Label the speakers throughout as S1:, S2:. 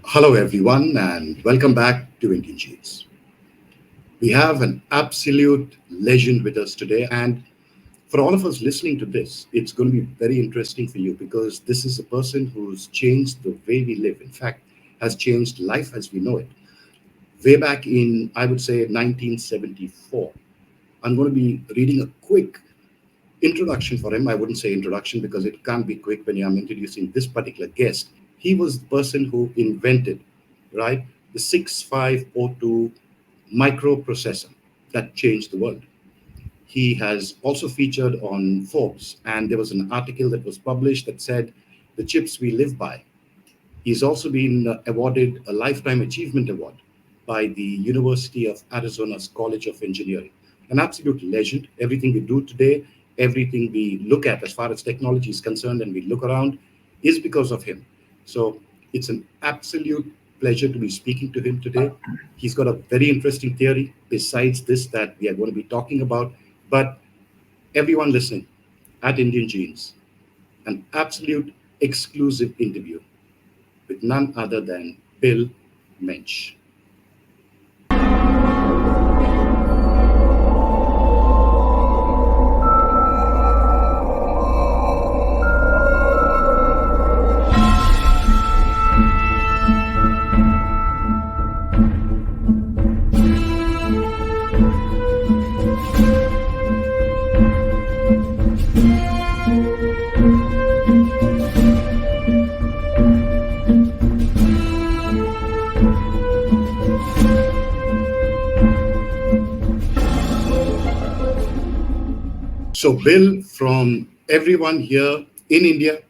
S1: Hello, everyone, and welcome back to Inventions. We have an absolute legend with us today, and for all of us listening to this, it's going to be very interesting for you because this is a person who's changed the way we live. In fact, has changed life as we know it. Way back in, I would say, 1974. I'm going to be reading a quick introduction for him. I wouldn't say introduction because it can't be quick when I'm introducing this particular guest. He was the person who invented, right, the 6502 microprocessor that changed the world. He has also featured on Forbes, and there was an article that was published that said the chips we live by. He's also been awarded a Lifetime Achievement Award by the University of Arizona's College of Engineering. An absolute legend. Everything we do today, everything we look at as far as technology is concerned, and we look around, is because of him. So it's an absolute pleasure to be speaking to him today. He's got a very interesting theory besides this that we are going to be talking about. But everyone listening at Indian Genes, an absolute exclusive interview with none other than Bill Mensch. So, Bill, from everyone here in India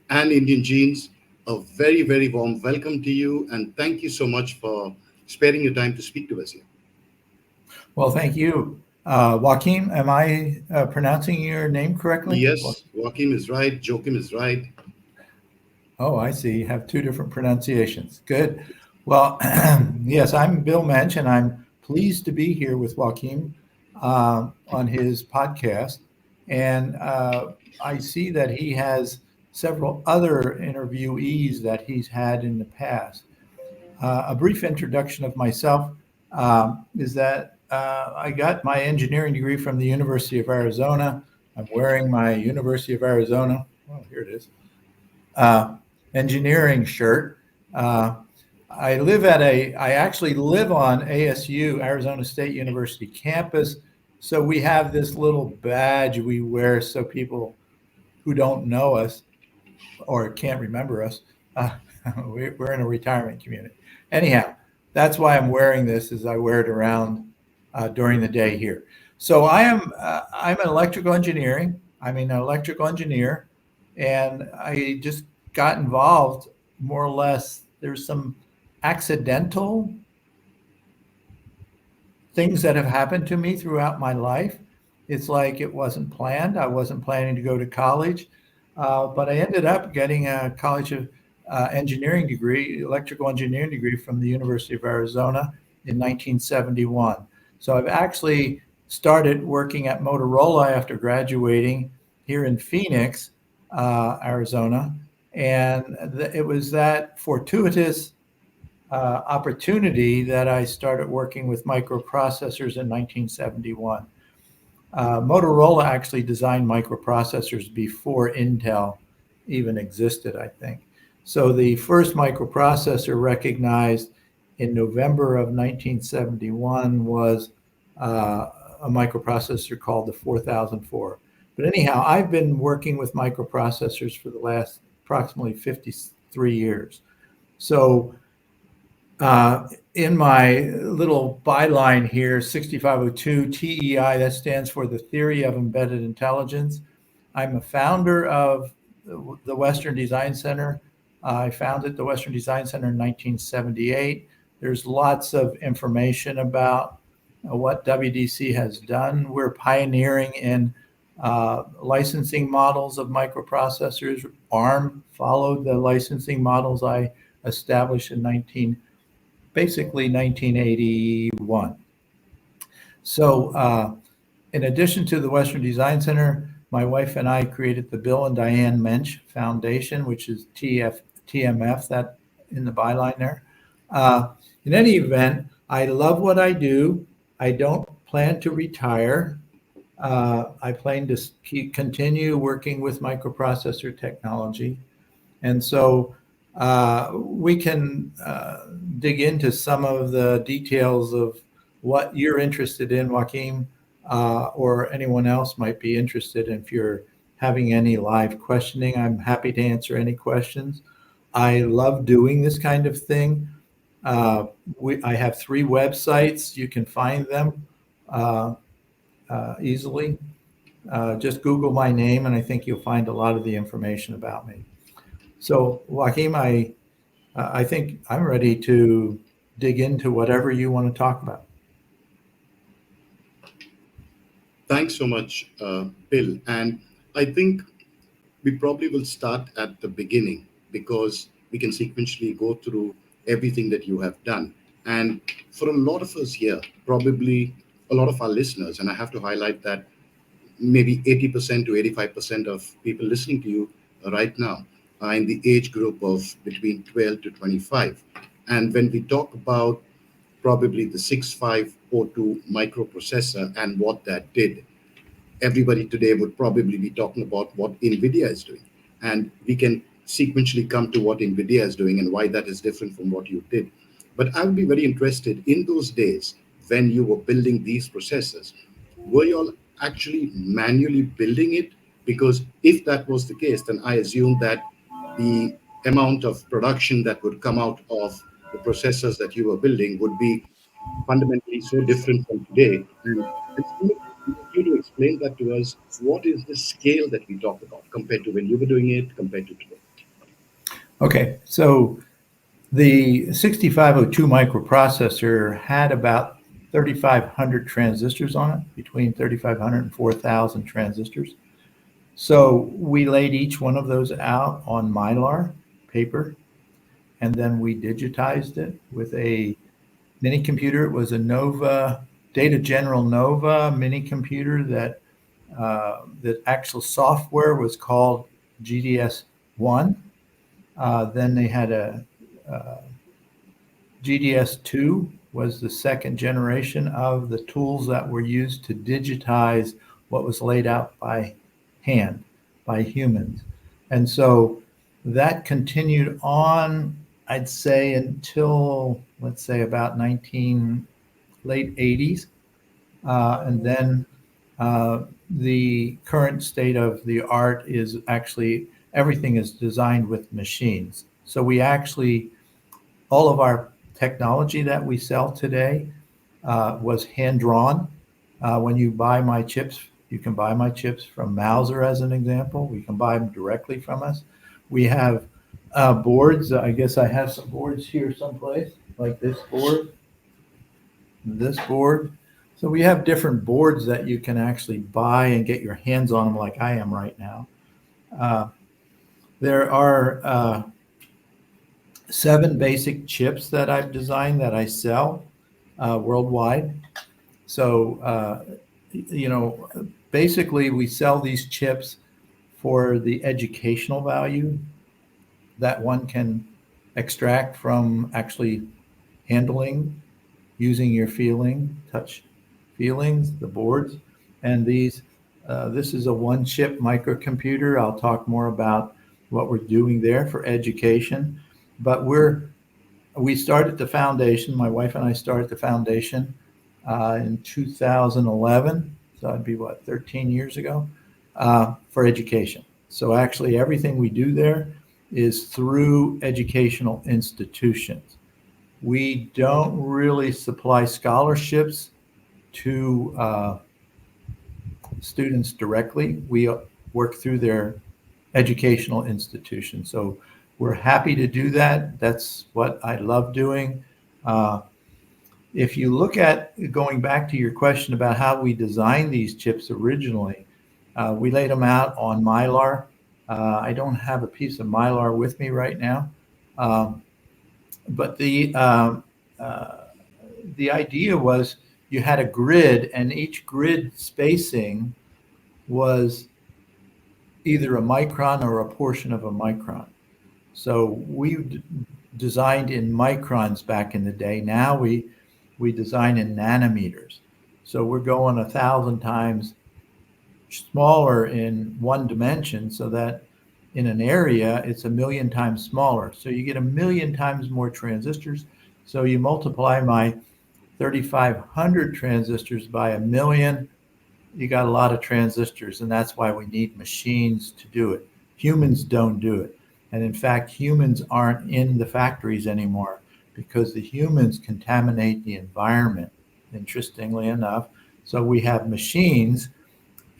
S1: and Indian Genes, a very, very warm welcome to you. And thank you so much for sparing your time to speak to us here.
S2: Well, thank you. Joaquim, am I pronouncing your name correctly?
S1: Yes, Joachim is right. Joachim is right.
S2: Oh, I see. You have two different pronunciations. Good. Well, yes, I'm Bill Mensch, and I'm pleased to be here with Joaquim on his podcast. And I see that he has several other interviewees that he's had in the past. A brief introduction of myself is that I got my engineering degree from the University of Arizona. I'm wearing my University of Arizona, oh, here it is, engineering shirt. I actually live on ASU, Arizona State University campus. So we have this little badge we wear so people who don't know us or can't remember us, we're in a retirement community. Anyhow, that's why I'm wearing this, is I wear it around during the day here. So I'm an electrical engineering. I'm an electrical engineer, and I just got involved more or less. There's some accidental things that have happened to me throughout my life. It's like it wasn't planned. I wasn't planning to go to college, but I ended up getting a college of engineering degree, electrical engineering degree from the University of Arizona in 1971. So I've actually started working at Motorola after graduating here in Phoenix, Arizona. And it was that fortuitous opportunity that I started working with microprocessors in 1971. Motorola actually designed microprocessors before Intel even existed, I think. So the first microprocessor recognized in November of 1971 was a microprocessor called the 4004. But anyhow, I've been working with microprocessors for the last approximately 53 years. So in my little byline here, 6502 TEI, that stands for the Theory of Embedded Intelligence. I'm a founder of the Western Design Center. I founded the Western Design Center in 1978. There's lots of information about what WDC has done. We're pioneering in licensing models of microprocessors. ARM followed the licensing models I established in basically 1981. So in addition to the Western Design Center, my wife and I created the Bill and Diane Mensch Foundation, which is TMF. That in the byline there. In any event, I love what I do. I don't plan to retire. I plan to continue working with microprocessor technology. And so we can dig into some of the details of what you're interested in, Joaquin, or anyone else might be interested in. If you're having any live questioning, I'm happy to answer any questions. I love doing this kind of thing. I have 3 websites. You can find them easily. Just Google my name, and I think you'll find a lot of the information about me. So, Joaquin, I think I'm ready to dig into whatever you want to talk about.
S1: Thanks so much, Bill. And I think we probably will start at the beginning because we can sequentially go through everything that you have done. And for a lot of us here, probably a lot of our listeners, and I have to highlight that maybe 80% to 85% of people listening to you right now are in the age group of between 12 to 25. And when we talk about probably the 6502 microprocessor and what that did, everybody today would probably be talking about what NVIDIA is doing. And we can sequentially come to what NVIDIA is doing and why that is different from what you did. But I would be very interested in those days when you were building these processors. Were you all actually manually building it? Because if that was the case, then I assume that the amount of production that would come out of the processors that you were building would be fundamentally so different from today. And I just want you to explain that to us. What is the scale that we talk about compared to when you were doing it compared to today?
S2: Okay, so the 6502 microprocessor had about 3,500 transistors on it, between 3,500 and 4,000 transistors. So we laid each one of those out on Mylar paper, and then we digitized it with a mini computer. It was a Nova, Data General Nova mini computer that the actual software was called GDS1. Then they had a GDS2 was the second generation of the tools that were used to digitize what was laid out by hand, by humans. And so that continued on, I'd say, until, let's say, about late 80s. And then the current state of the art is actually everything is designed with machines. So we actually, all of our technology that we sell today was hand drawn. When you buy my chips, you can buy my chips from Mauser as an example. We can buy them directly from us. We have boards. I guess I have some boards here someplace, like this board, this board. So we have different boards that you can actually buy and get your hands on them like I am right now. There are 7 basic chips that I've designed that I sell worldwide. So, basically we sell these chips for the educational value that one can extract from actually handling, using your touch feelings, the boards. And this is a 1-chip microcomputer. I'll talk more about what we're doing there for education. But we started the foundation. My wife and I started the foundation in 2011. So that'd be 13 years ago, for education. So actually everything we do there is through educational institutions. We don't really supply scholarships to students directly. We work through their educational institutions. So we're happy to do that. That's what I love doing. If you look at, going back to your question about how we designed these chips originally, we laid them out on Mylar. I don't have a piece of Mylar with me right now, but the idea was you had a grid, and each grid spacing was either a micron or a portion of a micron. So we designed in microns back in the day. Now we design in nanometers. So we're going 1,000 times smaller in one dimension, so that in an area it's 1,000,000 times smaller. So you get 1,000,000 times more transistors. So you multiply my 3,500 transistors by 1,000,000, you got a lot of transistors, and that's why we need machines to do it. Humans don't do it. And in fact, humans aren't in the factories anymore because the humans contaminate the environment, interestingly enough. So we have machines,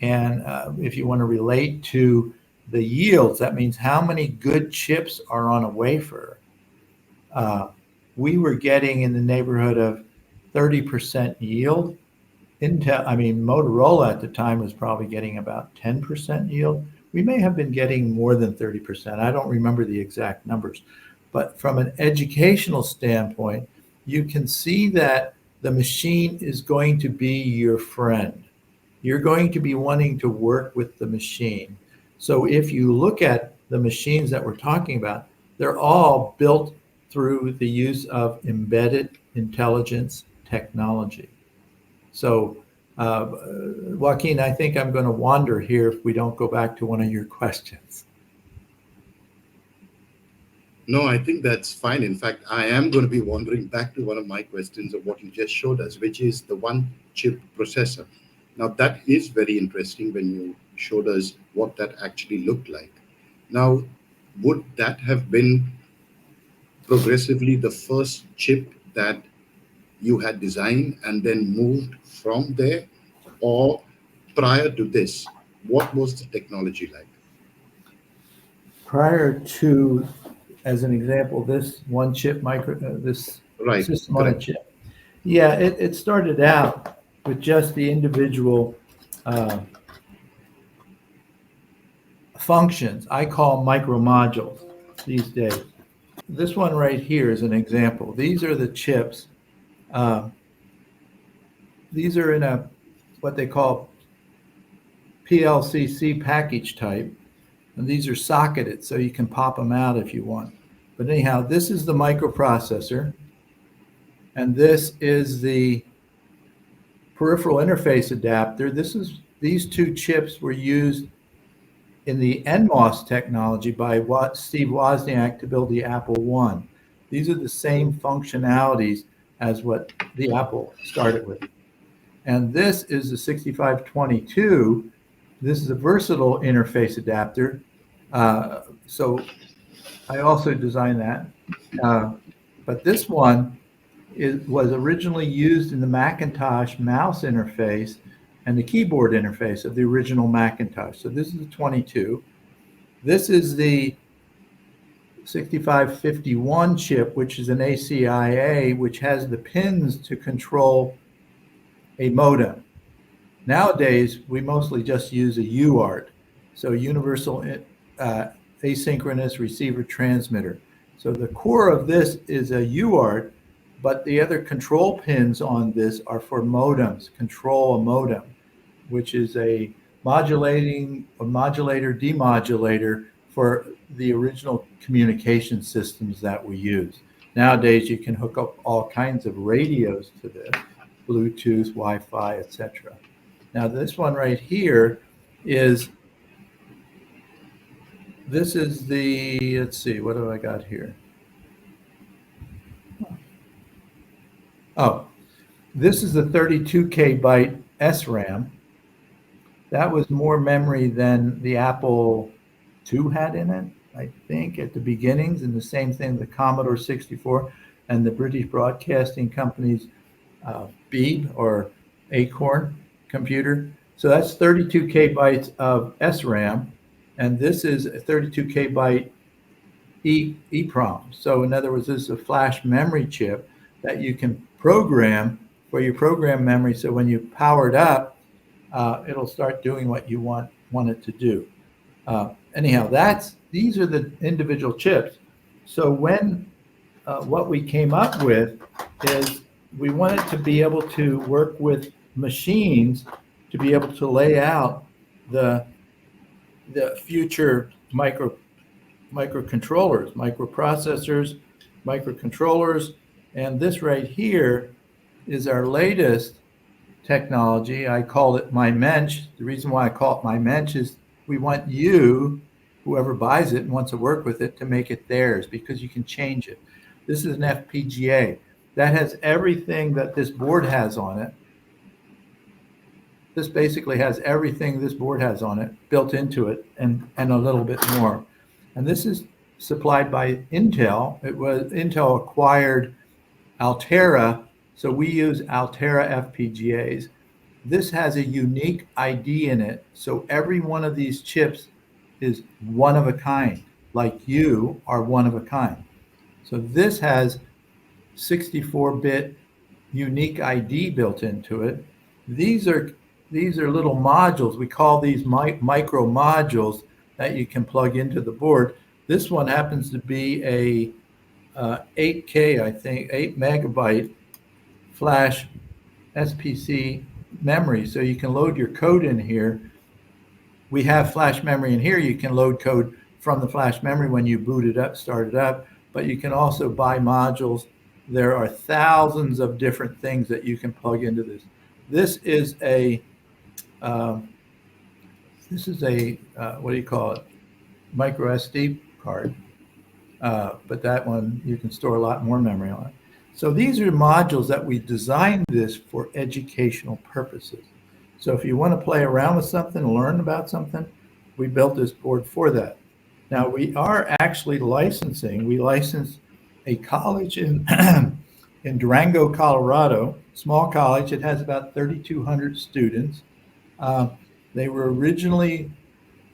S2: and if you want to relate to the yields, that means how many good chips are on a wafer. We were getting in the neighborhood of 30% yield. Motorola at the time was probably getting about 10% yield. We may have been getting more than 30%. I don't remember the exact numbers. But from an educational standpoint, you can see that the machine is going to be your friend. You're going to be wanting to work with the machine. So if you look at the machines that we're talking about, they're all built through the use of embedded intelligence technology. So, Joaquin, I think I'm going to wander here if we don't go back to one of your questions.
S1: No, I think that's fine. In fact, I am going to be wandering back to one of my questions of what you just showed us, which is the one chip processor. Now, that is very interesting when you showed us what that actually looked like. Now, would that have been progressively the first chip that you had designed and then moved from there? Or prior to this, what was the technology like?
S2: Prior to, as an example, this one chip this
S1: Right,
S2: system on a
S1: correct.
S2: chip. Yeah, it started out with just the individual functions. I call micromodules these days. This one right here is an example. These are the chips. Uh, these are in a what they call PLCC package type, and these are socketed, so you can pop them out if you want. But anyhow, this is the microprocessor, and this is the peripheral interface adapter. These two chips were used in the NMOS technology by Steve Wozniak to build the Apple I. These are the same functionalities as what the Apple started with. And this is the 6522. This is a versatile interface adapter. So I also designed that. But this one was originally used in the Macintosh mouse interface and the keyboard interface of the original Macintosh. So this is the 22. This is the 6551 chip, which is an ACIA, which has the pins to control a modem. Nowadays, we mostly just use a UART, so universal asynchronous receiver transmitter. So the core of this is a UART, but the other control pins on this are for modems, control a modem, which is a modulator demodulator for the original communication systems that we use. Nowadays, you can hook up all kinds of radios to this, Bluetooth, Wi-Fi, etc. Now, this one right here is the, let's see, what have I got here? Oh, this is the 32K byte SRAM. That was more memory than the Apple II had in it, I think, at the beginnings, and the same thing, the Commodore 64 and the British Broadcasting Company's Beeb or Acorn computer. So that's 32K bytes of SRAM, and this is a 32K byte EEPROM. So in other words, this is a flash memory chip that you can program for your program memory. So when you power it up, it'll start doing what you want it to do. Anyhow, these are the individual chips. So when what we came up with is we wanted to be able to work with machines to be able to lay out the future microcontrollers, microprocessors, microcontrollers. And this right here is our latest technology. I called it my Mensch. The reason why I call it my Mensch is we want you, whoever buys it and wants to work with it, to make it theirs, because you can change it. This is an FPGA that has everything that this board has on it. This basically has everything this board has on it built into it, and a little bit more. And this is supplied by Intel. Intel acquired Altera, so we use Altera FPGAs. This has a unique ID in it, so every one of these chips is one of a kind, like you are one of a kind. So this has 64-bit unique ID built into it. These are little modules. We call these micro modules that you can plug into the board. This one happens to be a 8K, I think, 8 megabyte flash SPC memory. So you can load your code in here. We have flash memory in here. You can load code from the flash memory when you boot it up, start it up, but you can also buy modules. There are thousands of different things that you can plug into this. This is a what do you call it? Micro SD card. But that one, you can store a lot more memory on it. So these are modules that we designed this for educational purposes. So if you want to play around with something, learn about something, we built this board for that. Now we are actually licensing. We licensed a college in in Durango, Colorado, small college. It has about 3,200 students. They were originally,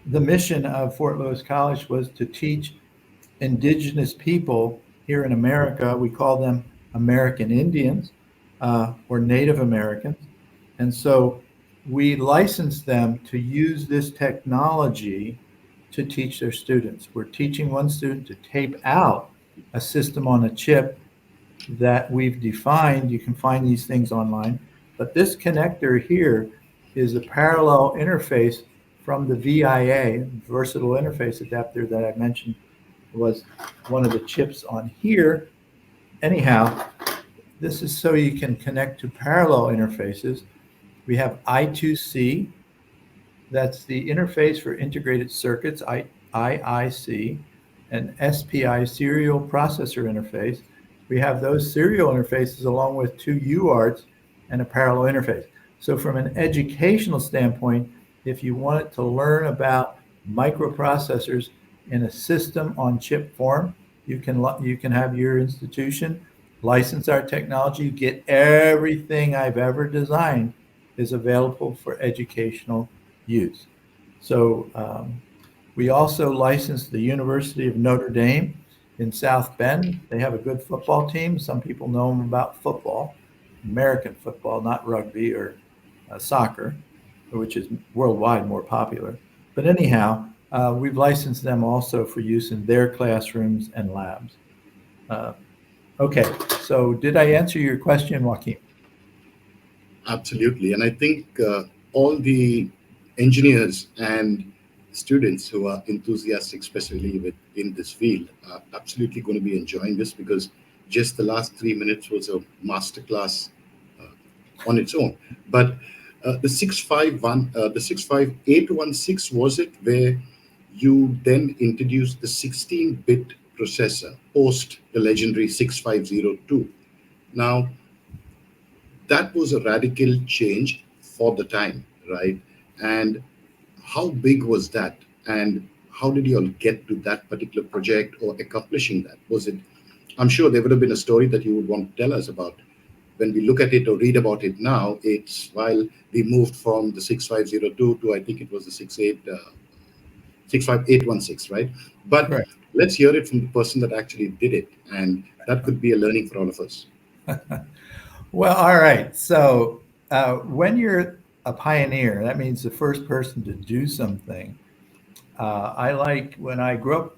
S2: the mission of Fort Lewis College was to teach indigenous people here in America. We call them American Indians or Native Americans. And so we licensed them to use this technology to teach their students. We're teaching one student to tape out a system on a chip that we've defined. You can find these things online. But this connector here is a parallel interface from the VIA, versatile interface adapter, that I mentioned was one of the chips on here. Anyhow, this is so you can connect to parallel interfaces. We have I2C, that's the interface for integrated circuits, IIC, and SPI, serial processor interface. We have those serial interfaces along with two UARTs and a parallel interface. So from an educational standpoint, if you wanted to learn about microprocessors in a system on chip form, you can have your institution license our technology. You get everything I've ever designed is available for educational use. So we also licensed the University of Notre Dame in South Bend. They have a good football team. Some people know them about football, American football, not rugby or soccer, which is worldwide more popular. But anyhow, we've licensed them also for use in their classrooms and labs. Okay, so did I answer your question, Joaquin?
S1: Absolutely. And I think all the engineers and students who are enthusiastic, especially in this field, are absolutely going to be enjoying this, because just the last 3 minutes was a masterclass on its own. But the 65816, was it, where you then introduced the 16-bit processor post the legendary 6502? Now, that was a radical change for the time, right? And how big was that? And how did you all get to that particular project or accomplishing that? Was it, I'm sure there would have been a story that you would want to tell us about. When we look at it or read about it now, it's while we moved from the 6502 to, I think it was the 65816, right? But
S2: Right.
S1: let's hear it from the person that actually did it. And that could be a learning for all of us.
S2: Well, all right. So when you're a pioneer, that means the first person to do something. I like when I grew up,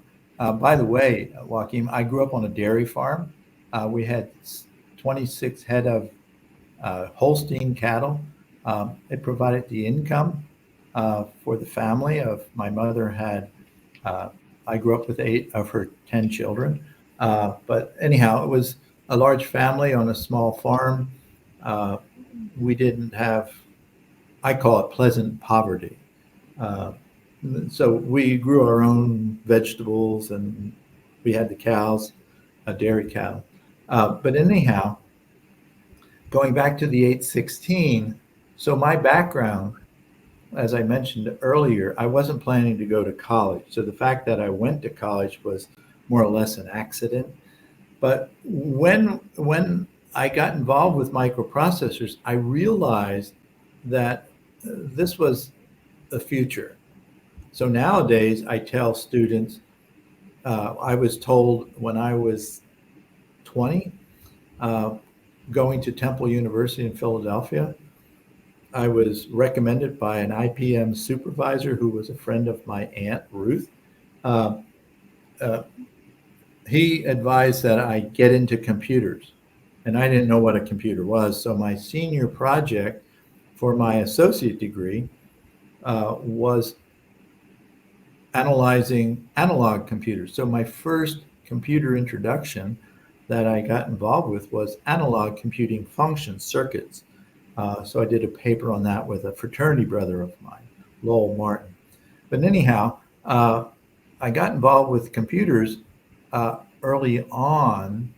S2: by the way, Joaquin, I grew up on a dairy farm. We had 26 head of Holstein cattle. It provided the income for the family. Of my mother had, I grew up with 8 of her 10 children. But anyhow, it was a large family on a small farm. Uh, we didn't have, I call it pleasant poverty. Uh, so we grew our own vegetables and we had the cows, a dairy cow. But anyhow, going back to the 816, so my background, as I mentioned earlier, I wasn't planning to go to college. So the fact that I went to college was more or less an accident. But when I got involved with microprocessors, I realized that this was the future. So nowadays, I tell students, I was told when I was 20, uh, going to Temple University in Philadelphia, I was recommended by an IPM supervisor who was a friend of my aunt, Ruth. Uh, uh, he advised that I get into computers, and I didn't know what a computer was. So my senior project for my associate degree was analyzing analog computers. So my first computer introduction that I got involved with was analog computing functions, circuits. So I did a paper on that with a fraternity brother of mine, Lowell Martin. But anyhow, I got involved with computers early on.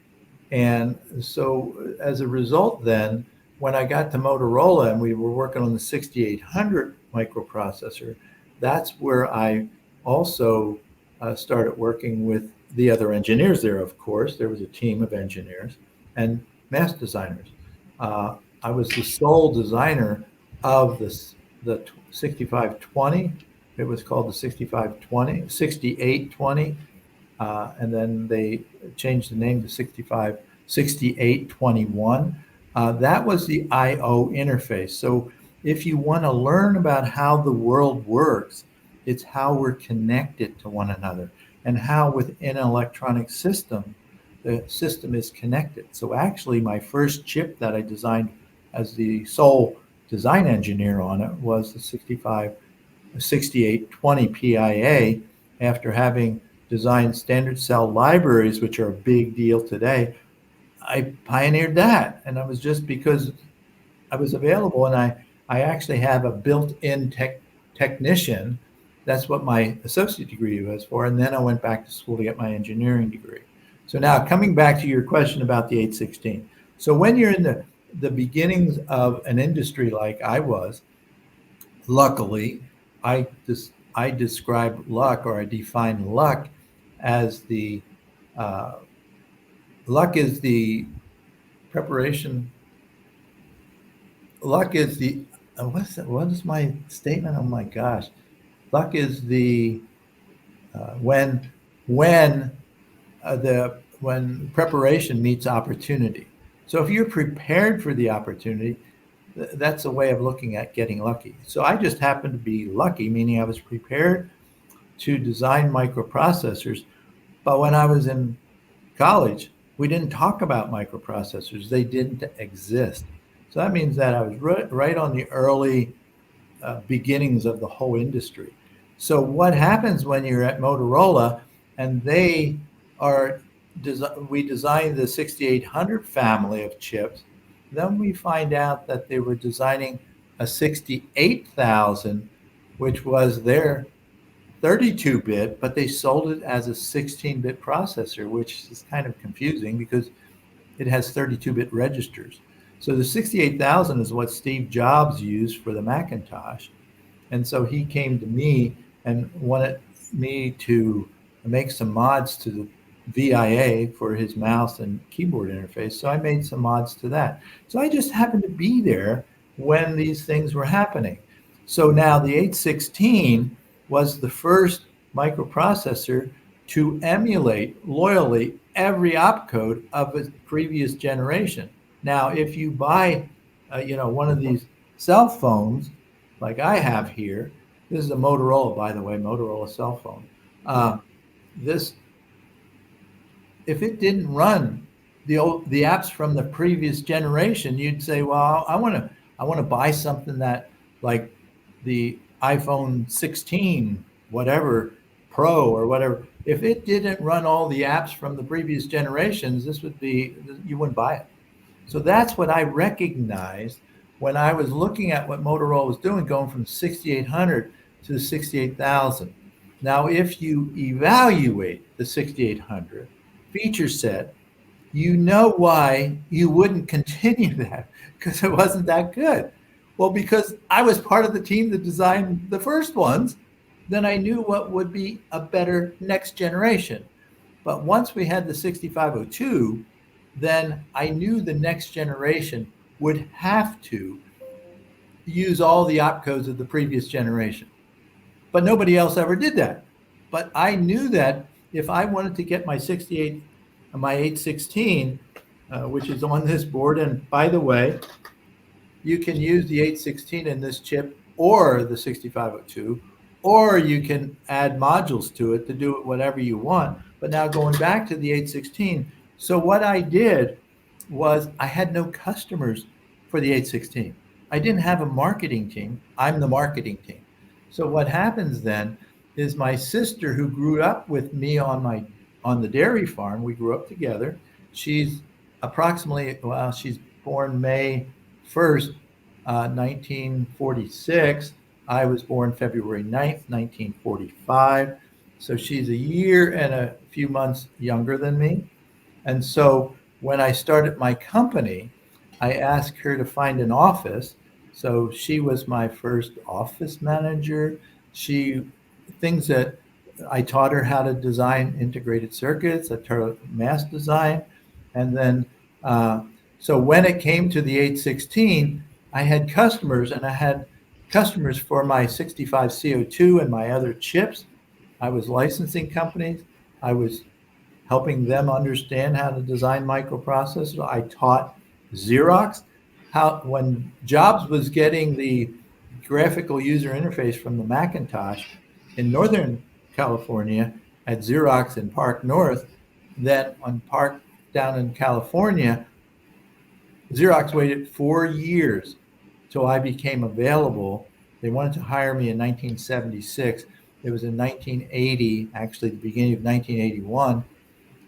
S2: And so as a result, then, when I got to Motorola and we were working on the 6800 microprocessor, that's where I also started working with the other engineers there, of course. There was a team of engineers and mask designers. I was the sole designer of the 6520. It was called the 6520, 6820, and then they changed the name to 6821. That was the I/O interface. So if you want to learn about how the world works, it's how we're connected to one another and how within an electronic system, the system is connected. So actually, my first chip that I designed as the sole design engineer on it was the 6820 PIA. After having designed standard cell libraries, which are a big deal today, I pioneered that. And I was just because I was available, and I actually have a built-in technician. That's what my associate degree was for. And then I went back to school to get my engineering degree. So now coming back to your question about the 816. So when you're in the beginnings of an industry like I was, luckily, I describe luck, or I define luck as the uh, luck is the preparation. Luck is the what's that? What is my statement? Oh my gosh, luck is the when when preparation meets opportunity. So if you're prepared for the opportunity, that's a way of looking at getting lucky. So I just happened to be lucky, meaning I was prepared to design microprocessors. But when I was in college, we didn't talk about microprocessors. They didn't exist. So that means that I was right on the early beginnings of the whole industry. So what happens when you're at Motorola and they are, we designed the 6800 family of chips, then we find out that they were designing a 68,000, which was their 32-bit, but they sold it as a 16-bit processor, which is kind of confusing because it has 32-bit registers. So the 68,000 is what Steve Jobs used for the Macintosh. And so he came to me and wanted me to make some mods to the VIA for his mouse and keyboard interface. So I made some mods to that. So I just happened to be there when these things were happening. So now the 816 was the first microprocessor to emulate loyally every opcode of a previous generation. Now, if you buy, one of these cell phones like I have here, this is a Motorola, by the way, Motorola cell phone. This, if it didn't run the apps from the previous generation, you'd say, well, I want to buy something that like the iPhone 16, whatever, Pro or whatever. if it didn't run all the apps from the previous generations, you wouldn't buy it. So that's what I recognized when I was looking at what Motorola was doing, going from 6800 to the 68,000. Now, if you evaluate the 6800 feature set, you know why you wouldn't continue that, because it wasn't that good. Well, because I was part of the team that designed the first ones, then I knew what would be a better next generation. But once we had the 6502, then I knew the next generation would have to use all the opcodes of the previous generation. But nobody else ever did that. But I knew that if I wanted to get my 68, my 816, which is on this board, and by the way, you can use the 816 in this chip or the 6502, or you can add modules to it to do it whatever you want. But now going back to the 816, so what I did was I had no customers for the 816. I didn't have a marketing team. I'm the marketing team. So what happens then is my sister, who grew up with me on the dairy farm, we grew up together. She's she's born May 1st, 1946. I was born February 9th, 1945. So she's a year and a few months younger than me. And so when I started my company, I asked her to find an office. So she was my first office manager. Things that I taught her how to design integrated circuits. I taught her mass design. And then, so when it came to the 816, I had customers, and I had customers for my 65C02 and my other chips. I was licensing companies. I was helping them understand how to design microprocessors. I taught Xerox when Jobs was getting the graphical user interface from the Macintosh in Northern California at Xerox in Park North, then on Park down in California, Xerox waited 4 years till I became available. They wanted to hire me in 1976. It was in 1980, actually the beginning of 1981,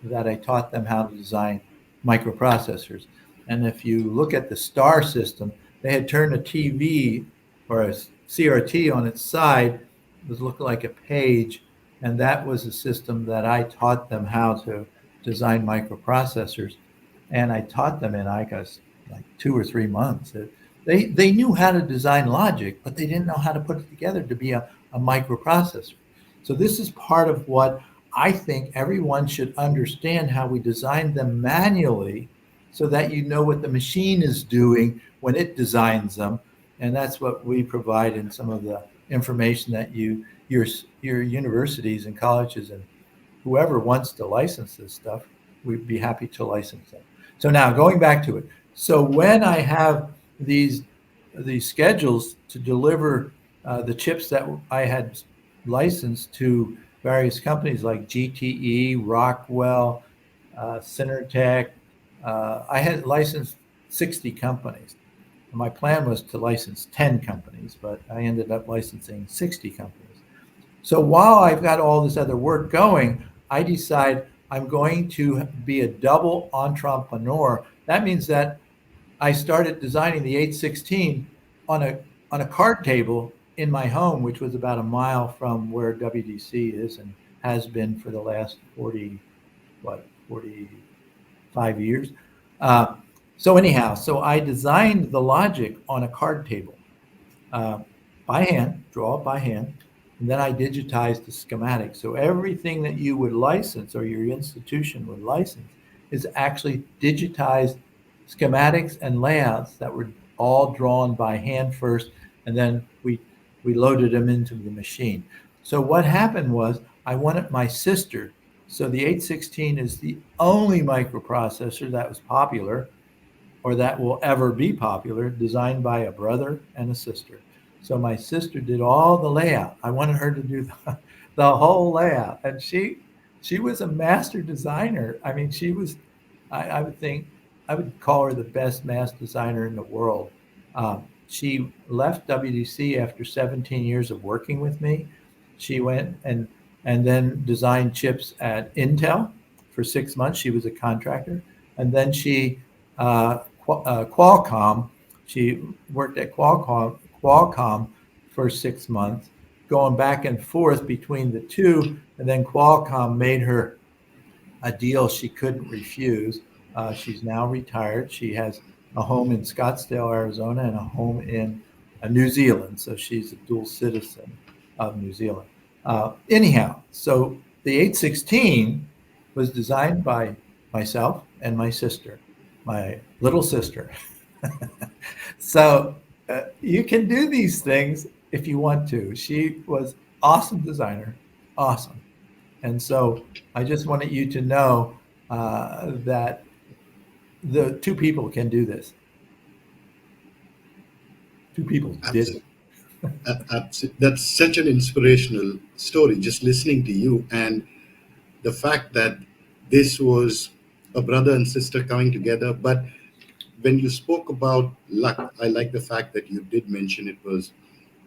S2: that I taught them how to design microprocessors. And if you look at the STAR system, they had turned a TV or a CRT on its side. It was looking like a page. And that was a system that I taught them how to design microprocessors. And I taught them in, I guess, like 2 or 3 months. They knew how to design logic, but they didn't know how to put it together to be a microprocessor. So this is part of what I think everyone should understand, how we design them manually so that you know what the machine is doing when it designs them. And that's what we provide in some of the information that your universities and colleges and whoever wants to license this stuff, we'd be happy to license them. So now going back to it. So when I have these schedules to deliver the chips that I had licensed to various companies like GTE, Rockwell, Synertech, I had licensed 60 companies. My plan was to license 10 companies, but I ended up licensing 60 companies. So while I've got all this other work going, I decide I'm going to be a double entrepreneur. That means that I started designing the 816 on a card table in my home, which was about a mile from where WDC is and has been for the last 45 years. So anyhow, so I designed the logic on a card table by hand, draw it by hand, and then I digitized the schematics. So everything that you would license or your institution would license is actually digitized schematics and layouts that were all drawn by hand first, and then we loaded them into the machine. So what happened was I wanted my sister. So the 816 is the only microprocessor that was popular or that will ever be popular, designed by a brother and a sister. So my sister did all the layout. I wanted her to do the whole layout. And she was a master designer. I mean, she was, I would call her the best mass designer in the world. She left WDC after 17 years of working with me. She went and and then designed chips at Intel for 6 months. She was a contractor. And then Qualcomm, she worked at Qualcomm for 6 months, going back and forth between the two. And then Qualcomm made her a deal she couldn't refuse. She's now retired. She has a home in Scottsdale, Arizona, and a home in New Zealand. So she's a dual citizen of New Zealand. Anyhow, so the 816 was designed by myself and my sister, my little sister. So you can do these things if you want to. She was awesome designer, awesome. And so I just wanted you to know that the two people can do this. Two people did it.
S1: That's such an inspirational story, just listening to you. And the fact that this was a brother and sister coming together. But when you spoke about luck, I like the fact that you did mention it was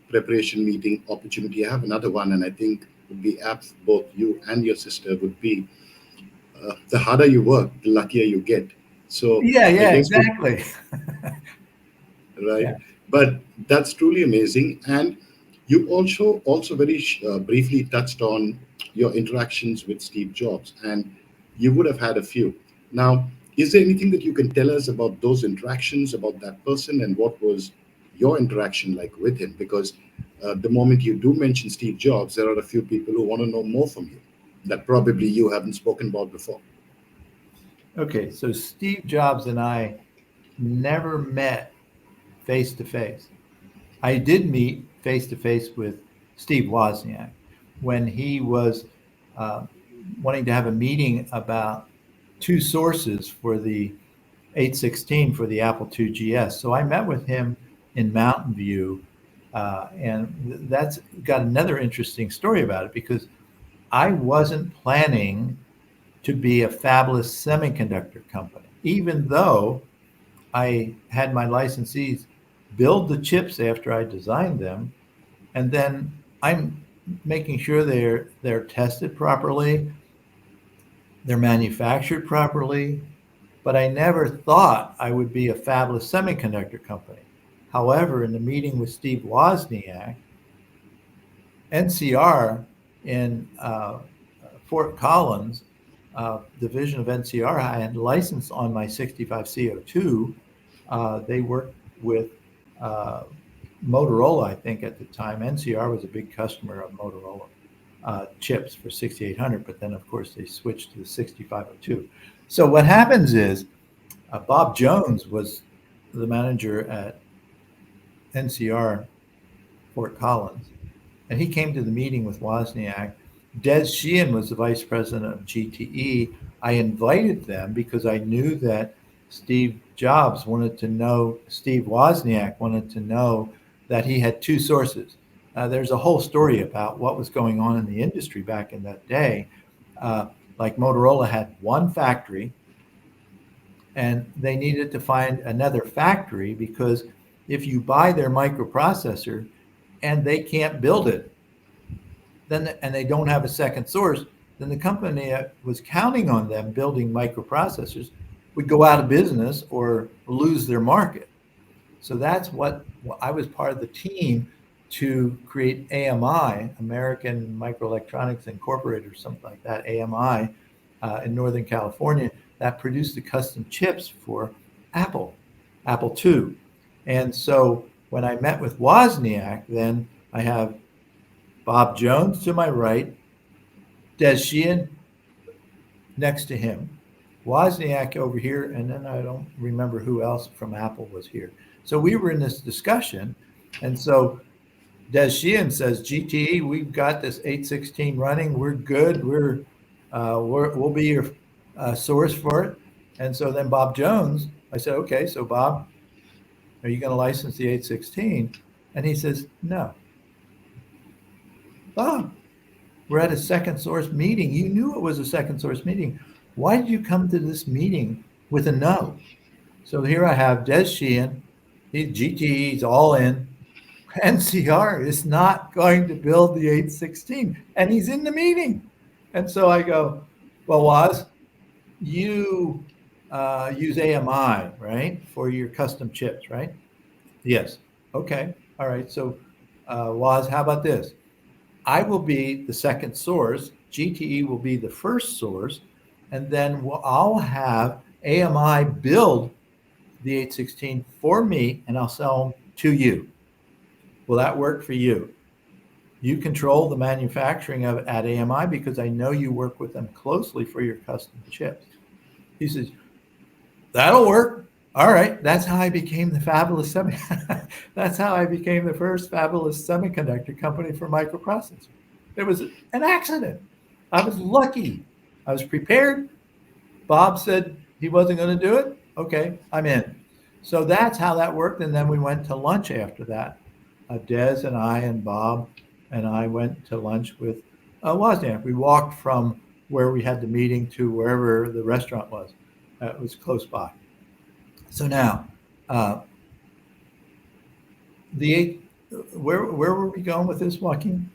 S1: preparation, meeting, opportunity. I have another one, and I think would be apt for both you and your sister would be the harder you work, the luckier you get. So
S2: Yeah,
S1: I
S2: yeah,
S1: guess we
S2: exactly.
S1: right,
S2: Yeah.
S1: but that's truly amazing. And you also very briefly touched on your interactions with Steve Jobs, and you would have had a few. Now, is there anything that you can tell us about those interactions, about that person, and what was your interaction like with him? Because the moment you do mention Steve Jobs, there are a few people who want to know more from you that probably you haven't spoken about before.
S2: Okay, so Steve Jobs and I never met face to face. I did meet face to face with Steve Wozniak when he was uh, wanting to have a meeting about two sources for the 816 for the Apple IIgs. So I met with him in Mountain View, and that's got another interesting story about it because I wasn't planning to be a fabless semiconductor company, even though I had my licensees build the chips after I designed them, and then I'm making sure they're tested properly, they're manufactured properly, but I never thought I would be a fabless semiconductor company. However, in the meeting with Steve Wozniak, NCR in Fort Collins, division of NCR, I had licensed on my 65C02. They worked with uh, Motorola, I think, at the time. NCR was a big customer of Motorola chips for 6800, but then, of course, they switched to the 6502. So what happens is Bob Jones was the manager at NCR Fort Collins, and he came to the meeting with Wozniak. Des Sheehan was the vice president of GTE. I invited them because I knew that Steve Jobs wanted to know, Steve Wozniak wanted to know that he had two sources. There's a whole story about what was going on in the industry back in that day. Uh, like Motorola had one factory and they needed to find another factory because if you buy their microprocessor and they can't build it, then and they don't have a second source, then the company that was counting on them building microprocessors would go out of business or lose their market. So that's what I was part of the team to create AMI, American Microelectronics Incorporated, or something like that, AMI, in Northern California, that produced the custom chips for Apple, Apple II. And so when I met with Wozniak, then I have Bob Jones to my right, Des Sheehan next to him, Wozniak over here, and then I don't remember who else from Apple was here. So we were in this discussion, and so Des Sheehan says, "GTE, we've got this 816 running. We're good. We'll be your source for it." And so then Bob Jones, I said, "Okay, so Bob, are you going to license the 816?" And he says, "No." Bob, we're at a second source meeting. You knew it was a second source meeting. Why did you come to this meeting with a no? So here I have Des Sheehan. GTE's all in. NCR is not going to build the 816, and he's in the meeting. And so I go, well, Woz, you use AMI, right, for your custom chips, right? Yes. Okay. All right. So, Woz, how about this? I will be the second source. GTE will be the first source. And then I'll have AMI build the 816 for me, and I'll sell them to you. Will that work for you? You control the manufacturing of it at AMI because I know you work with them closely for your custom chips. He says, that'll work. All right. That's how I became the fabulous that's how I became the first fabulous semiconductor company for microprocessor. It was an accident. I was lucky. I was prepared. Bob said he wasn't going to do it. Okay, I'm in. So that's how that worked. And then we went to lunch after that. Des and I and Bob and I went to lunch with Wozniak. We walked from where we had the meeting to wherever the restaurant was. It was close by. So now, where were we going with this, Joaquin?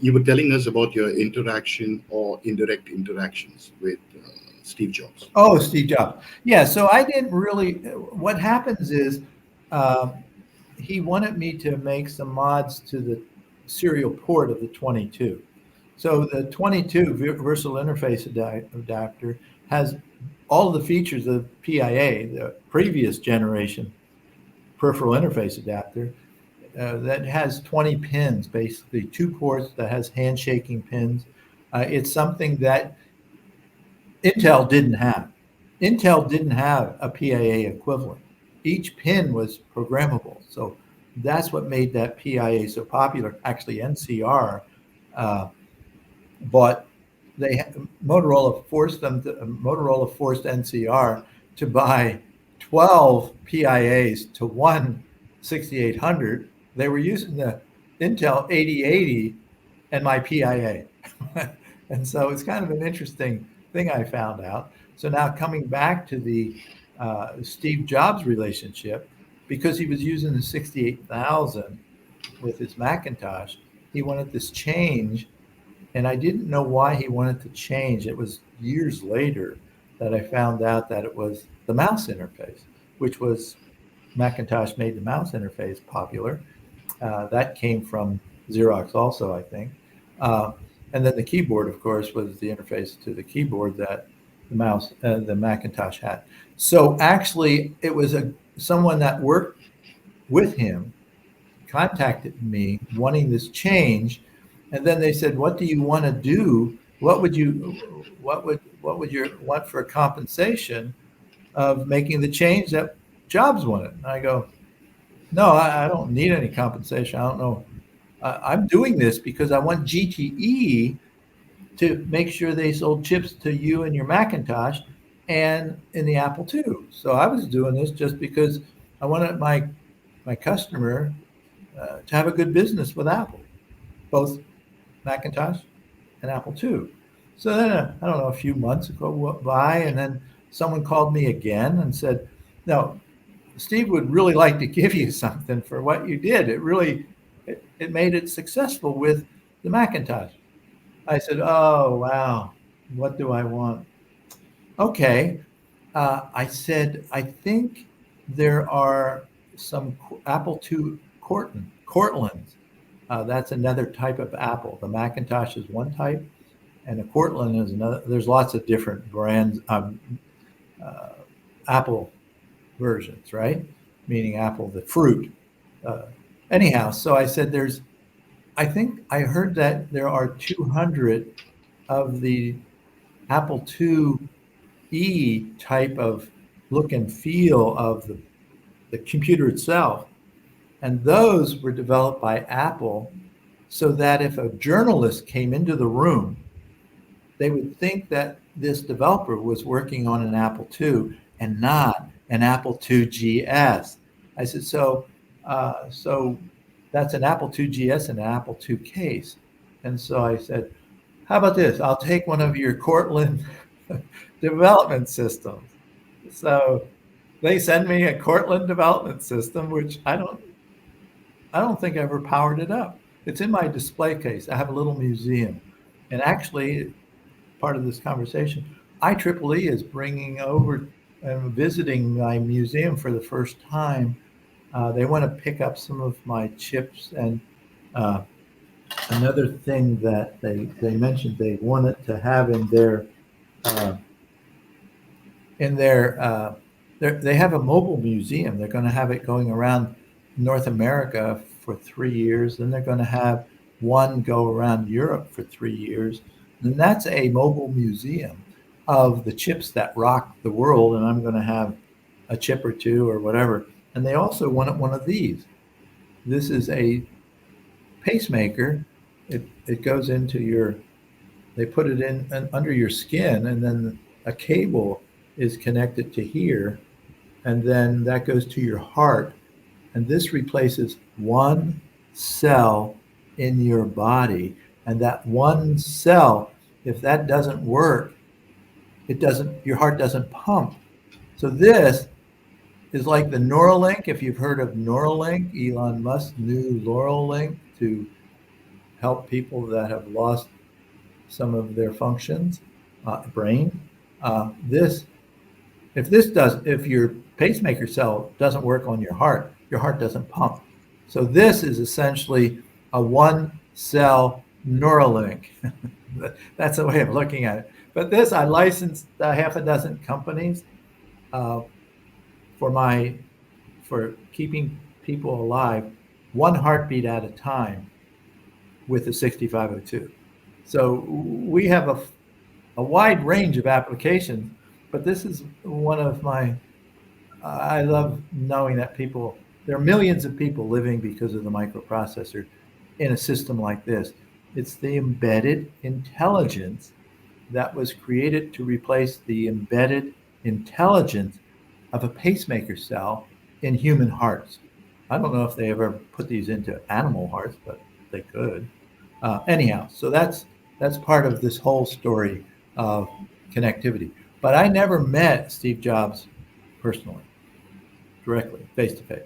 S1: You were telling us about your interaction or indirect interactions with Steve Jobs.
S2: Oh, Steve Jobs. Yeah, so I didn't really, what happens is he wanted me to make some mods to the serial port of the 22. So the 22 versatile interface adapter has all of the features of PIA, the previous generation peripheral interface adapter, that has 20 pins, basically 2 ports that has handshaking pins. It's something that Intel didn't have. Intel didn't have a PIA equivalent. Each pin was programmable. So that's what made that PIA so popular. Actually, NCR, but Motorola forced NCR to buy 12 PIAs to one 6800. They were using the Intel 8080 and my PIA. And so it's kind of an interesting thing I found out. So now coming back to the Steve Jobs relationship, because he was using the 68,000 with his Macintosh, he wanted this change. And I didn't know why he wanted to change. It was years later that I found out that it was the mouse interface, which was Macintosh made the mouse interface popular. That came from Xerox also, I think. And then the keyboard, of course, was the interface to the keyboard that the Macintosh had. So actually, it was someone that worked with him contacted me wanting this change. And then they said, what do you want to do? What would you want for a compensation of making the change that Jobs wanted? And I go, no, I don't need any compensation. I don't know. I'm doing this because I want GTE to make sure they sold chips to you and your Macintosh and in the Apple II. So I was doing this just because I wanted my customer to have a good business with Apple, both Macintosh and Apple II. So then, I don't know, a few months ago by, and then someone called me again and said, no, Steve would really like to give you something for what you did. It made it successful with the Macintosh. I said, oh, wow, what do I want? Okay. I said, I think there are some Apple II Cortlands. That's another type of Apple. The Macintosh is one type, and a Cortland is another. There's lots of different brands, Apple versions, right? Meaning Apple, the fruit. Anyhow, so I said I think I heard that there are 200 of the Apple IIe type of look and feel of the computer itself. And those were developed by Apple so that if a journalist came into the room, they would think that this developer was working on an Apple II and not an Apple II GS. I said, so that's an Apple II GS and an Apple II case. And so I said, how about this? I'll take one of your Cortland development systems. So they send me a Cortland development system, which I don't I don't think I ever powered it up. It's in my display case. I have a little museum. And actually, part of this conversation, IEEE is bringing over and visiting my museum for the first time. They want to pick up some of my chips. And uh, another thing that they mentioned they wanted to have uh, in they have a mobile museum. They're going to have it going around North America for 3 years. Then they're going to have one go around Europe for 3 years. And that's a mobile museum of the chips that rock the world. And I'm going to have a chip or two or whatever. And they also wanted one of these. This is a pacemaker. It goes into they put it in under your skin, and then a cable is connected to here, and then that goes to your heart. And this replaces one cell in your body. And that one cell, if that doesn't work, your heart doesn't pump. So this is like the Neuralink. If you've heard of Neuralink, Elon Musk's new Neuralink to help people that have lost some of their functions, brain. This, if your pacemaker cell doesn't work on your heart doesn't pump. So this is essentially a one cell Neuralink. That's the way of looking at it. But this, I licensed half a dozen companies uh, for keeping people alive, one heartbeat at a time with the 6502. So we have a wide range of applications, but this is one of my, I love knowing that there are millions of people living because of the microprocessor in a system like this. It's the embedded intelligence that was created to replace the embedded intelligence of a pacemaker cell in human hearts. I don't know if they ever put these into animal hearts, but they could. Anyhow, so that's part of this whole story of connectivity. But I never met Steve Jobs personally, directly, face to face.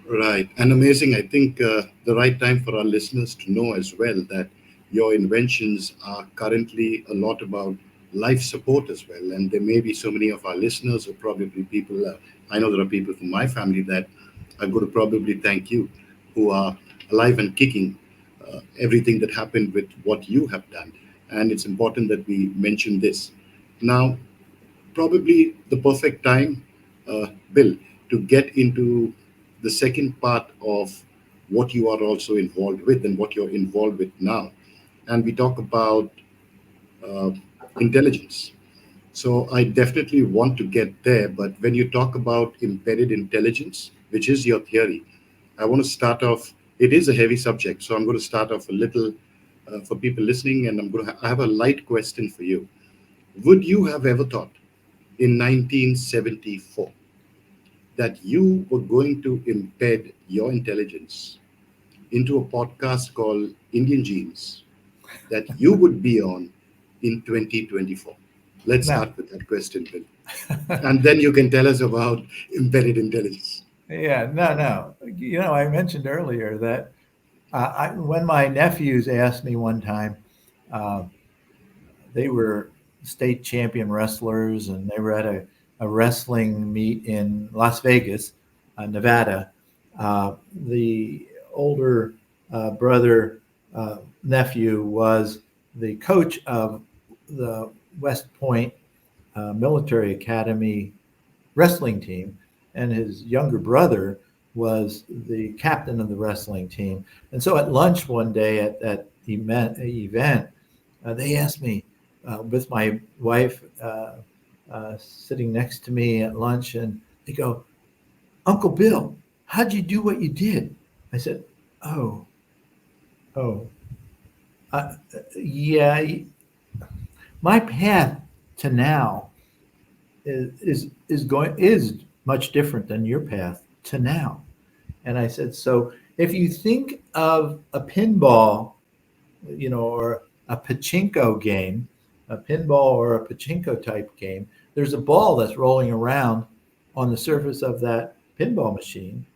S1: Right. And amazing. I think the right time for our listeners to know as well that your inventions are currently a lot about life support as well. And there may be so many of our listeners, or probably people, I know there are people from my family that are going to probably thank you, who are alive and kicking everything that happened with what you have done. And it's important that we mention this. Now, probably the perfect time, Bill, to get into the second part of what you are also involved with and what you're involved with now. And we talk about uh, intelligence. So I definitely want to get there. But when you talk about embedded intelligence, which is your theory, I want to start off. It is a heavy subject, so I'm going to start off a little for people listening, and I have a light question for you. Would you have ever thought in 1974 that you were going to embed your intelligence into a podcast called Indian Genes that you would be on in 2024? Let's
S2: No.
S1: start with that question, Bill. And then you can tell us about embedded intelligence.
S2: Yeah, no. I mentioned earlier that when my nephews asked me one time, uh, they were state champion wrestlers, and they were at a wrestling meet in Las Vegas, Nevada. The older brother nephew was the coach of the West Point Military Academy wrestling team, and his younger brother was the captain of the wrestling team. And so at lunch one day at that event, they asked me, with my wife sitting next to me at lunch, and they go, "Uncle Bill, how'd you do what you did?" I said, "Oh, oh, uh, yeah, my path to now is much different than your path to now." And I said, so if you think of a pinball, or a pachinko game, a pinball or a pachinko type game, there's a ball that's rolling around on the surface of that pinball machine,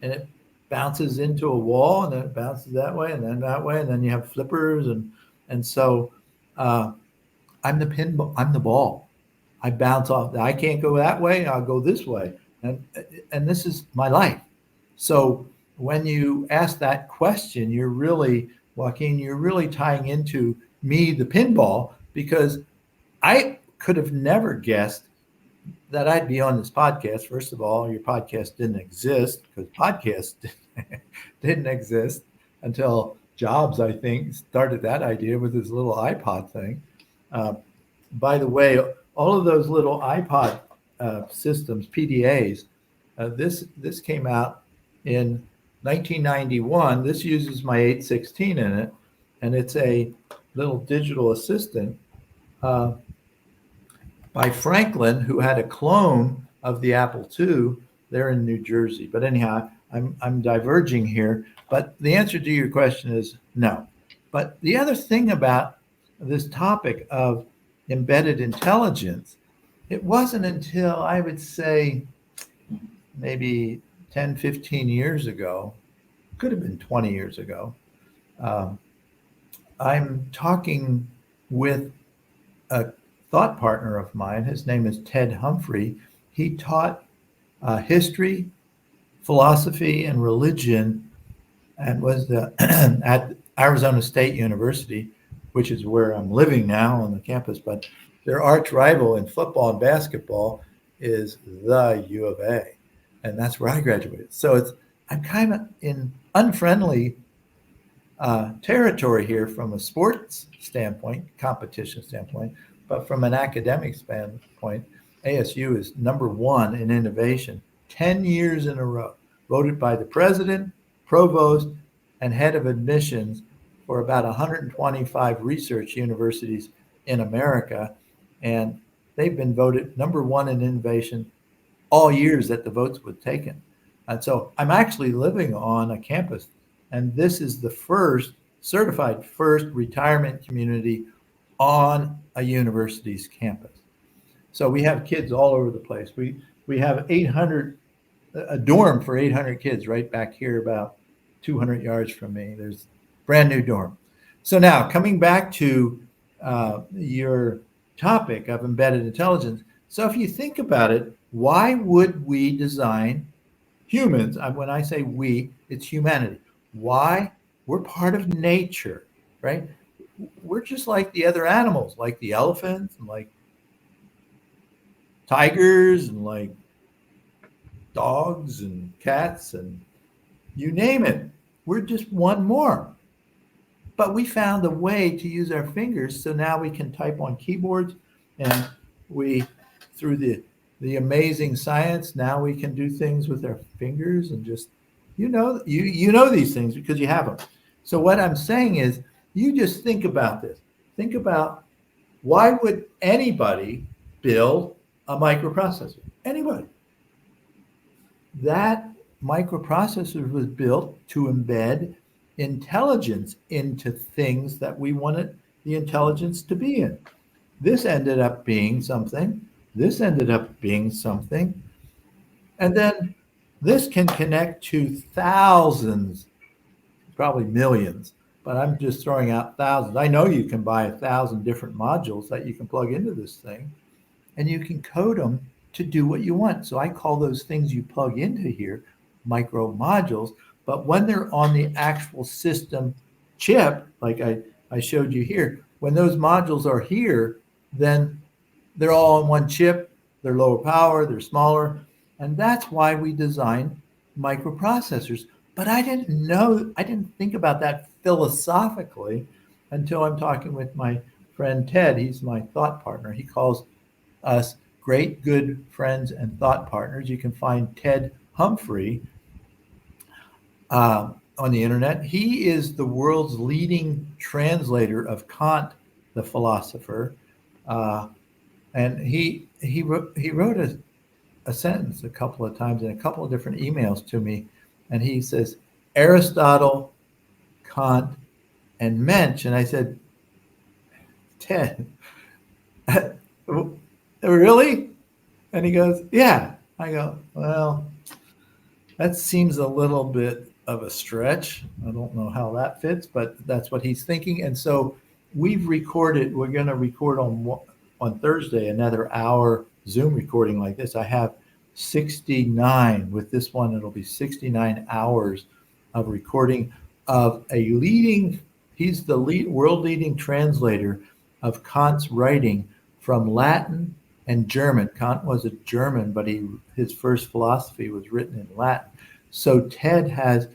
S2: and bounces into a wall, and then it bounces that way, and then that way, and then you have flippers, and so I'm the pinball. I'm the ball. I bounce off. I can't go that way. I'll go this way, and this is my life. So when you ask that question, you're really, Joaquin, you're really tying into me, the pinball, because I could have never guessed that I'd be on this podcast. First of all, your podcast didn't exist because podcasts didn't exist until Jobs, I think, started that idea with his little iPod thing. Uh, by the way, all of those little iPod systems, PDAs, this came out in 1991. This uses my 816 in it, and it's a little digital assistant uh, by Franklin, who had a clone of the Apple II. They're in New Jersey. But anyhow, I'm diverging here. But the answer to your question is no. But the other thing about this topic of embedded intelligence, it wasn't until I would say maybe 10, 15 years ago, could have been 20 years ago, um, I'm talking with a thought partner of mine. His name is Ted Humphrey. He taught history, philosophy, and religion, and was at Arizona State University, which is where I'm living now on the campus. But their arch rival in football and basketball is the U of A, and that's where I graduated. So I'm kind of in unfriendly territory here from a sports standpoint, competition standpoint, but from an academic standpoint, ASU is number one in innovation 10 years in a row, voted by the president, provost, and head of admissions for about 125 research universities in America. And they've been voted number one in innovation all years that the votes were taken. And so I'm actually living on a campus, and this is the first certified first retirement community on a university's campus. So we have kids all over the place. We have 800, a dorm for 800 kids right back here about 200 yards from me. There's a brand new dorm. So now coming back to your topic of embedded intelligence. So if you think about it, why would we design humans? When I say we, it's humanity. Why? We're part of nature, right? We're just like the other animals, like the elephants and like tigers and like dogs and cats and you name it. We're just one more. But we found a way to use our fingers, so now we can type on keyboards, and we, through the amazing science, now we can do things with our fingers and just, you know these things because you have them. So what I'm saying is, you just think about this. Think about, why would anybody build a microprocessor? Anybody. That microprocessor was built to embed intelligence into things that we wanted the intelligence to be in. This ended up being something. This ended up being something. And then this can connect to thousands, probably millions, but I'm just throwing out thousands. I know you can buy 1,000 different modules that you can plug into this thing, and you can code them to do what you want. So I call those things you plug into here micro modules. But when they're on the actual system chip, like I showed you here, when those modules are here, then they're all on one chip. They're lower power, they're smaller. And that's why we designed microprocessors. But I didn't think about that philosophically until I'm talking with my friend Ted. He's my thought partner. He calls us great, good friends and thought partners. You can find Ted Humphrey on the internet. He is the world's leading translator of Kant, the philosopher, and he wrote a sentence a couple of times in a couple of different emails to me, and he says Aristotle, Kant, and Mensch, and I said, Ted, really? And he goes, yeah. I go, well, that seems a little bit of a stretch. I don't know how that fits, but that's what he's thinking. And so we've recorded. We're going to record on Thursday another hour Zoom recording like this. I have 69 with this one. It'll be 69 hours of recording of a leading. He's the world leading translator of Kant's writing from Latin and German. Kant was a German, but his first philosophy was written in Latin. So Ted has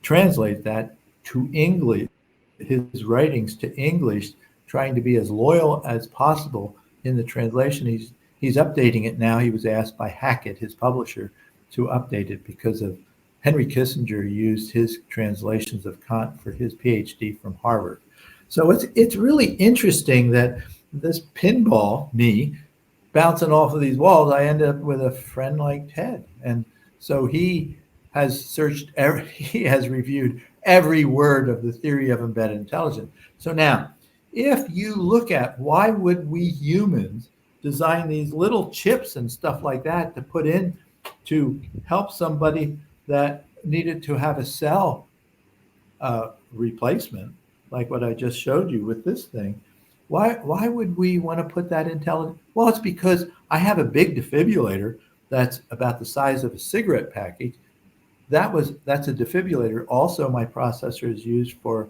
S2: translated that to English, his writings to English, trying to be as loyal as possible in the translation. He's updating it now. He was asked by Hackett, his publisher, to update it because of Henry Kissinger used his translations of Kant for his PhD from Harvard. So it's really interesting that this pinball, me, bouncing off of these walls, I end up with a friend like Ted. And so he has he has reviewed every word of the theory of embedded intelligence. So now, if you look at why would we humans design these little chips and stuff like that to put in to help somebody that needed to have a cell replacement, like what I just showed you with this thing, why would we want to put that intelligence? Well, it's because I have a big defibrillator that's about the size of a cigarette package. That's a defibrillator. Also, my processor is used for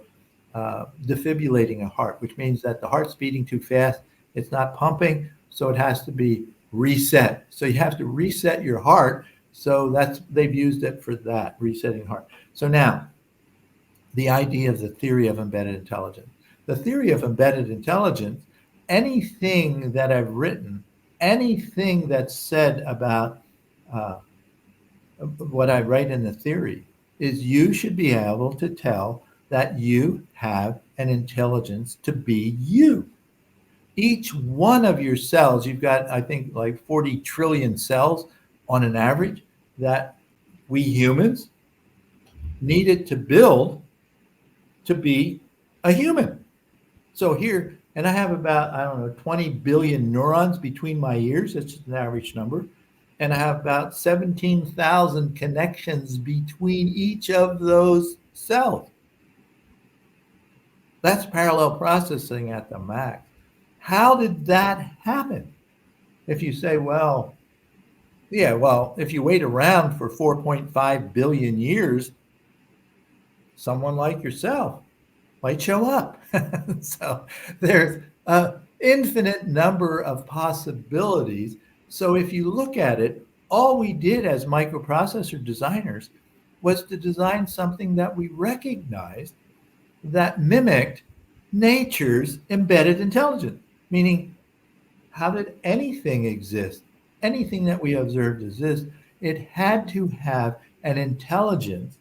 S2: defibrillating a heart, which means that the heart's beating too fast. It's not pumping, so it has to be reset. So you have to reset your heart. So they've used it for that, resetting heart. So now, the idea of the theory of embedded intelligence. The theory of embedded intelligence, anything that I've written, anything that's said about what I write in the theory is you should be able to tell that you have an intelligence to be you. Each one of your cells, you've got, I think, like 40 trillion cells on an average that we humans needed to build to be a human. So here, and I have about, 20 billion neurons between my ears. That's just an average number. And I have about 17,000 connections between each of those cells. That's parallel processing at the max. How did that happen? If you say, if you wait around for 4.5 billion years, someone like yourself might show up. So there's an infinite number of possibilities. So if you look at it, all we did as microprocessor designers was to design something that we recognized that mimicked nature's embedded intelligence, meaning how did anything exist? Anything that we observed exist, it had to have an intelligence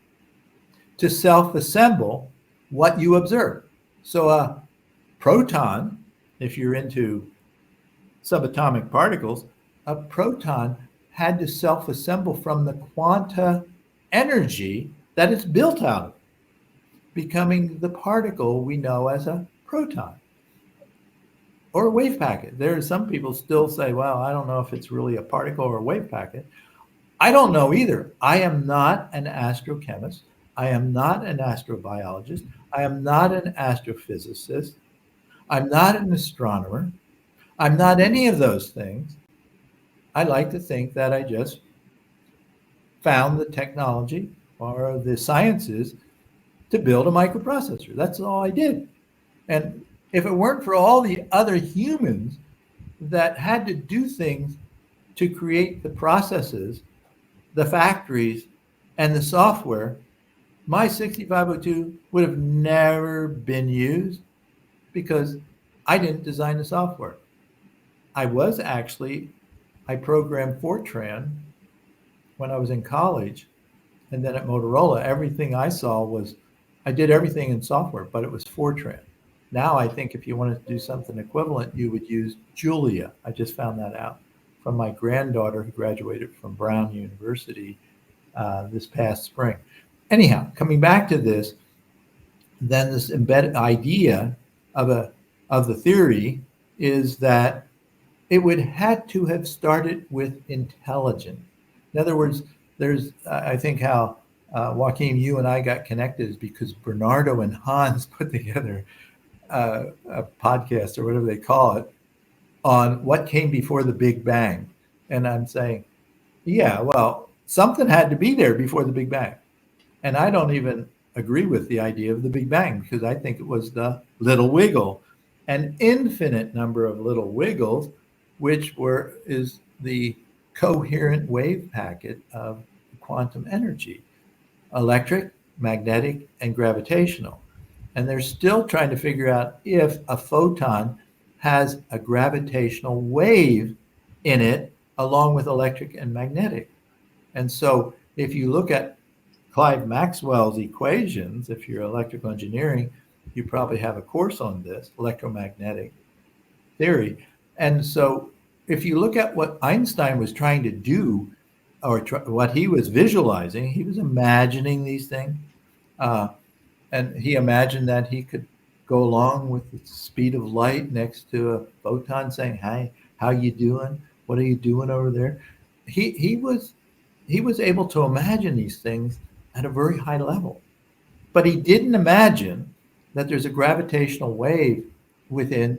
S2: to self-assemble what you observe. So a proton, if you're into subatomic particles, a proton had to self-assemble from the quanta energy that it's built out of, becoming the particle we know as a proton or a wave packet. There are some people still say, well, I don't know if it's really a particle or a wave packet. I don't know either. I am not an astrochemist. I am not an astrobiologist. I am not an astrophysicist. I'm not an astronomer. I'm not any of those things. I like to think that I just found the technology or the sciences to build a microprocessor. That's all I did. And if it weren't for all the other humans that had to do things to create the processes, the factories, and the software, my 6502 would have never been used because I didn't design the software. I programmed Fortran when I was in college, and then at Motorola, everything I saw was, I did everything in software, but it was Fortran. Now I think if you wanted to do something equivalent, you would use Julia. I just found that out from my granddaughter who graduated from Brown University this past spring. Anyhow, coming back to this, then this embedded idea of the theory is that it would had to have started with intelligence. In other words, there's I think how Joaquin, you and I got connected is because Bernardo and Hans put together a podcast or whatever they call it on what came before the Big Bang. And I'm saying, yeah, well, something had to be there before the Big Bang. And I don't even agree with the idea of the Big Bang because I think it was the little wiggle, an infinite number of little wiggles, which is the coherent wave packet of quantum energy, electric, magnetic, and gravitational. And they're still trying to figure out if a photon has a gravitational wave in it along with electric and magnetic. And so if you look at Clyde Maxwell's equations, if you're electrical engineering, you probably have a course on this, electromagnetic theory. And so if you look at what Einstein was trying to do, or what he was visualizing, he was imagining these things. And he imagined that he could go along with the speed of light next to a photon saying, "Hi, how you doing? What are you doing over there?" He was able to imagine these things at a very high level. But he didn't imagine that there's a gravitational wave within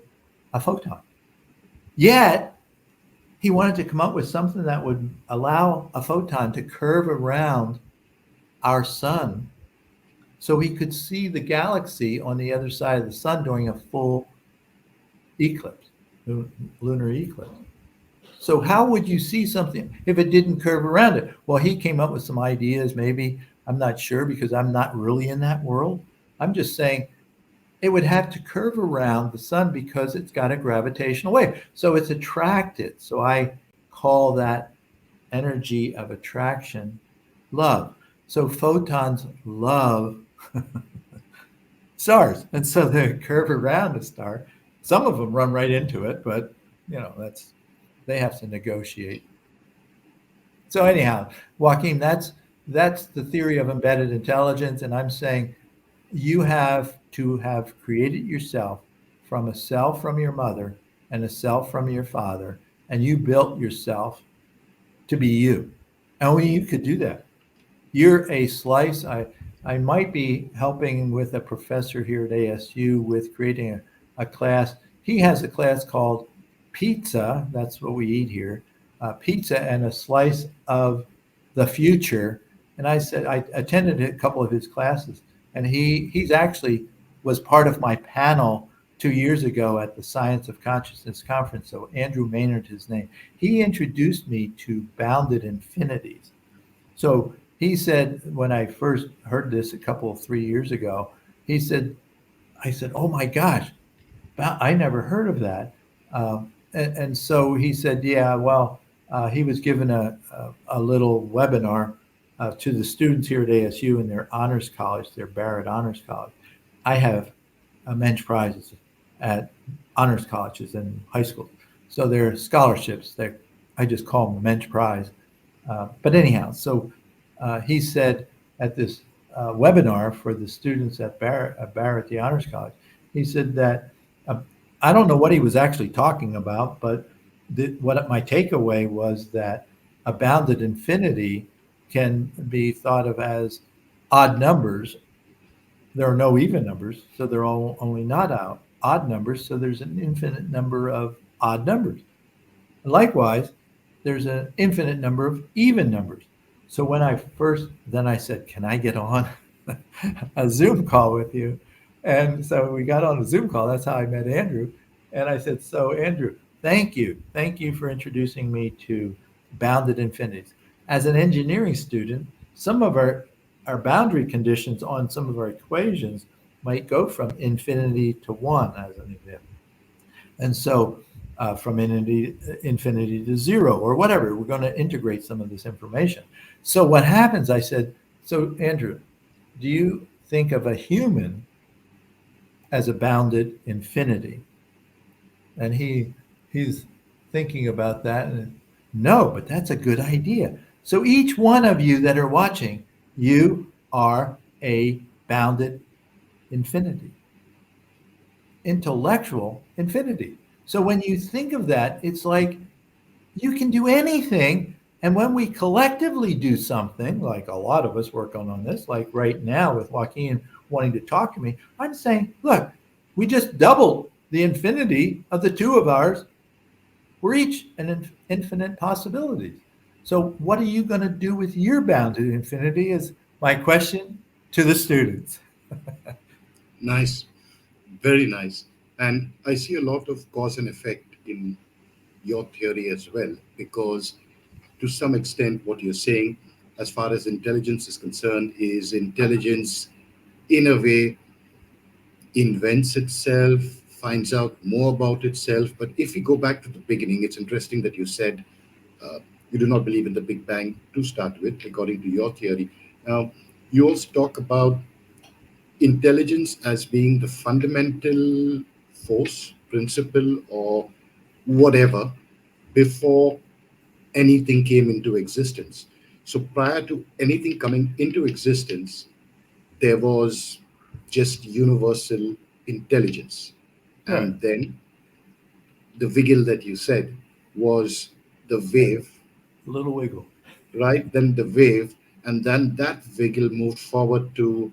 S2: a photon. Yet, he wanted to come up with something that would allow a photon to curve around our sun so he could see the galaxy on the other side of the sun during a full eclipse, lunar eclipse. So how would you see something if it didn't curve around it? Well, he came up with some ideas, maybe. I'm not sure because I'm not really in that world. I'm just saying it would have to curve around the sun because it's got a gravitational wave. So it's attracted. So I call that energy of attraction love. So photons love stars. And so they curve around a star. Some of them run right into it, but they have to negotiate. So anyhow, Joaquin, that's the theory of embedded intelligence. And I'm saying you have to have created yourself from a cell from your mother and a cell from your father, and you built yourself to be you. Only you could do that. You're a slice. I might be helping with a professor here at ASU with creating a class. He has a class called Pizza. That's what we eat here. Pizza and a slice of the future. And I said, I attended a couple of his classes, and he's actually was part of my panel 2 years ago at the Science of Consciousness conference. So Andrew Maynard, his name, he introduced me to bounded infinities. So he said, when I first heard this 3 years ago, I said, oh my gosh, I never heard of that. And so he said, yeah, well, he was given a little webinar to the students here at ASU in their honors college, their Barrett Honors College. I have Mensch prizes at honors colleges and high schools. So they're scholarships. I just call them Mensch prize. But anyhow, so he said at this webinar for the students at Barrett, the honors college, he said that I don't know what he was actually talking about, but what my takeaway was that a bounded infinity can be thought of as odd numbers. There are no even numbers, so they're only not odd numbers, so there's an infinite number of odd numbers. Likewise, there's an infinite number of even numbers. So when then I said, can I get on a Zoom call with you? And so we got on a Zoom call. That's how I met Andrew. And I said, so Andrew, thank you. Thank you for introducing me to bounded infinities. As an engineering student, some of our boundary conditions on some of our equations might go from infinity to 1 as an example. And so from infinity to 0 or whatever, we're going to integrate some of this information. So what happens, I said, so Andrew, do you think of a human as a bounded infinity? And he's thinking about that. And no, but that's a good idea. So each one of you that are watching, you are a bounded infinity, intellectual infinity. So when you think of that, it's like you can do anything And when we collectively do something, like a lot of us work on this, like right now with Joaquin wanting to talk to me, I'm saying, look, we just doubled the infinity of the two of ours. We're each an infinite possibilities. So what are you going to do with your bounded infinity is my question to the students.
S1: Nice, very nice. And I see a lot of cause and effect in your theory as well, because to some extent, what you're saying, as far as intelligence is concerned, is intelligence in a way invents itself, finds out more about itself. But if we go back to the beginning, it's interesting that you said uh, you do not believe in the Big Bang to start with, according to your theory. Now, you also talk about intelligence as being the fundamental force, principle, or whatever before anything came into existence. So prior to anything coming into existence, there was just universal intelligence.
S2: Right.
S1: And then the wiggle that you said was the wave,
S2: Little wiggle.
S1: right? Then the wave, and then that wiggle moved forward to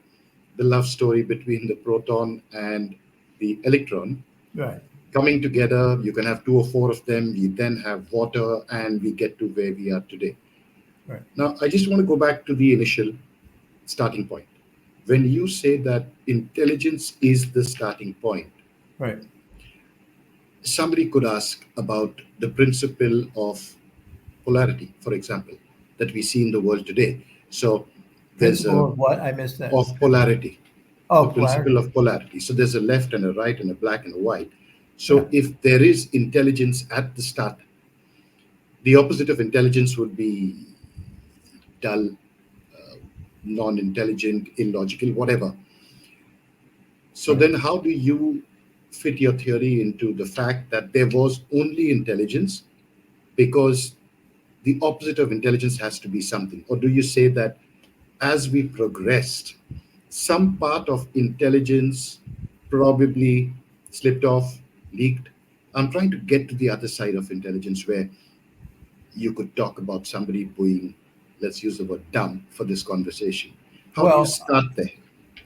S1: the love story between the proton and the electron
S2: Right.
S1: coming together. You can have two or four of them. We then have water, and we get to where we are today.
S2: Right.
S1: Now, I just want to go back to the initial starting point. When you say that intelligence is the starting point,
S2: Right.
S1: somebody could ask about the principle of polarity, for example, that we see in the world today. So there's
S2: Principle
S1: a
S2: of what? I missed that.
S1: of polarity, the
S2: Oh,
S1: principle
S2: polarity.
S1: of polarity. So there's a left and a right and a black and a white.
S2: Yeah.
S1: So if there is intelligence at the start, the opposite of intelligence would be dull, non-intelligent, illogical, whatever. So
S2: Right.
S1: then how do you fit your theory into the fact that there was only intelligence, because the opposite of intelligence has to be something? Or do you say that as we progressed, some part of intelligence probably slipped off, leaked? I'm trying to get to the other side of intelligence where you could talk about somebody being, let's use the word dumb for this conversation. How do you
S2: Well,
S1: start there?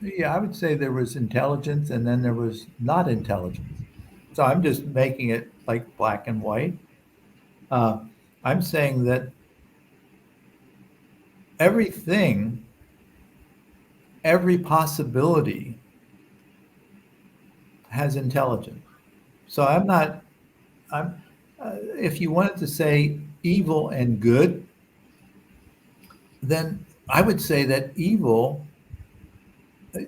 S2: yeah, I would say there was intelligence and then there was not intelligence. So I'm just making it like black and white. Uh, I'm saying that everything, every possibility has intelligence. So I'm not, I'm, if you wanted to say evil and good, then I would say that evil,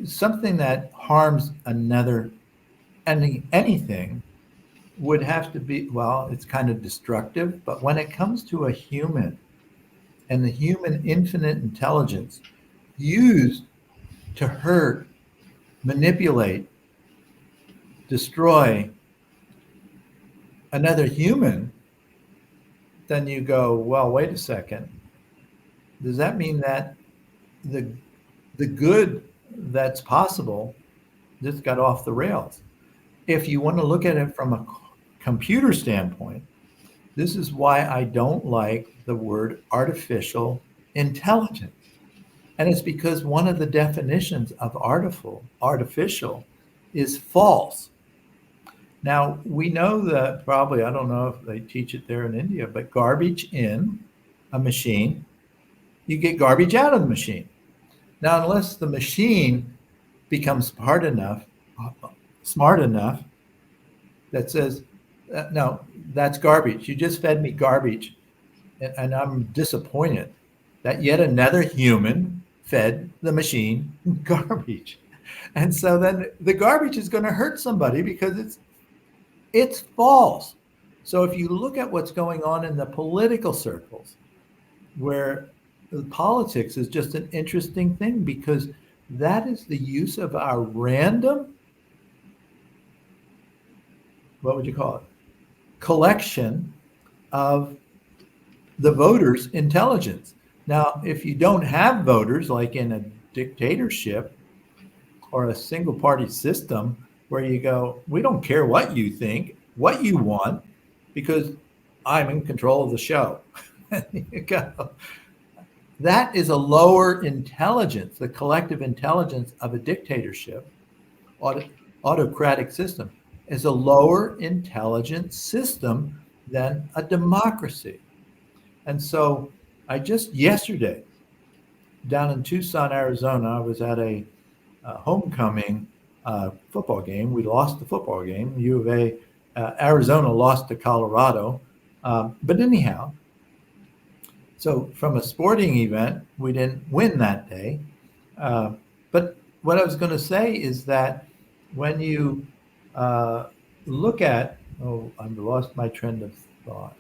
S2: something that harms another, anything, would have to be, well, it's kind of destructive, but when it comes to a human and the human infinite intelligence used to hurt, manipulate, destroy another human, then you go, well, wait a second. Does that mean that the the good that's possible just got off the rails? If you want to look at it from a computer standpoint, this is why I don't like the word artificial intelligence. And it's because one of the definitions of artificial is false. Now, we know that probably, I don't know if they teach it there in India, but garbage in a machine, you get garbage out of the machine. Now, unless the machine becomes smart enough that says, no, that's garbage. You just fed me garbage. And I'm disappointed that yet another human fed the machine garbage. And so then the garbage is going to hurt somebody because it's false. So if you look at what's going on in the political circles, where the politics is just an interesting thing because that is the use of our random, what would you call it, collection of the voters' intelligence. Now, if you don't have voters, like in a dictatorship or a single party system, where you go, we don't care what you think, what you want, because I'm in control of the show. You go. That is a lower intelligence, the collective intelligence of a dictatorship, autocratic system, is a lower intelligence system than a democracy. And so I just yesterday, down in Tucson, Arizona, I was at a homecoming football game. We lost the football game. U of A, Arizona lost to Colorado. But anyhow, so from a sporting event, we didn't win that day. But what I was going to say is that when you look at, oh, I've lost my trend of thought.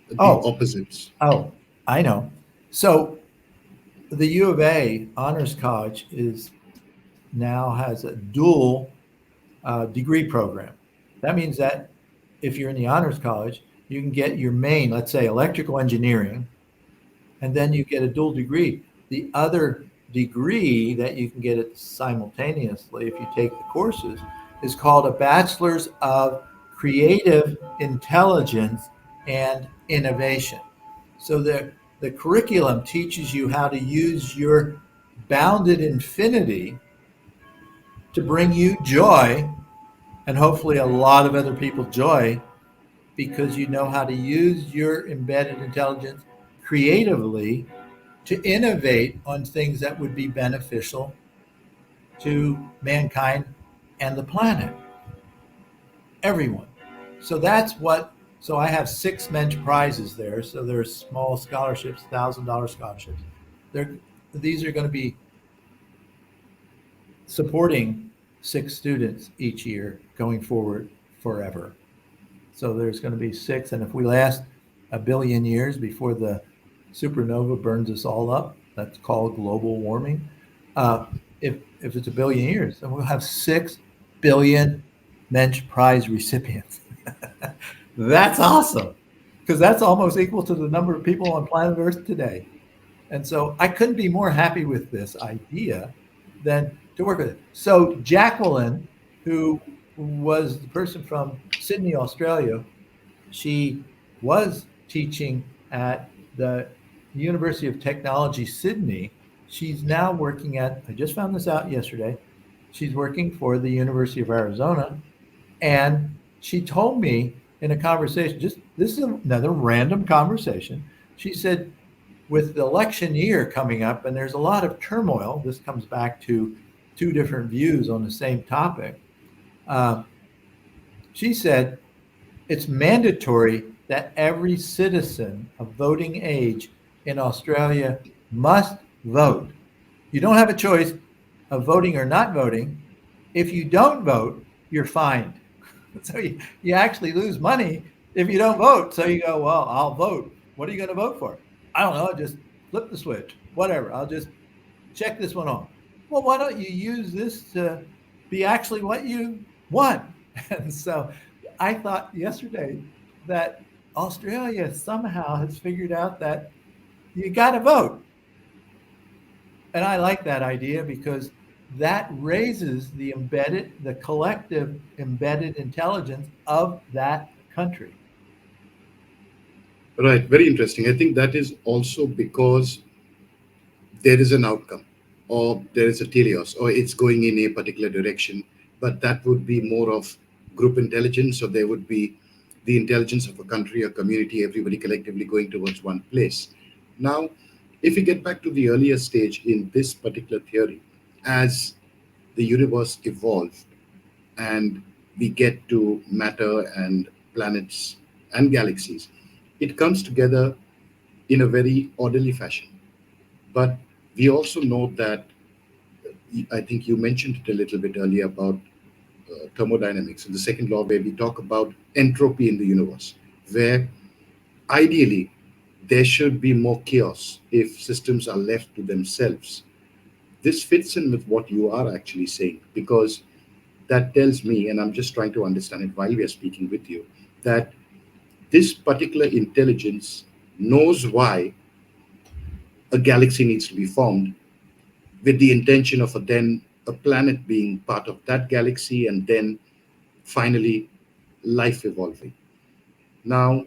S1: The
S2: Oh,
S1: opposites.
S2: oh, I know. So the U of A Honors College now has a dual degree program. That means that if you're in the Honors College, you can get your main, let's say, electrical engineering, and then you get a dual degree. The other degree that you can get it simultaneously if you take the courses is called a Bachelor's of Creative Intelligence and Innovation. So the curriculum teaches you how to use your bounded infinity to bring you joy and hopefully a lot of other people joy because you know how to use your embedded intelligence creatively to innovate on things that would be beneficial to mankind and the planet, everyone. So that's what, so I have 6 Mensch prizes there. So they're small scholarships, $1,000 scholarships. They're, these are going to be supporting 6 students each year going forward forever. So there's going to be 6. And if we last a billion years before the supernova burns us all up, that's called global warming. If it's a billion years, then we'll have 6 billion Mensch Prize recipients. That's awesome because that's almost equal to the number of people on planet Earth today. And so I couldn't be more happy with this idea than to work with it. So Jacqueline, who was the person from Sydney, Australia, she was teaching at the University of Technology, Sydney. She's now working at, I just found this out yesterday, she's working for the University of Arizona. And she told me in a conversation, just this is another random conversation. She said, with the election year coming up, and there's a lot of turmoil, this comes back to 2 different views on the same topic. She said, it's mandatory that every citizen of voting age in Australia must vote. You don't have a choice of voting or not voting. If you don't vote, you're fined. So you actually lose money if you don't vote. So you go, well, I'll vote. What are you going to vote for? I don't know. Just flip the switch. Whatever. I'll just check this one off. Well, why don't you use this to be actually what you want? And so I thought yesterday that Australia somehow has figured out that you got to vote. And I like that idea because that raises the collective embedded intelligence of that country.
S1: Right, very interesting. I think that is also because there is an outcome, or there is a teleos, or it's going in a particular direction, but that would be more of group intelligence, or there would be the intelligence of a country, a community, everybody collectively going towards one place. Now, if we get back to the earlier stage in this particular theory, as the universe evolved and we get to matter and planets and galaxies, it comes together in a very orderly fashion. But we also know that, I think you mentioned it a little bit earlier about thermodynamics and the second law, where we talk about entropy in the universe, where ideally there should be more chaos if systems are left to themselves. This fits in with what you are actually saying, because that tells me, and I'm just trying to understand it while we are speaking with you, that this particular intelligence knows why a galaxy needs to be formed, with the intention of then a planet being part of that galaxy, and then finally life evolving. Now,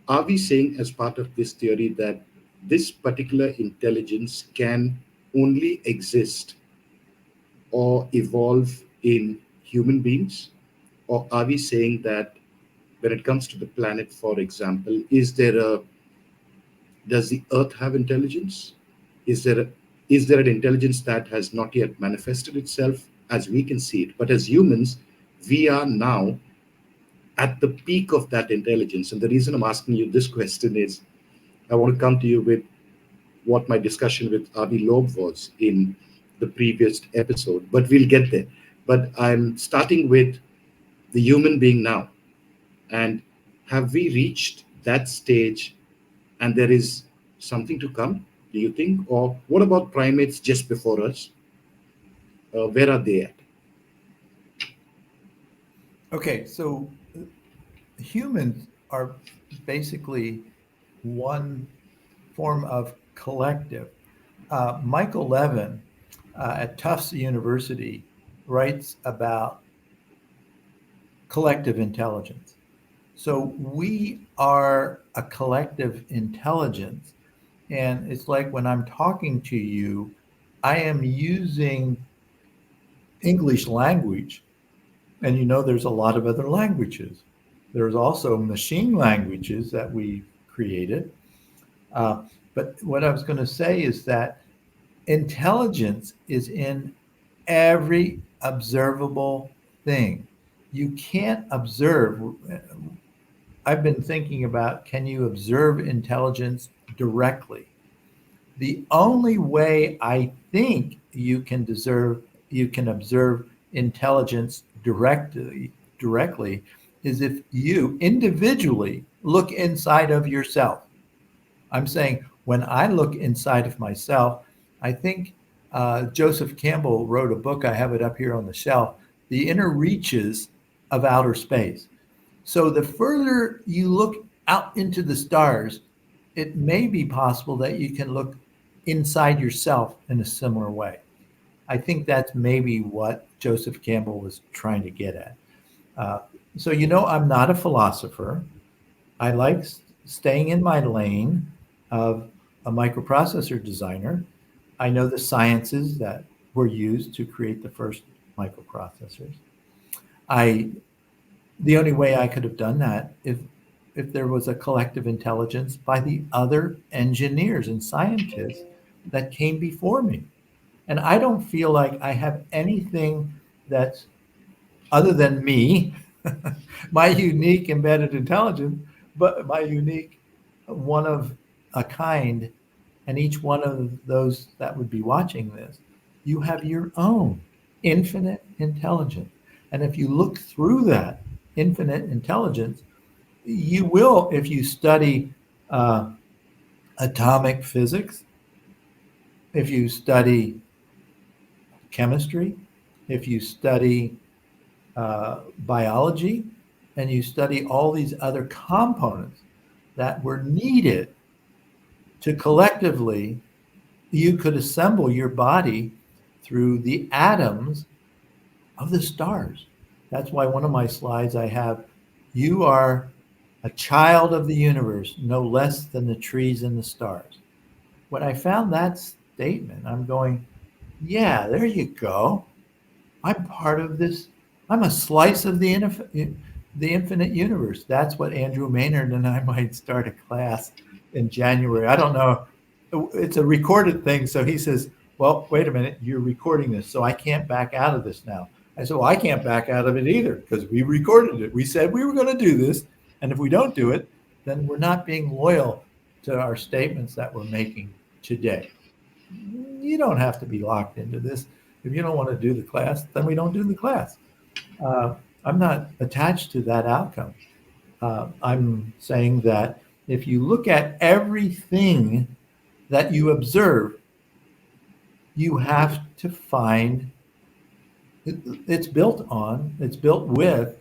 S1: are we saying as part of this theory that this particular intelligence can only exist or evolve in human beings? Or are we saying that when it comes to the planet, for example, does the Earth have intelligence? Is there is there an intelligence that has not yet manifested itself as we can see it? But as humans, we are now at the peak of that intelligence. And the reason I'm asking you this question is I want to come to you with what my discussion with Avi Loeb was in the previous episode, but we'll get there. But I'm starting with the human being now. And have we reached that stage and there is something to come, do you think? Or what about primates just before us? Where are they at?
S2: Okay, so humans are basically one form of collective. Michael Levin at Tufts University writes about collective intelligence. So we are a collective intelligence. And it's like when I'm talking to you, I am using English language. And there's a lot of other languages. There's also machine languages that we created. Uh, but what I was going to say is that intelligence is in every observable thing. You can't observe. I've been thinking about, can you observe intelligence directly? The only way I think you can observe intelligence directly is if you individually look inside of yourself. I'm saying when I look inside of myself, I think Joseph Campbell wrote a book. I have it up here on the shelf, The Inner Reaches of Outer Space. So the further you look out into the stars, it may be possible that you can look inside yourself in a similar way. I think that's maybe what Joseph Campbell was trying to get at. Uh, so, I'm not a philosopher. I like staying in my lane of a microprocessor designer. I know the sciences that were used to create the first microprocessors. I The only way I could have done that if there was a collective intelligence by the other engineers and scientists that came before me. And I don't feel like I have anything that's other than me, my unique embedded intelligence, but my unique one of a kind. And each one of those that would be watching this, you have your own infinite intelligence. And if you look through that infinite intelligence, you will, if you study uh, atomic physics, if you study chemistry, if you study biology, and you study all these other components that were needed to collectively, you could assemble your body through the atoms of the stars. That's why one of my slides I have, you are a child of the universe, no less than the trees and the stars. When I found that statement, I'm going, yeah, there you go. I'm part of this. I'm a slice of the infinite universe. That's what Andrew Maynard and I might start a class in January. I don't know. It's a recorded thing. So he says, well, wait a minute, you're recording this, so I can't back out of this now. I said, well, I can't back out of it either because we recorded it. We said we were going to do this. And if we don't do it, then we're not being loyal to our statements that we're making today. You don't have to be locked into this. If you don't want to do the class, then we don't do the class. I'm not attached to that outcome. I'm saying that if you look at everything that you observe, you have to find it's built with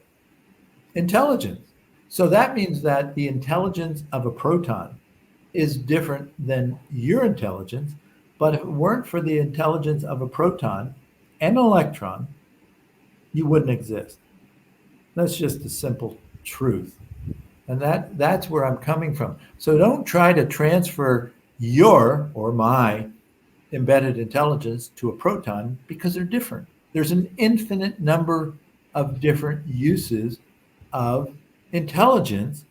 S2: intelligence. So that means that the intelligence of a proton is different than your intelligence. But if it weren't for the intelligence of a proton and an electron, you wouldn't exist. That's just the simple truth. And that's where I'm coming from. So don't try to transfer your or my embedded intelligence to a proton because they're different. There's an infinite number of different uses of intelligence.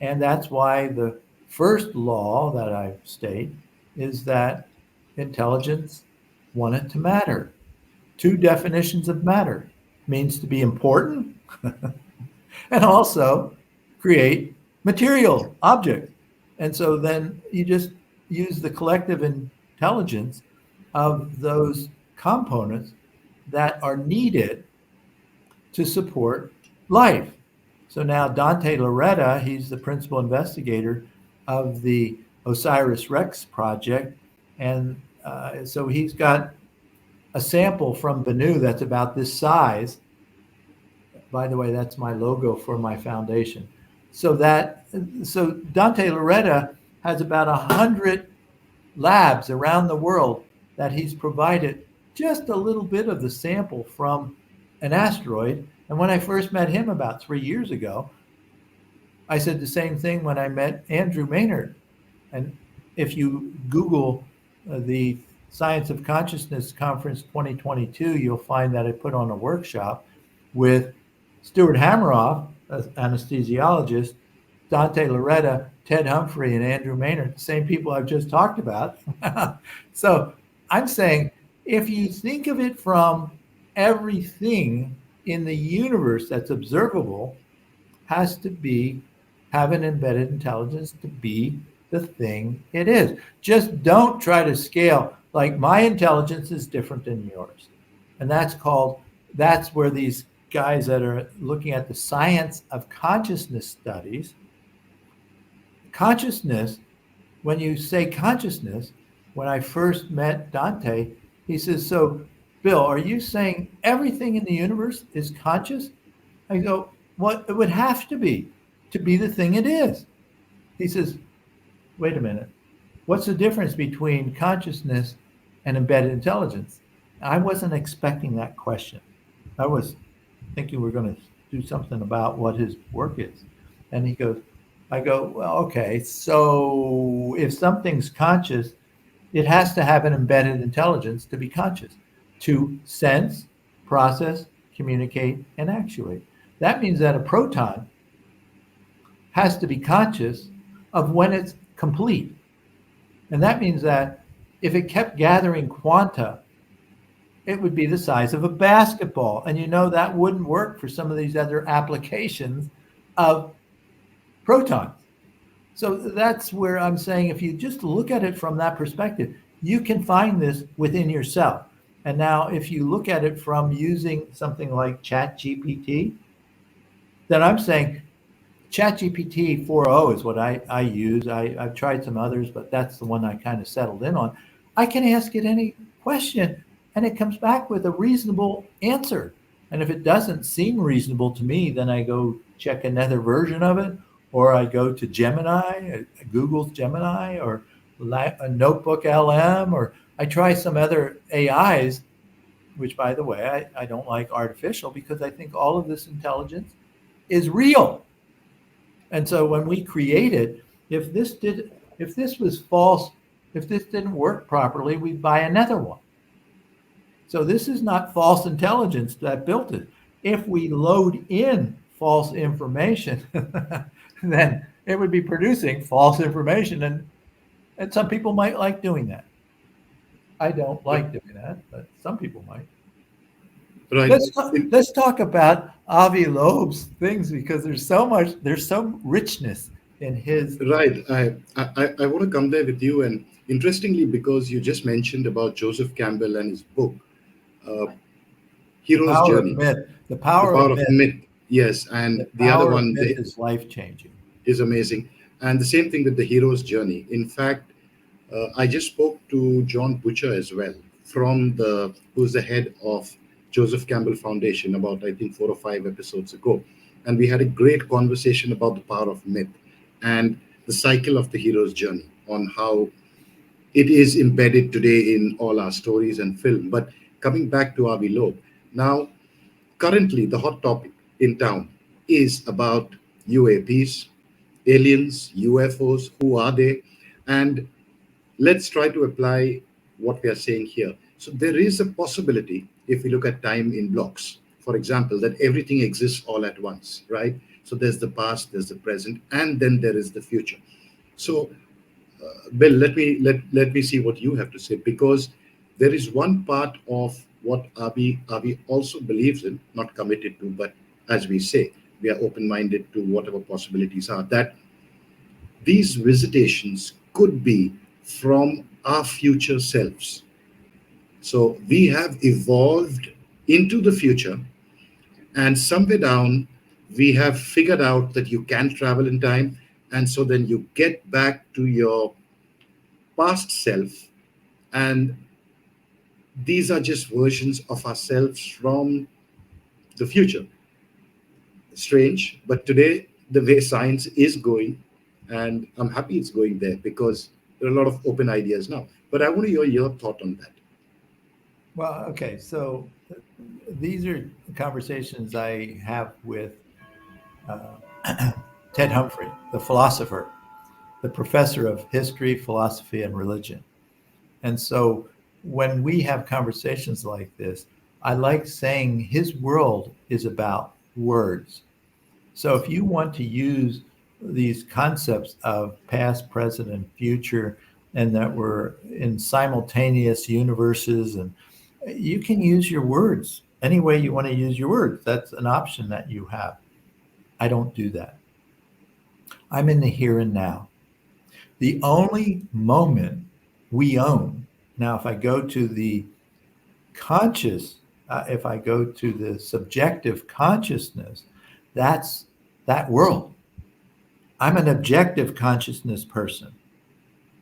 S2: And that's why the first law that I state is that intelligence want it to matter. Two definitions of matter means to be important and also create material objects. And so then you just use the collective intelligence of those components that are needed to support life. So now Dante Loretta, he's the principal investigator of the OSIRIS-REx project. And so he's got a sample from Bennu that's about this size. By the way, that's my logo for my foundation. So Dante Loretta has about 100 labs around the world that he's provided just a little bit of the sample from an asteroid. And when I first met him about 3 years ago, I said the same thing when I met Andrew Maynard. And if you Google the Science of Consciousness Conference 2022, you'll find that I put on a workshop with Stuart Hameroff, an anesthesiologist, Dante Loretta, Ted Humphrey, and Andrew Maynard, the same people I've just talked about. So I'm saying, if you think of it from everything in the universe that's observable has to have an embedded intelligence to be the thing it is. Just don't try to scale like my intelligence is different than yours. And that's where these guys that are looking at the science of consciousness studies, consciousness, when you say consciousness, when I first met Dante, he says, so Bill, are you saying everything in the universe is conscious? I go, well, it would have to be the thing it is. He says, wait a minute. What's the difference between consciousness and embedded intelligence? I wasn't expecting that question. I was thinking we're going to do something about what his work is. And I go, well, okay, so if something's conscious, it has to have an embedded intelligence to be conscious, to sense, process, communicate, and actuate. That means that a proton has to be conscious of when it's complete. And that means that if it kept gathering quanta, it would be the size of a basketball. And that wouldn't work for some of these other applications of protons. So that's where I'm saying, if you just look at it from that perspective, you can find this within yourself. And now if you look at it from using something like ChatGPT, then I'm saying ChatGPT 4.0 is what I use. I've tried some others, but that's the one I kind of settled in on. I can ask it any question, and it comes back with a reasonable answer. And if it doesn't seem reasonable to me, then I go check another version of it, or I go to Gemini, Google's Gemini, or a Notebook LM, or I try some other AIs, which, by the way, I don't like artificial, because I think all of this intelligence is real. And so when we create it, if this was false, if this didn't work properly, we'd buy another one. So this is not false intelligence that built it. If we load in false information, then it would be producing false information. And some people might like doing that. I don't like doing that, but some people might.
S1: Right.
S2: Let's talk about Avi Loeb's things, because there's some richness in his.
S1: Right. I want to come there with you. And interestingly, because you just mentioned about Joseph Campbell and his book, Hero's Journey.
S2: The power of myth.
S1: Yes. And the other one
S2: is life-changing.
S1: Is amazing. And the same thing with the Hero's Journey. In fact, I just spoke to John Butcher as well, who's the head of Joseph Campbell Foundation, about, I think, 4 or 5 episodes ago. And we had a great conversation about the power of myth and the cycle of the hero's journey, on how it is embedded today in all our stories and film. But coming back to Avi Loeb, now, currently the hot topic in town is about UAPs, aliens, UFOs, who are they? And let's try to apply what we are saying here. So there is a possibility, if we look at time in blocks, for example, that everything exists all at once, right? So there's the past, there's the present, and then there is the future. So Bill, let me see what you have to say, because there is one part of what Avi also believes in, not committed to, but as we say, we are open-minded to whatever possibilities are. That these visitations could be from our future selves. So we have evolved into the future, and somewhere down, we have figured out that you can travel in time. And so then you get back to your past self, and these are just versions of ourselves from the future. Strange, but today, the way science is going, and I'm happy it's going there because there are a lot of open ideas now. But I want to hear your thought on that.
S2: Well, okay. So these are conversations I have with uh, Ted Humphrey, the philosopher, the professor of history, philosophy, and religion. And so when we have conversations like this, I like saying his world is about words. So if you want to use these concepts of past, present, and future, and that we're in simultaneous universes, and you can use your words any way you want to use your words. That's an option that you have. I don't do that. I'm in the here and now. The only moment we own. Now, if I go to the conscious, if I go to the subjective consciousness, that's that world. I'm an objective consciousness person.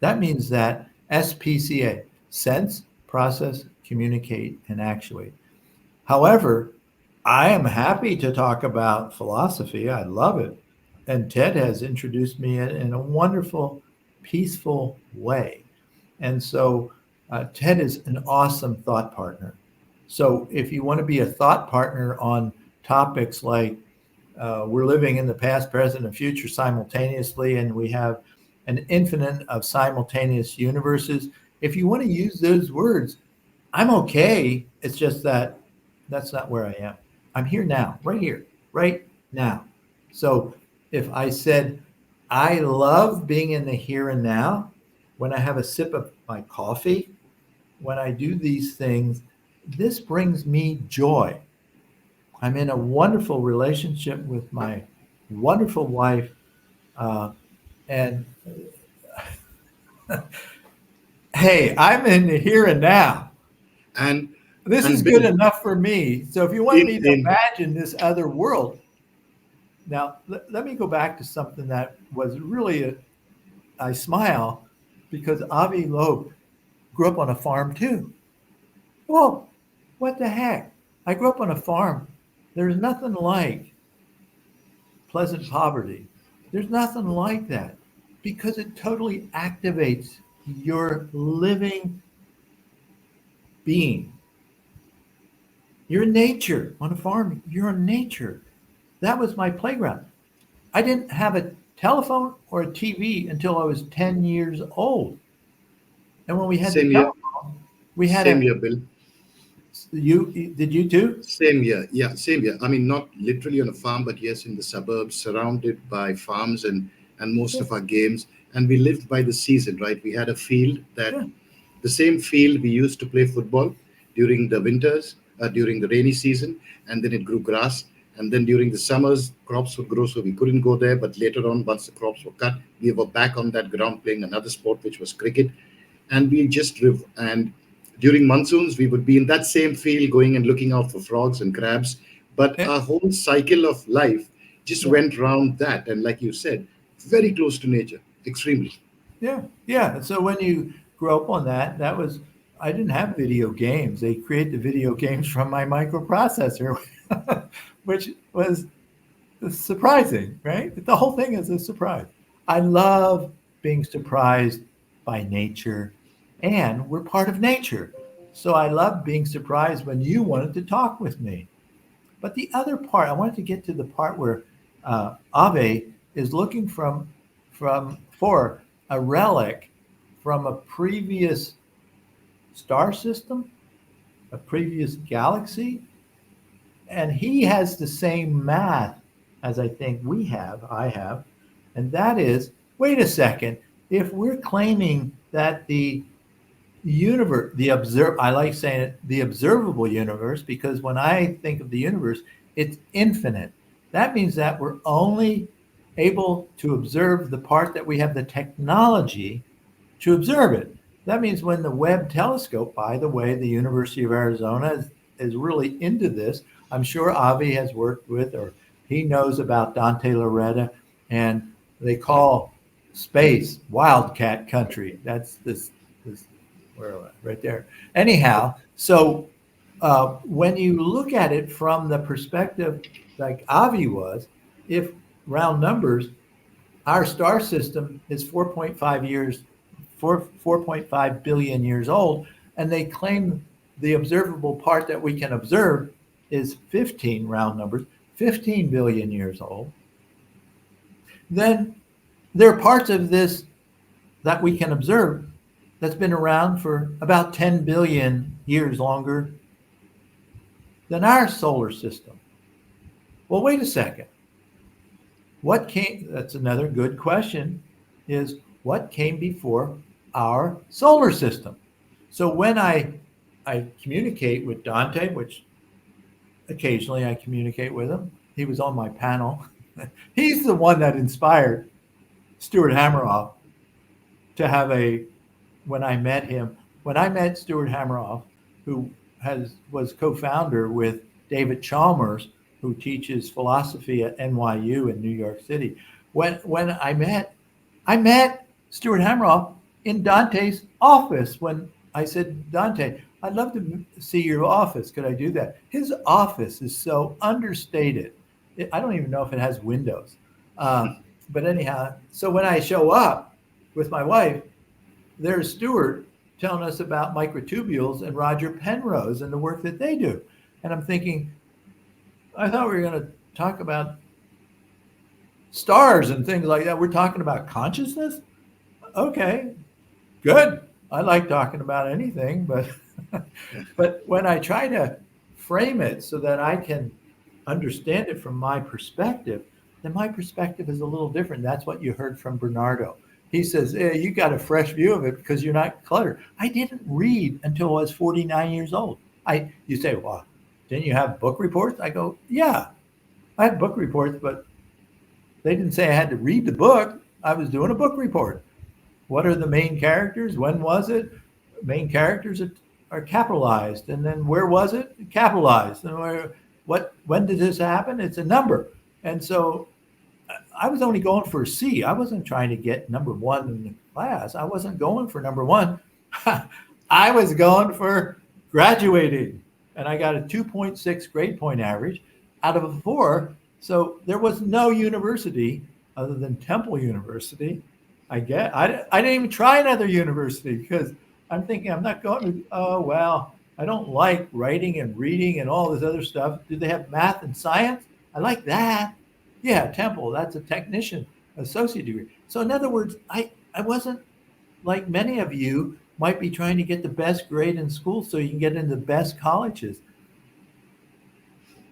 S2: That means that SPCA, sense, process, communicate, and actuate. However, I am happy to talk about philosophy. I love it. And Ted has introduced me in a wonderful, peaceful way. And so Ted is an awesome thought partner. So if you want to be a thought partner on topics like we're living in the past, present, and future simultaneously, and we have an infinite of simultaneous universes, if you want to use those words, I'm okay. It's just that that's not where I am. I'm here, right now. So if I said, I love being in the here and now, when I have a sip of my coffee, when I do these things, this brings me joy. I'm in a wonderful relationship with my wonderful wife. And hey, I'm in the here and now.
S1: And
S2: This is
S1: and
S2: good
S1: Bill,
S2: enough for me. So if you want me to
S1: in
S2: imagine this other world, now let me go back to something that was really, I smile because Avi Loeb grew up on a farm too. Well, what the heck? I grew up on a farm. There's nothing like pleasant poverty. There's nothing like that because it totally activates your living being. You're in nature on a farm. You're in nature. That was my playground. I didn't have a telephone or a TV until I was 10 years old. And when we had the
S1: same year,
S2: telephone, we had
S1: same
S2: a,
S1: year, Bill.
S2: did you too?
S1: Same year, yeah, same year. I mean, not literally on a farm, but yes, in the suburbs, surrounded by farms and most
S2: Yeah,
S1: of our games. And we lived by the season, right? We had a field that
S2: yeah,
S1: the same field we used to play football during the winters, during the rainy season, and then it grew grass. And then during the summers, crops would grow, so we couldn't go there. But later on, once the crops were cut, we were back on that ground playing another sport, which was cricket. And we just and during monsoons we would be in that same field going and looking out for frogs and crabs. But
S2: yeah,
S1: our whole cycle of life just
S2: yeah.
S1: went round that, and like you said, very close to nature, extremely.
S2: Yeah, yeah. And so when you grow up on that, that was, I didn't have video games. They create the video games from my microprocessor, which was surprising, right? The whole thing is a surprise. I love being surprised by nature, and we're part of nature. So I love being surprised when you wanted to talk with me. But the other part, I wanted to get to the part where Ave is looking for a relic from a previous star system, a previous galaxy, and he has the same math as I think I have, and that is, wait a second, if we're claiming that the universe, I like saying it, the observable universe, because when I think of the universe, it's infinite. That means that we're only able to observe the part that we have the technology to observe it. That means when the Webb telescope, by the way, the University of Arizona is really into this. I'm sure Avi has worked with, or he knows about Dante Loretta, and they call space wildcat country. That's this where am I? Right there. Anyhow, so when you look at it from the perspective like Avi was, if round numbers, our star system is 4.5 billion years old, and they claim the observable part that we can observe is 15, round numbers, 15 billion years old. Then there are parts of this that we can observe that's been around for about 10 billion years longer than our solar system. Well, wait a second. That's another good question, is what came before our solar system? So when I communicate with Dante, which occasionally I communicate with him, he was on my panel. He's the one that inspired Stuart Hameroff to have when I met Stuart Hameroff, who was co-founder with David Chalmers, who teaches philosophy at NYU in New York City. When I met Stuart Hameroff in Dante's office. When I said, Dante, I'd love to see your office. Could I do that? His office is so understated. I don't even know if it has windows. But anyhow, so when I show up with my wife, there's Stuart telling us about microtubules and Roger Penrose and the work that they do. And I'm thinking, I thought we were going to talk about stars and things like that. We're talking about consciousness? Okay, good. I like talking about anything, but when I try to frame it so that I can understand it from my perspective, then my perspective is a little different. That's what you heard from Bernardo. He says, hey, you got a fresh view of it because you're not cluttered. I didn't read until I was 49 years old. You say, well, didn't you have book reports? I go, yeah, I had book reports, but they didn't say I had to read the book. I was doing a book report. What are the main characters? When was it? Main characters are capitalized. And then where was it? Capitalized. And when did this happen? It's a number. And so I was only going for a C. I wasn't trying to get number one in the class. I wasn't going for number one. I was going for graduating. And I got a 2.6 grade point average out of a 4. So there was no university other than Temple University. I didn't even try another university because I'm thinking I'm not going to, oh, well, I don't like writing and reading and all this other stuff. Do they have math and science? I like that. Yeah, Temple, that's a technician, associate degree. So in other words, I wasn't like many of you might be trying to get the best grade in school so you can get into the best colleges.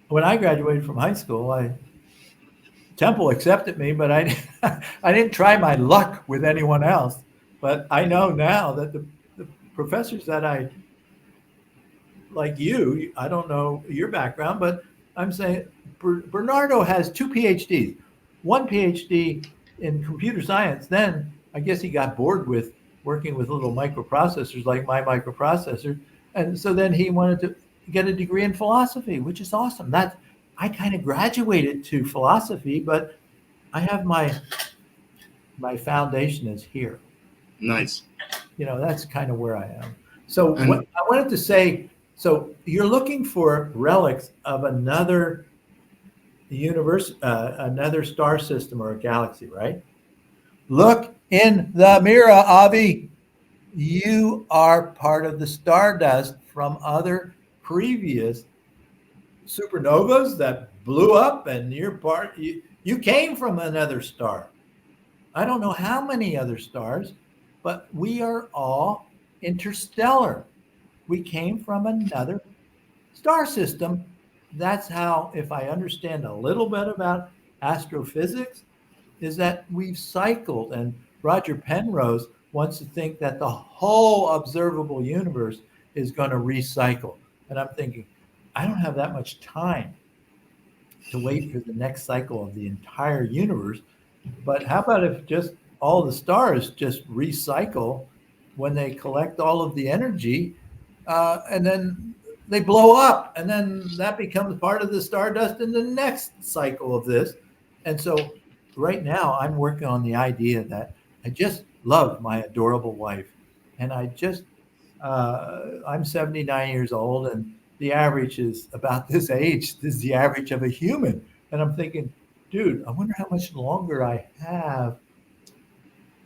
S2: When I graduated from high school, Temple accepted me, but I didn't try my luck with anyone else. But I know now that the professors that like you, I don't know your background, but I'm saying Bernardo has 2 PhDs, 1 PhD in computer science. Then I guess he got bored with working with little microprocessors like my microprocessor. And so then he wanted to get a degree in philosophy, which is awesome. I kind of graduated to philosophy, but I have my foundation is here.
S1: Nice.
S2: That's kind of where I am. So what I wanted to say, so you're looking for relics of another universe, another star system or a galaxy, right? Look in the mirror, Avi. You are part of the stardust from other previous supernovas that blew up, and you're part. You came from another star. I don't know how many other stars, but we are all interstellar. We came from another star system. That's how, if I understand a little bit about astrophysics, is that we've cycled. And Roger Penrose wants to think that the whole observable universe is going to recycle. And I'm thinking, I don't have that much time to wait for the next cycle of the entire universe. But how about if just all the stars just recycle when they collect all of the energy, and then they blow up, and then that becomes part of the stardust in the next cycle of this. And so right now I'm working on the idea that I just love my adorable wife, and I'm 79 years old, and the average is about this age. This is the average of a human. And I'm thinking, dude, I wonder how much longer I have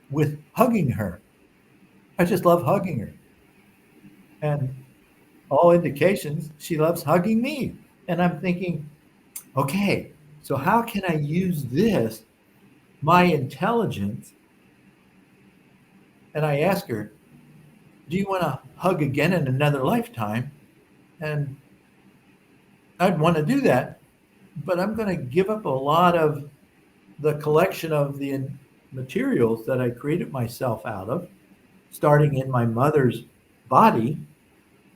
S2: with hugging her. I just love hugging her. And all indications, she loves hugging me. And I'm thinking, okay, so how can I use this, my intelligence? And I ask her, do you want to hug again in another lifetime? And I'd want to do that, but I'm going to give up a lot of the collection of the materials that I created myself out of, starting in my mother's body.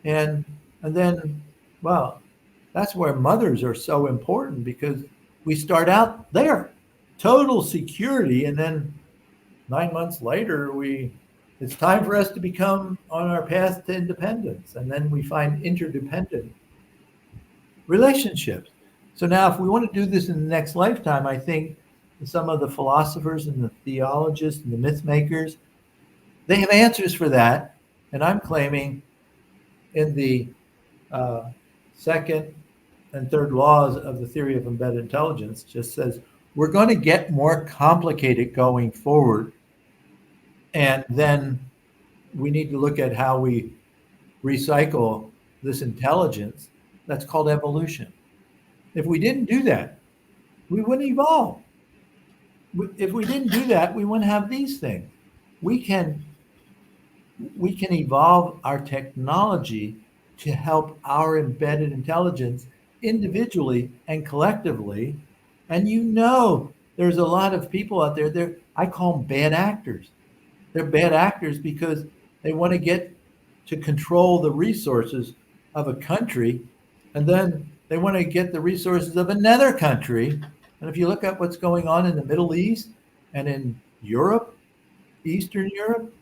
S2: And and then, well, that's where mothers are so important, because we start out there, total security, and then 9 months later it's time for us to become on our path to independence, and then we find interdependent relationships. So now, if we want to do this in the next lifetime, I think some of the philosophers and the theologists and the myth makers, they have answers for that. And I'm claiming in the second and third laws of the theory of embedded intelligence, just says we're going to get more complicated going forward. And then we need to look at how we recycle this intelligence. That's called evolution. If we didn't do that, we wouldn't evolve. If we didn't do that, we wouldn't have these things. We can evolve our technology to help our embedded intelligence individually and collectively. And there's a lot of people out there, I call them bad actors. They're bad actors because they want to get to control the resources of a country, and then they want to get the resources of another country. And if you look at what's going on in the Middle East and in Europe, Eastern Europe,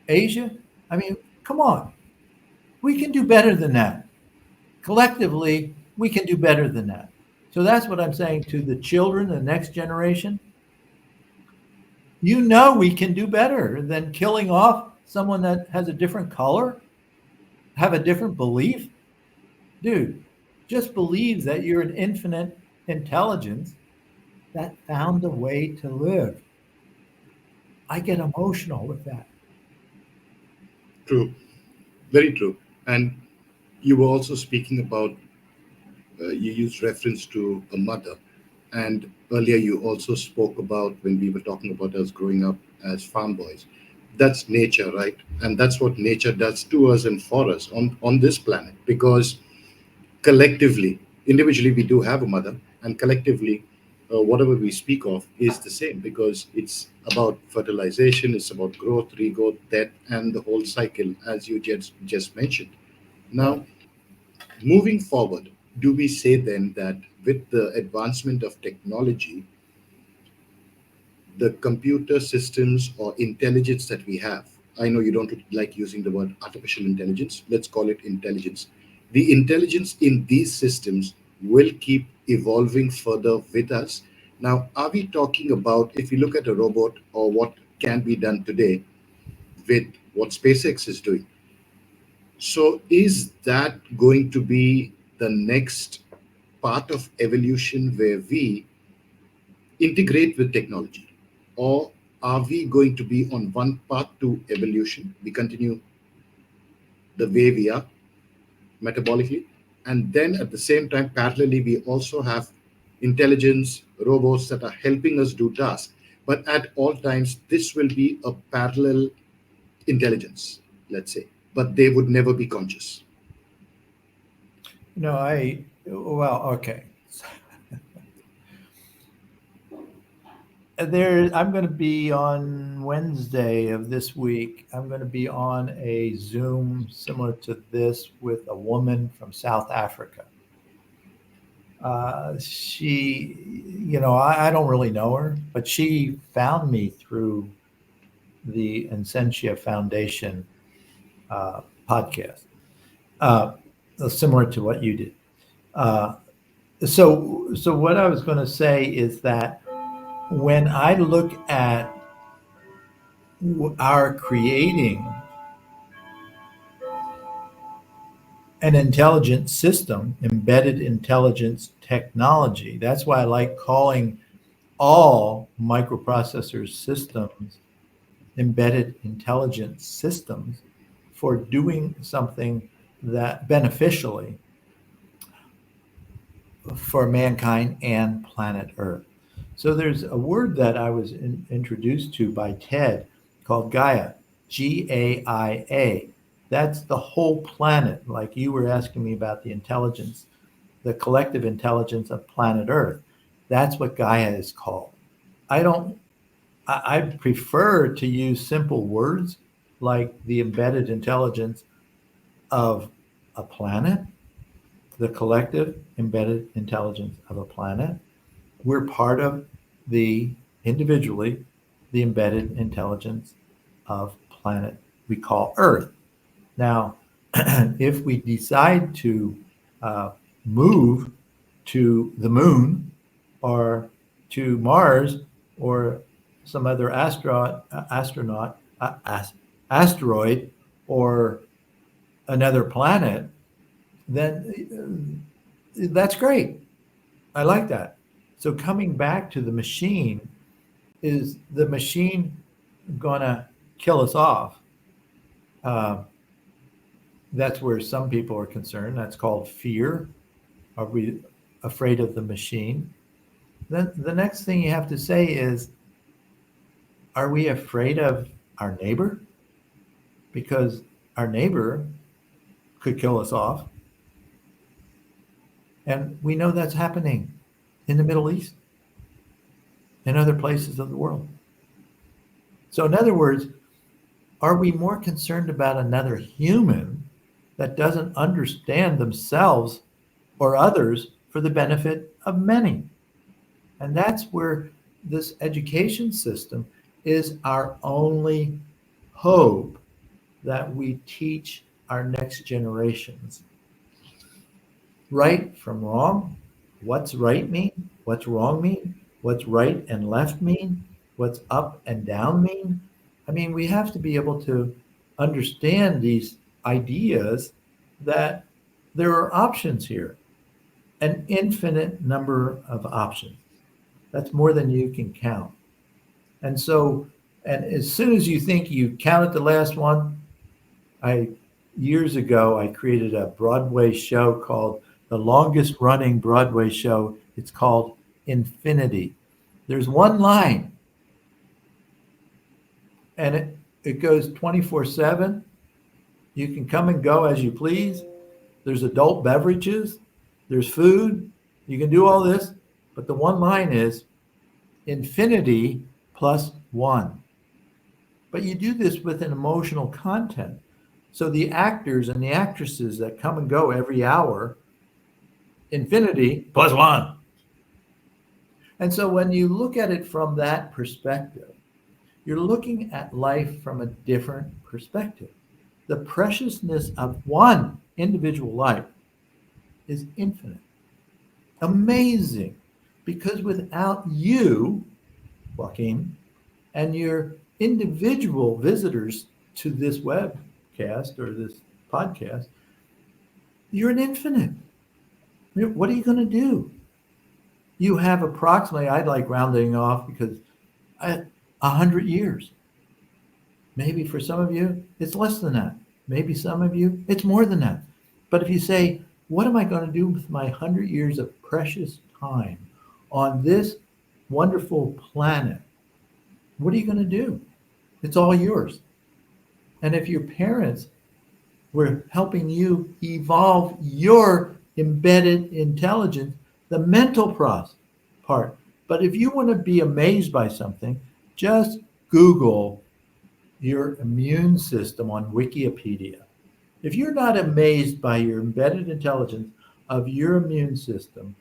S2: Asia, I mean, come on. We can do better than that. Collectively, we can do better than that. So that's what I'm saying to the children, the next generation. We can do better than killing off someone that has a different color, have a different belief. Dude, just believe that you're an infinite intelligence that found a way to live. I get emotional with that.
S1: True, very true. And you were also speaking about, you used reference to a mother. And earlier you also spoke about when we were talking about us growing up as farm boys. That's nature, right? And that's what nature does to us and for us on this planet. Because collectively, individually, we do have a mother, and collectively, whatever we speak of is the same, because it's about fertilization, it's about growth, regrowth, death, and the whole cycle, as you just mentioned.
S2: Right.
S1: Now, moving forward, do we say then that with the advancement of technology, the computer systems or intelligence that we have, I know you don't like using the word artificial intelligence, let's call it intelligence. The intelligence in these systems will keep evolving further with us. Now, are we talking about, if you look at a robot or what can be done today with what SpaceX is doing? So, is that going to be the next part of evolution where we integrate with technology? Or are we going to be on one path to evolution? We continue the way we are metabolically. And then at the same time, parallelly, we also have intelligence, robots that are helping us do tasks. But at all times, this will be a parallel intelligence, let's say, but they would never be conscious.
S2: No, well, okay. I'm going to be on Wednesday of this week. I'm going to be on a Zoom similar to this with a woman from South Africa. She, I don't really know her, but she found me through the Inventia Foundation podcast, similar to what you did. So what I was going to say is that when I look at our creating an intelligent system, embedded intelligence technology, that's why I like calling all microprocessor systems embedded intelligence systems, for doing something that beneficially for mankind and planet Earth. So there's a word that I was introduced to by Ted called Gaia, Gaia. That's the whole planet. Like you were asking me about the intelligence, the collective intelligence of planet Earth. That's what Gaia is called. I prefer to use simple words like the embedded intelligence of a planet, the collective embedded intelligence of a planet. We're part of individually, the embedded intelligence of planet we call Earth. Now, if we decide to move to the moon or to Mars or some other asteroid or another planet, then that's great. I like that. So coming back to the machine, is the machine gonna kill us off? That's where some people are concerned. That's called fear. Are we afraid of the machine? Then the next thing you have to say is, are we afraid of our neighbor? Because our neighbor could kill us off. And we know that's happening in the Middle East and other places of the world. So in other words, are we more concerned about another human that doesn't understand themselves or others for the benefit of many? And that's where this education system is our only hope, that we teach our next generations right from wrong. What's right mean? What's wrong mean? What's right and left mean? What's up and down mean? I mean, we have to be able to understand these ideas, that there are options here, an infinite number of options. That's more than you can count. And so, and as soon as you think you counted the last one, years ago, I created a Broadway show called, the longest running Broadway show. It's called Infinity. There's one line, and it goes 24/7. You can come and go as you please. There's adult beverages. There's food. You can do all this. But the one line is infinity plus one. But you do this with an emotional content. So the actors and the actresses that come and go every hour, infinity plus one. And so when you look at it from that perspective, you're looking at life from a different perspective. The preciousness of one individual life is infinite. Amazing. Because without you, Joaquin, and your individual visitors to this webcast or this podcast, you're an infinite. What are you going to do? You have approximately, I'd like rounding off because 100 years. Maybe for some of you, it's less than that. Maybe some of you, it's more than that. But if you say, what am I going to do with my 100 years of precious time? on this wonderful planet, what are you going to do? It's all yours. And if your parents were helping you evolve your embedded intelligence, the mental part. But if you want to be amazed by something, just Google your immune system on Wikipedia. If you're not amazed by your embedded intelligence of your immune system,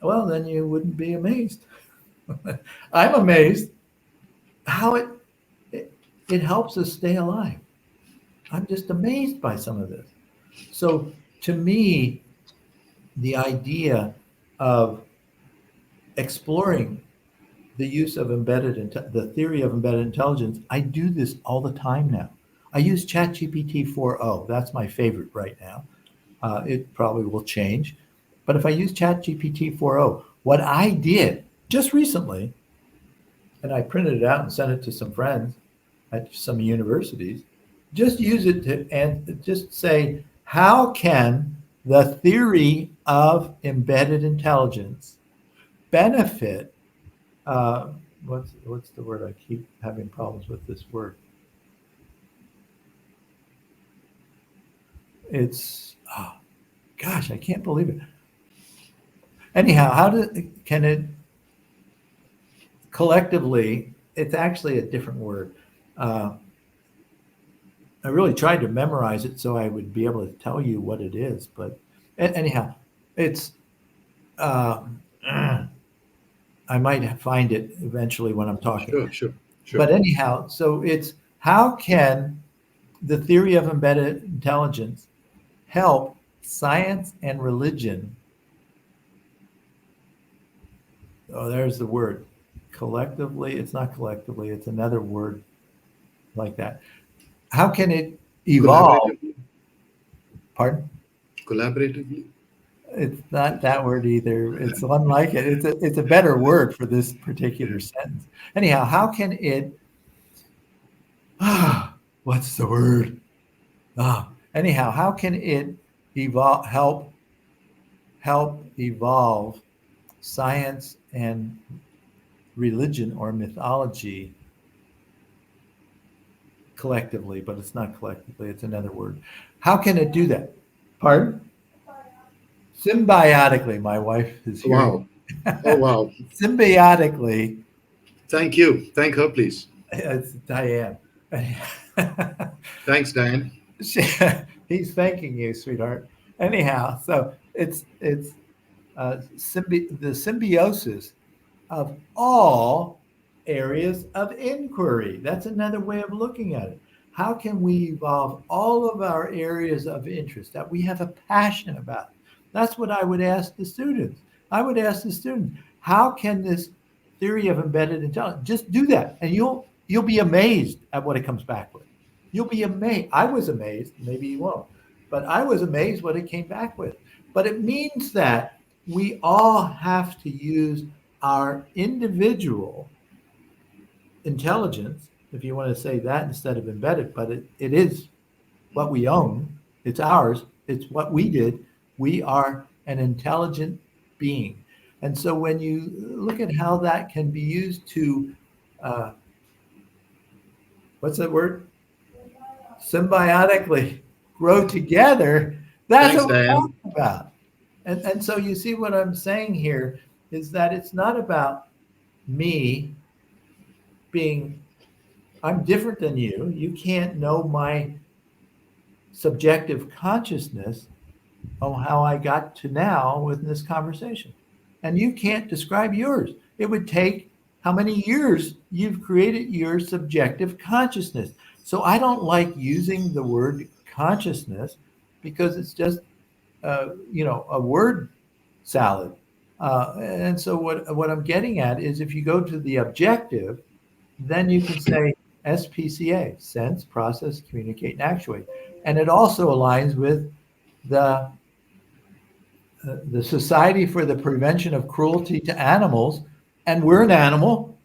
S2: well, then you wouldn't be amazed. I'm amazed how it helps us stay alive. I'm just amazed by some of this. So to me, the idea of exploring the use of the theory of embedded intelligence, I do this all the time now. I use ChatGPT 4.0. That's my favorite right now. It probably will change. But if I use ChatGPT 4.0, what I did just recently, and I printed it out and sent it to some friends at some universities, just use it and just say, how can the theory of embedded intelligence benefit? What's the word? I keep having problems with this word. It's gosh, I can't believe it. Anyhow, can it collectively? It's actually a different word. I really tried to memorize it so I would be able to tell you what it is. But anyhow, it's. I might find it eventually when I'm talking.
S1: Sure.
S2: But anyhow, so it's how can the theory of embedded intelligence help science and religion? Oh, there's the word. Collectively, it's not collectively, it's another word like that. How can it evolve? Pardon?
S1: Collaboratively?
S2: It's not that word either. It's unlike it. It's a better word for this particular sentence. Anyhow, how can it? What's the word? Anyhow, how can it evolve? Help evolve science and religion or mythology collectively? But it's not collectively. It's another word. How can it do that? Pardon? Symbiotically, my wife is here.
S1: Wow. Oh, wow.
S2: Symbiotically.
S1: Thank you. Thank her, please.
S2: It's Diane.
S1: Thanks, Diane.
S2: He's thanking you, sweetheart. Anyhow, so it's the symbiosis of all areas of inquiry. That's another way of looking at it. How can we evolve all of our areas of interest that we have a passion about? That's what I would ask the students. I would ask the students, how can this theory of embedded intelligence, just do that, and you'll be amazed at what it comes back with. You'll be amazed. I was amazed, maybe you won't, but I was amazed what it came back with. But it means that we all have to use our individual intelligence, if you want to say that instead of embedded, but it is what we own. It's ours. It's what we did. We are an intelligent being. And so when you look at how that can be used to, what's that word? Symbiotically grow together, that's
S1: Thanks,
S2: what we're
S1: Diane.
S2: talking about. And so you see what I'm saying here is that it's not about me being, I'm different than you. You can't know my subjective consciousness on how I got to now with this conversation. And you can't describe yours. It would take how many years you've created your subjective consciousness. So I don't like using the word consciousness because it's just, a word salad. And so what I'm getting at is if you go to the objective, then you can say SPCA, sense, process, communicate, and actuate. And it also aligns with the Society for the Prevention of Cruelty to Animals, and we're an animal.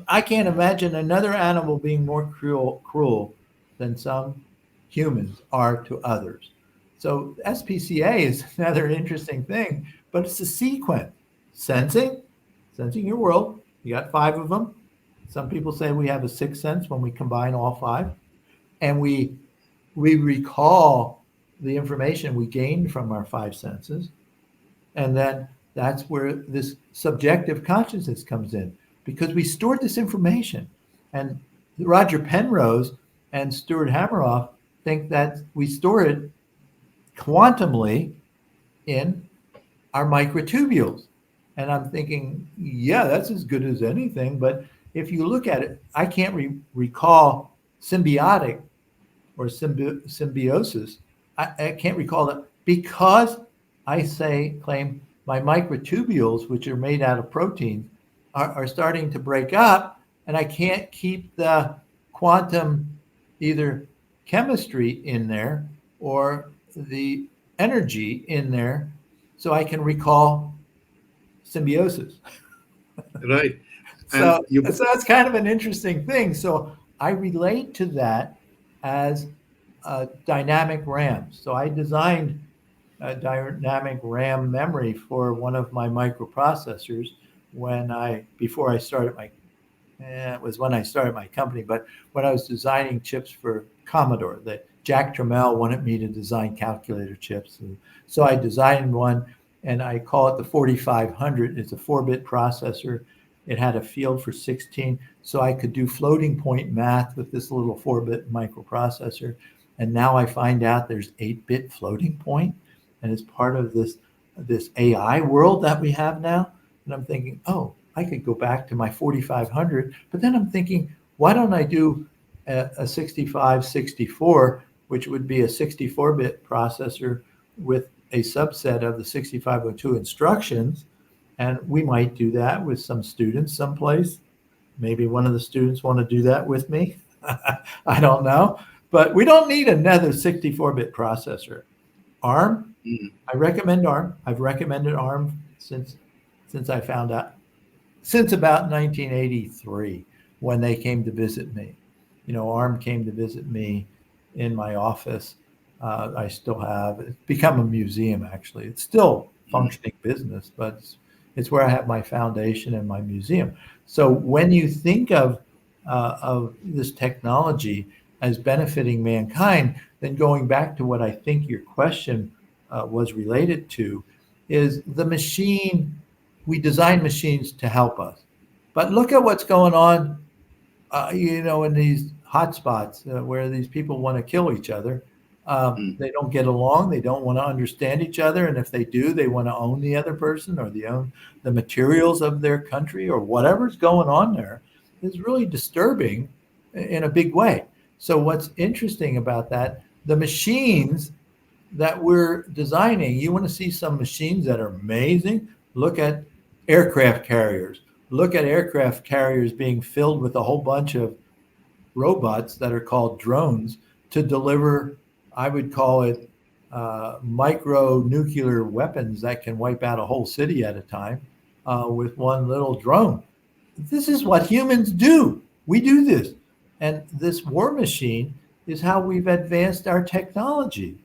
S2: I can't imagine another animal being more cruel than some humans are to others. So SPCA is another interesting thing, but it's a sequence. sensing your world. You got 5 of them. Some people say we have a 6th sense when we combine all 5, and we recall the information we gained from our 5 senses, and then that's where this subjective consciousness comes in, because we stored this information. And Roger Penrose and Stuart Hameroff think that we store it quantumly in our microtubules. And I'm thinking, yeah, that's as good as anything. But if you look at it, I can't recall symbiotic or symbiosis. I can't recall that because I claim my microtubules, which are made out of proteins, are starting to break up, and I can't keep the quantum either chemistry in there or the energy in there so I can recall symbiosis.
S1: Right.
S2: So,
S1: And you,
S2: so that's kind of an interesting thing. So I relate to that as a dynamic RAM. So I designed a dynamic RAM memory for one of my microprocessors before I started it was when I started my company, but when I was designing chips for Commodore, that Jack Trammell wanted me to design calculator chips. And so I designed one, and I call it the 4500. It's a 4-bit processor. It had a field for 16, so I could do floating point math with this little 4-bit microprocessor. And now I find out there's 8-bit floating point, and it's part of this AI world that we have now. And I'm thinking, oh, I could go back to my 4500, but then I'm thinking, why don't I do a 6564, which would be a 64-bit processor with a subset of the 6502 instructions? And we might do that with some students someplace. Maybe one of the students want to do that with me. I don't know. But we don't need another 64-bit processor. ARM, I recommend ARM. I've recommended ARM since I found out. Since about 1983, when they came to visit me. ARM came to visit me in my office. I still have. It's become a museum, actually. It's still functioning business, but it's where I have my foundation and my museum. So when you think of this technology as benefiting mankind, then going back to what I think your question was related to, is the machine. We design machines to help us, but look at what's going on, in these hotspots where these people want to kill each other. They don't get along. They don't want to understand each other, and if they do, they want to own the other person, or they own the materials of their country, or whatever's going on there is really disturbing in a big way. So what's interesting about that, the machines that we're designing, you want to see some machines that are amazing? Look at aircraft carriers. Look at aircraft carriers being filled with a whole bunch of robots that are called drones to deliver, I would call it, micro nuclear weapons that can wipe out a whole city at a time with one little drone. This is what humans do. We do this. And this war machine is how we've advanced our technology.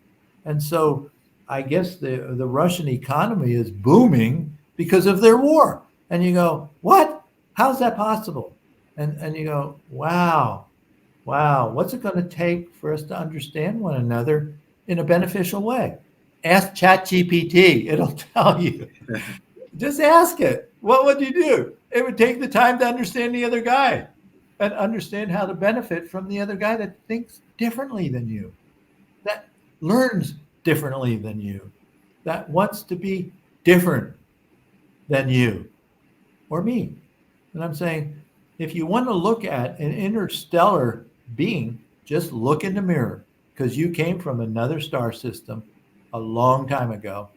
S2: And so I guess the Russian economy is booming because of their war. And you go, what? How's that possible? And you go, wow, what's it going to take for us to understand one another in a beneficial way? Ask ChatGPT. It'll tell you. Just ask it. What would you do? It would take the time to understand the other guy and understand how to benefit from the other guy that thinks differently than you, that learns differently than you, that wants to be different than you or me. And I'm saying, if you want to look at an interstellar being, just look in the mirror, because you came from another star system a long time ago,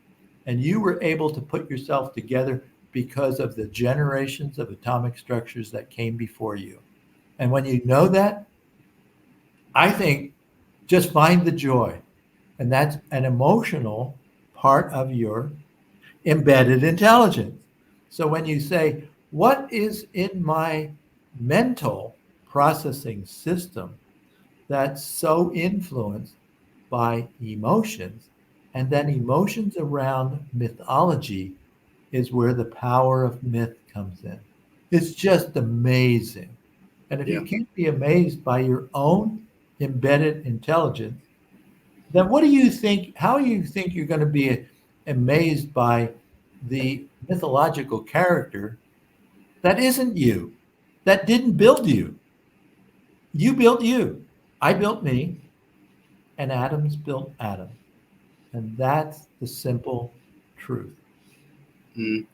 S2: and you were able to put yourself together because of the generations of atomic structures that came before you. And when you know that, I think just find the joy. And that's an emotional part of your embedded intelligence. So when you say, what is in my mental processing system that's so influenced by emotions, and then emotions around mythology is where the power of myth comes in. It's just amazing. And if you
S1: Yeah.
S2: can't be amazed by your own embedded intelligence, then what do you think? How do you think you're going to be amazed by the mythological character that isn't you, that didn't build you? You built you. I built me, and Adams built Adam. And that's the simple truth.
S1: Mm,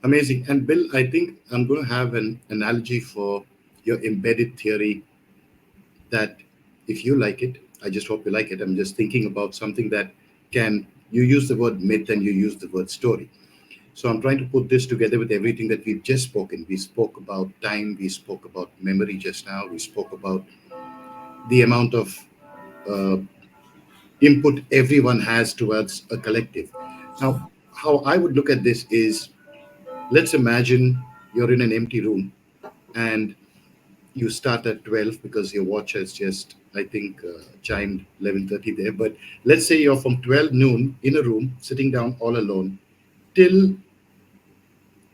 S1: amazing. And Bill, I think I'm going to have an analogy for your embedded theory that if you like it, I just hope you like it. I'm just thinking about something that can, you use the word myth and you use the word story. So I'm trying to put this together with everything that we've just spoken. We spoke about time, we spoke about memory just now, we spoke about the amount of uh, input everyone has towards a collective. Now, how I would look at this is, let's imagine you're in an empty room and you start at 12 because your watch has just, I think, chimed 11:30 there. But let's say you're from 12 noon in a room, sitting down all alone, till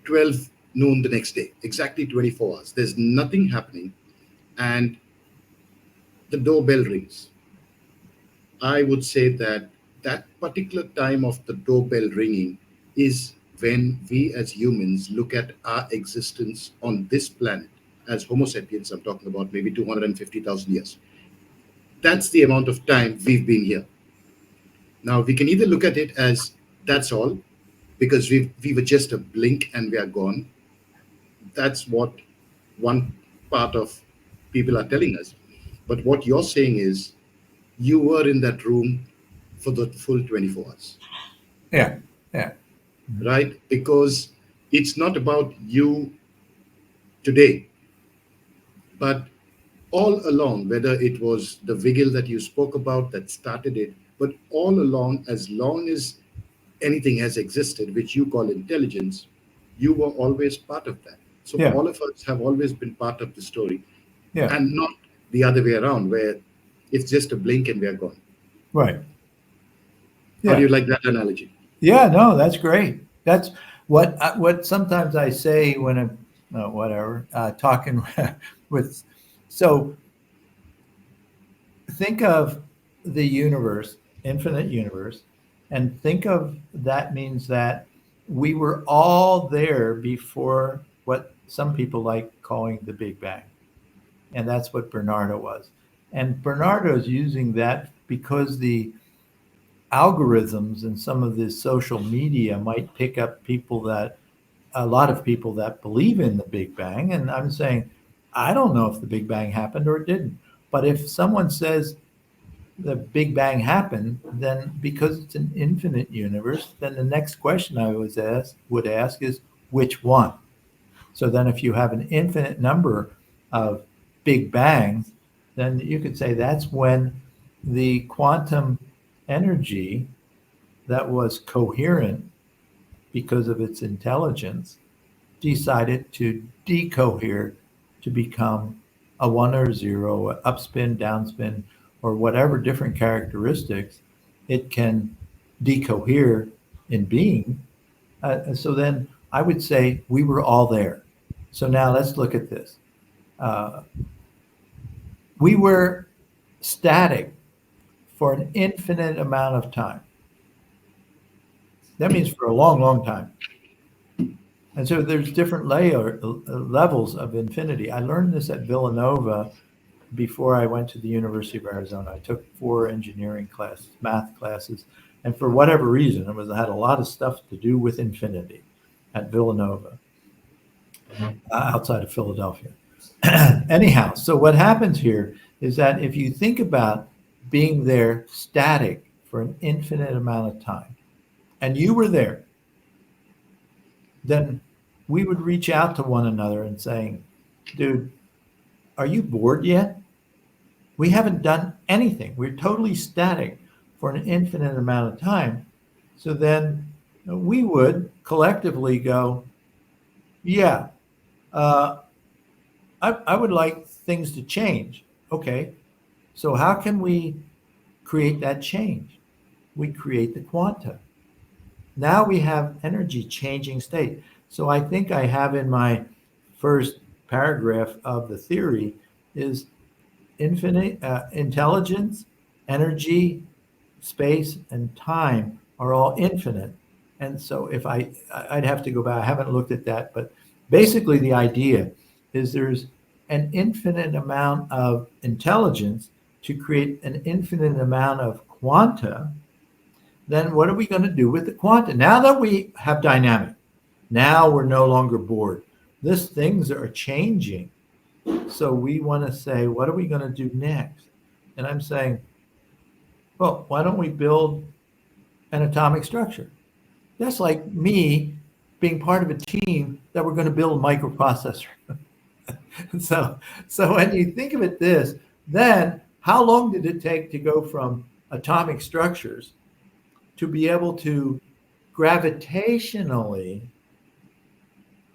S1: 12 noon the next day, exactly 24 hours. There's nothing happening, and the doorbell rings. I would say that that particular time of the doorbell ringing is when we as humans look at our existence on this planet as Homo sapiens. I'm talking about maybe 250,000 years. That's the amount of time we've been here. Now, we can either look at it as that's all, because we were just a blink and we are gone. That's what one part of people are telling us. But what you're saying is you were in that room for the full 24 hours,
S2: Yeah, yeah,
S1: right? Because it's not about you today, but all along, whether it was the vigil that you spoke about that started it, but all along, as long as anything has existed, which you call intelligence, you were always part of that. So
S2: yeah,
S1: all of us have always been part of the story,
S2: yeah,
S1: and not the other way around, where it's just a blink and we are gone.
S2: right.
S1: How do
S2: Yeah,
S1: you like that analogy?
S2: yeah. No, that's great. That's what sometimes I say when I'm whatever talking with. So think of the universe, infinite universe, and think of that means that we were all there before what some people like calling the Big Bang. And that's what Bernardo was. And Bernardo is using that because the algorithms and some of the social media might pick up people that a lot of people that believe in the Big Bang. And I'm saying, I don't know if the Big Bang happened or it didn't. But if someone says the Big Bang happened, then because it's an infinite universe, then the next question I would ask is which one? So then if you have an infinite number of Big Bangs, then you could say that's when the quantum energy that was coherent because of its intelligence decided to decohere to become a one or zero, a upspin, downspin, or whatever different characteristics it can decohere in being. So then I would say we were all there. So now let's look at this. Uh, we were static for an infinite amount of time. That means for a long, long time. And so there's different levels of infinity. I learned this at Villanova before I went to the University of Arizona. I took 4 engineering classes, math classes, and for whatever reason, I had a lot of stuff to do with infinity at Villanova, outside of Philadelphia. Anyhow, so what happens here is that if you think about being there static for an infinite amount of time, and you were there, then we would reach out to one another and saying, dude, are you bored yet? We haven't done anything. We're totally static for an infinite amount of time. So then we would collectively go, yeah, uh, I would like things to change. Okay, so how can we create that change? We create the quanta. now we have energy changing state. So I think I have in my first paragraph of the theory is infinite intelligence, energy, space, and time are all infinite. And so if I'd have to go back, I haven't looked at that, but basically the idea is there's an infinite amount of intelligence to create an infinite amount of quanta. Then what are we going to do with the quanta? Now that we have dynamic, now we're no longer bored. These things are changing. So we want to say, what are we going to do next? And I'm saying, well, why don't we build an atomic structure? That's like me being part of a team that we're going to build a microprocessor. So when you think of it this, then how long did it take to go from atomic structures to be able to gravitationally,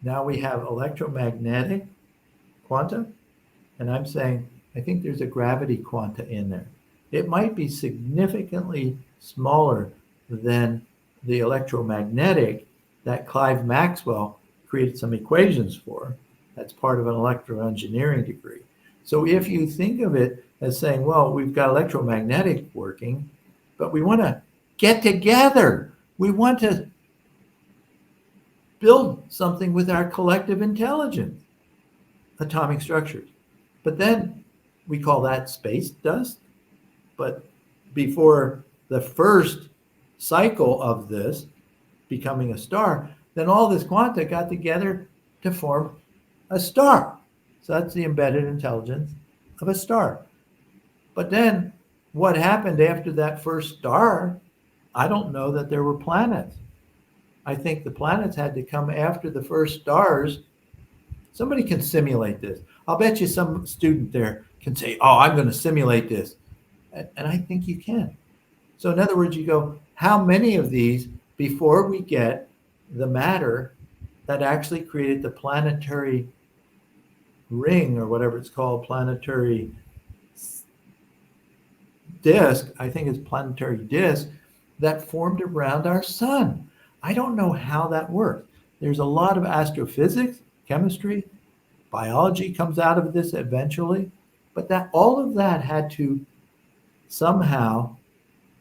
S2: now we have electromagnetic quanta, and I'm saying, I think there's a gravity quanta in there. It might be significantly smaller than the electromagnetic that Clive Maxwell created some equations for. That's part of an electroengineering degree. So if you think of it as saying, well, we've got electromagnetic working, but we want to get together. We want to build something with our collective intelligence, atomic structures. But then we call that space dust. But before the first cycle of this becoming a star, then all this quanta got together to form a star. So that's the embedded intelligence of a star. But then what happened after that first star? I don't know that there were planets. I think the planets had to come after the first stars. Somebody can simulate this. I'll bet you some student there can say, oh, I'm going to simulate this. And I think you can. So in other words, you go, how many of these before we get the matter that actually created the planetary ring or whatever it's called, planetary disk, I think it's planetary disk, that formed around our sun. I don't know how that works. There's a lot of astrophysics, chemistry, biology comes out of this eventually, but that all of that had to somehow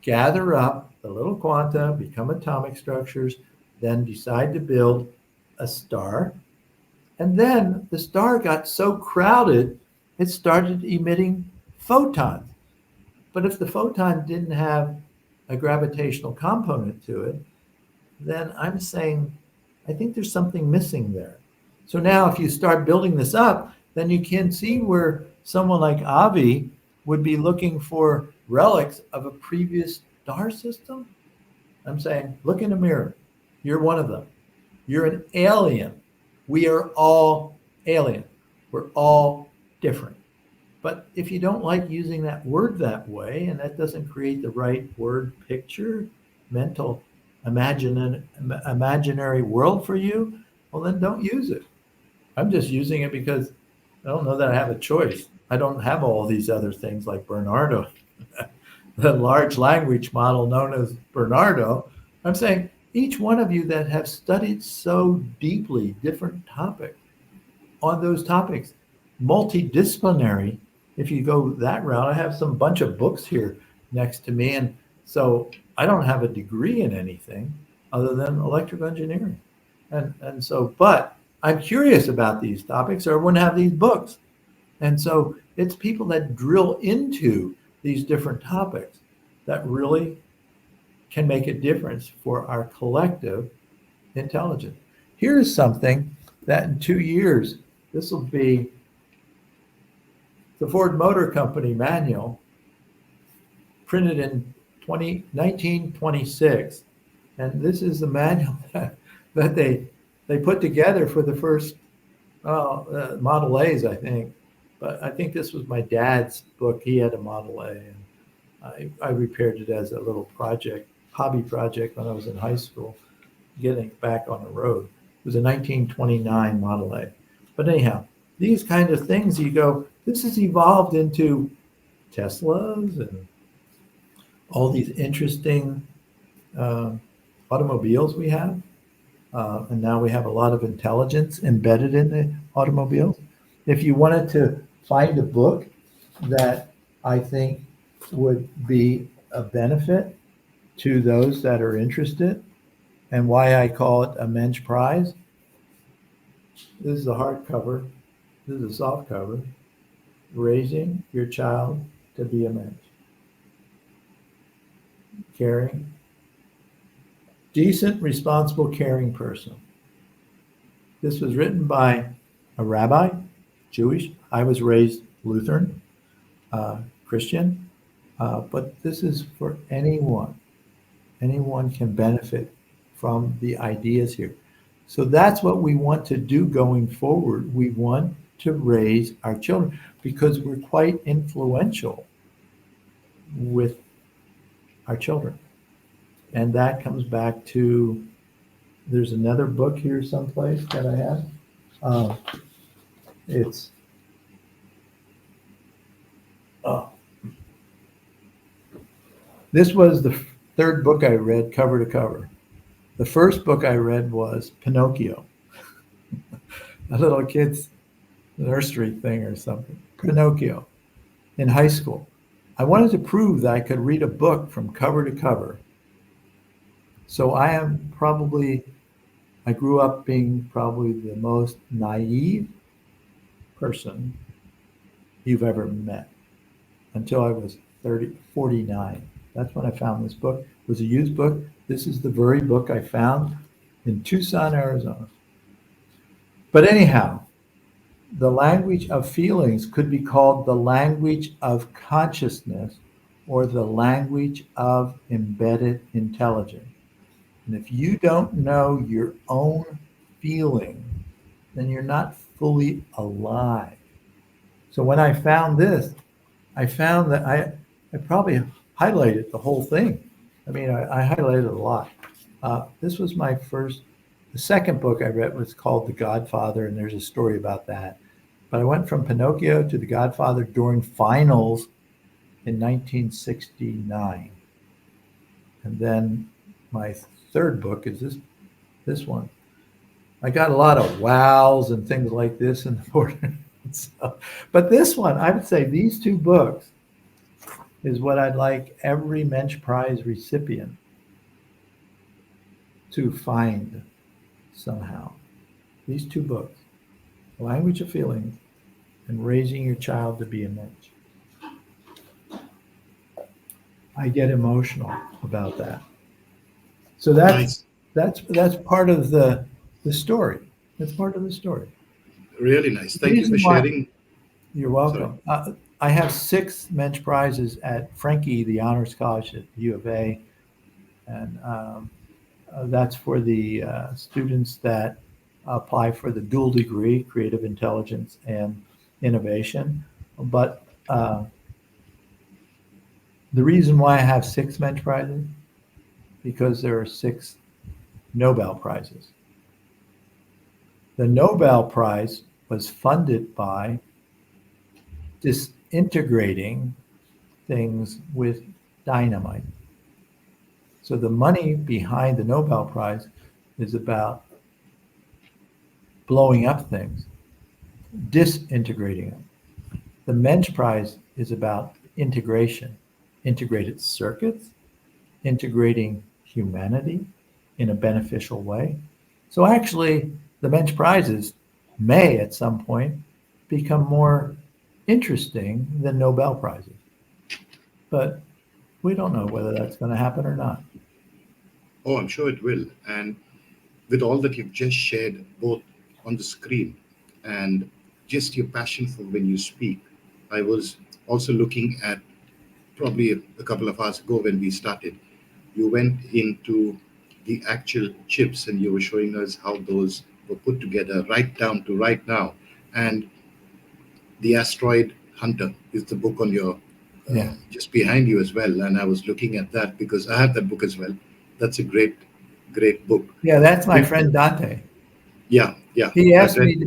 S2: gather up the little quanta, become atomic structures, then decide to build a star. And then the star got so crowded, it started emitting photons. But if the photon didn't have a gravitational component to it, then I'm saying, I think there's something missing there. So now if you start building this up, then you can see where someone like Avi would be looking for relics of a previous star system. I'm saying, look in the mirror. You're one of them. You're an alien. We are all alien. We're all different. But if you don't like using that word that way, and that doesn't create the right word picture, mental imaginary world for you, well, then don't use it. I'm just using it because I don't know that I have a choice. I don't have all these other things like Bernardo, the large language model known as Bernardo. I'm saying each one of you that have studied so deeply different topics on those topics, multidisciplinary, if you go that route, I have some bunch of books here next to me. And so I don't have a degree in anything other than electrical engineering. And so, but I'm curious about these topics, or I wouldn't have these books. And so it's people that drill into these different topics that really can make a difference for our collective intelligence. Here's something that in 2 years, this will be the Ford Motor Company manual, printed in 1926. And this is the manual that they put together for the first Model A's, I think. But I think this was my dad's book. He had a Model A, and I repaired it as a little project, hobby project when I was in high school, getting it back on the road. It was a 1929 Model A. But anyhow, these kind of things, you go, this has evolved into Teslas and all these interesting automobiles we have, and now we have a lot of intelligence embedded in the automobiles. If you wanted to find a book that I think would be a benefit to those that are interested, and why I call it a Mensch Prize, this is a hardcover, this is a soft cover, Raising Your Child to Be a Mensch. Caring, decent, responsible, caring person. This was written by a rabbi, Jewish. I was raised Lutheran, Christian, but this is for anyone. Anyone can benefit from the ideas here. So that's what we want to do going forward. We want to raise our children because we're quite influential with our children. And that comes back to, there's another book here someplace that I have. It's this was the third book I read cover to cover. The first book I read was Pinocchio, a little kid's nursery thing or something. Pinocchio in high school. I wanted to prove that I could read a book from cover to cover. So I grew up being probably the most naive person you've ever met until I was 49. That's when I found this book. It was a used book. This is the very book I found in Tucson, Arizona. But anyhow, the language of feelings could be called the language of consciousness or the language of embedded intelligence. And if you don't know your own feeling, then you're not fully alive. So when I found this, I found that I probably highlighted the whole thing. I mean, I highlighted a lot. This was my first, the second book I read was called The Godfather, and there's a story about that. But I went from Pinocchio to The Godfather during finals in 1969. And then my third book is this one. I got a lot of wows and things like this in the border. So, but this one, I would say these two books is what I'd like every Mensch Prize recipient to find somehow. These two books, Language of Feelings and Raising Your Child to Be a Mensch. I get emotional about that. So that's part of the story. That's part of the story.
S1: Really nice. Thank you for sharing.
S2: You're welcome. I have 6 Mensch Prizes at Franke, the Honors College at U of A, and that's for the students that apply for the dual degree, Creative Intelligence and Innovation. But the reason why I have 6 Mensch Prizes, because there are 6 Nobel Prizes. The Nobel Prize was funded by disintegrating things with dynamite. So the money behind the Nobel Prize is about blowing up things, disintegrating them. The Mensch Prize is about integration, integrated circuits, integrating humanity in a beneficial way. So actually, the Mensch Prizes may at some point become more interesting than Nobel Prizes. But we don't know whether that's going to happen or not.
S1: Oh, I'm sure it will. And with all that you've just shared, both on the screen and just your passion for when you speak, I was also looking at probably a couple of hours ago when we started. You went into the actual chips and you were showing us how those were put together right down to right now. And The Asteroid Hunter is the book on your just behind you as well. And I was looking at that because I have that book as well. That's a great book.
S2: Yeah, that's my friend Dante.
S1: Yeah.
S2: He asked me to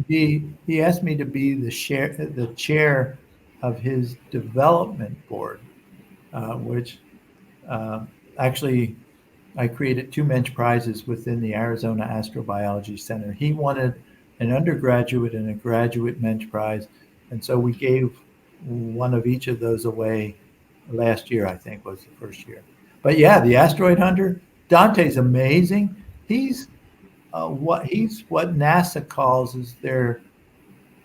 S2: be the chair of his development board, which actually I created 2 Mensch prizes within the Arizona Astrobiology Center. He wanted an undergraduate and a graduate Mensch prize, and so we gave one of each of those away last year. I think was the first year. But yeah, the asteroid hunter, Dante's amazing. He's what NASA calls is their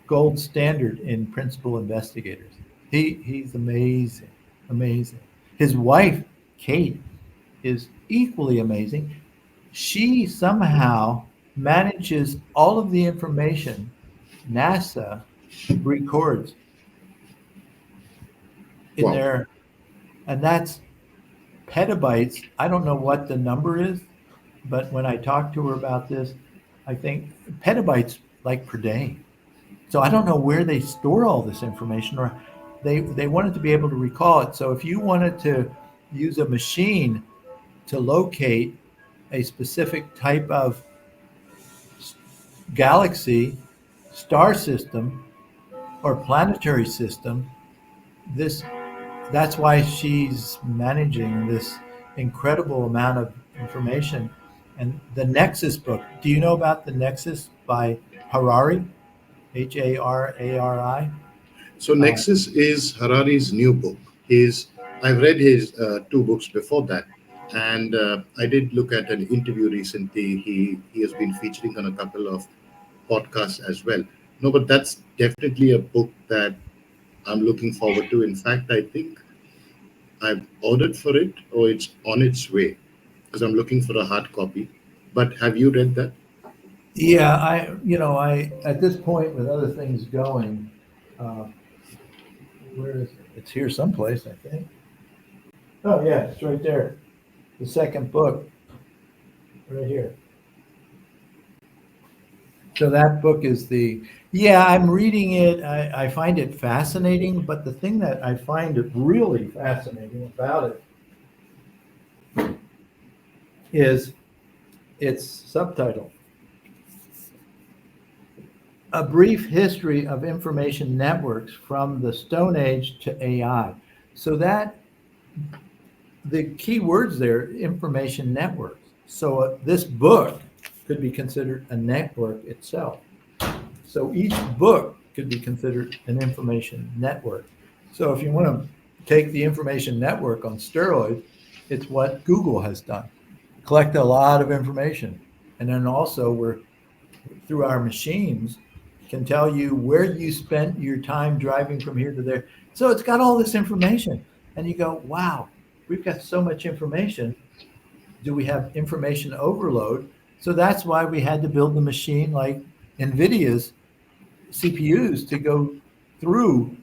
S2: gold standard in principal investigators. He's amazing, amazing. His wife, Kate, is equally amazing. She somehow manages all of the information NASA records in
S1: Wow.
S2: their, and that's petabytes. I don't know what the number is, but when I talked to her about this, I think petabytes like per day. So I don't know where they store all this information, or they wanted to be able to recall it. So if you wanted to use a machine to locate a specific type of galaxy, star system, or planetary system, this that's why she's managing this incredible amount of information. And the Nexus book. Do you know about the Nexus by Harari? Harari.
S1: So
S2: Uh,
S1: Nexus is Harari's new book. I've read his two books before that, and I did look at an interview recently. He has been featuring on a couple of podcasts as well. No, but that's definitely a book that I'm looking forward to. In fact, I think I've ordered for it, or it's on its way, because I'm looking for a hard copy. But have you read that?
S2: yeah, I at this point with other things going, uh, where is it? It's here someplace, I think. Oh yeah, it's right there. The second book, right here. So that book is yeah, I'm reading it. I find it fascinating, but the thing that I find it really fascinating about it is its subtitle, A Brief History of Information Networks from the Stone Age to AI. So that the key words there, information networks. So this book could be considered a network itself. So each book could be considered an information network. So if you want to take the information network on steroids, it's what Google has done. Collect a lot of information. And then also we're through our machines can tell you where you spent your time driving from here to there. So it's got all this information. And you go, wow, we've got so much information. Do we have information overload? So that's why we had to build the machine like NVIDIA's CPUs to go through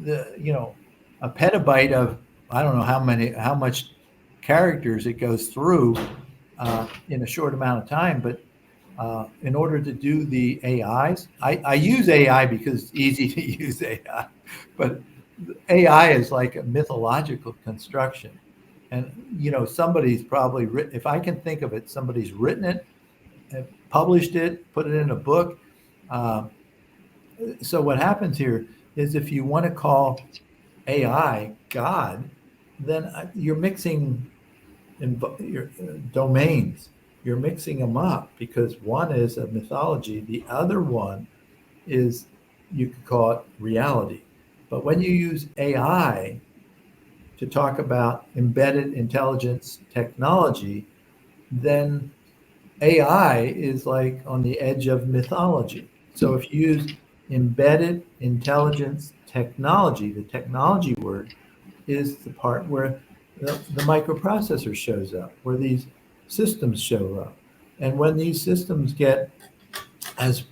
S2: a petabyte of, I don't know how much characters it goes through in a short amount of time. But in order to do the AIs, I use AI because it's easy to use AI, but AI is like a mythological construction. And, somebody's probably written, if I can think of it, somebody's written it, published it, put it in a book. Uh, so what happens here is if you want to call AI God, then you're mixing your domains. You're mixing them up because one is a mythology, the other one is, you could call it reality. But when you use AI to talk about embedded intelligence technology, then AI is like on the edge of mythology. So if you use embedded intelligence technology, the technology word is the part where the microprocessor shows up, where these systems show up. And when these systems get as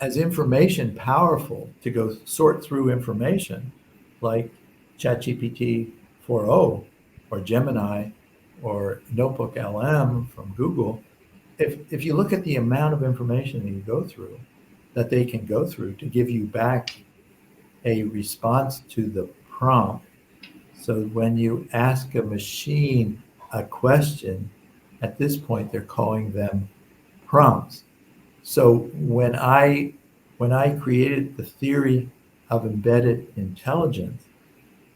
S2: information powerful to go sort through information, like ChatGPT 4.0 or Gemini or Notebook LM from Google, if you look at the amount of information that you go through, that they can go through to give you back a response to the prompt. So when you ask a machine a question, at this point they're calling them prompts. So when I created the theory of embedded intelligence,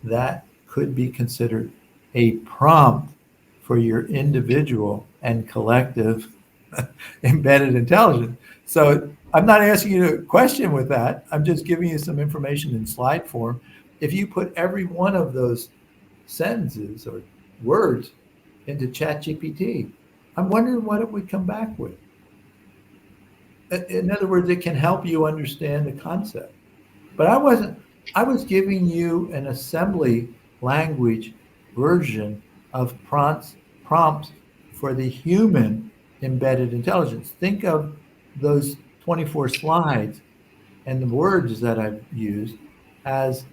S2: that could be considered a prompt for your individual and collective embedded intelligence. So I'm not asking you a question with that. I'm just giving you some information in slide form. If you put every one of those sentences or words into ChatGPT, I'm wondering what it would come back with. In other words, it can help you understand the concept. But I was giving you an assembly language version of prompts for the human embedded intelligence. Think of those 24 slides and the words that I've used as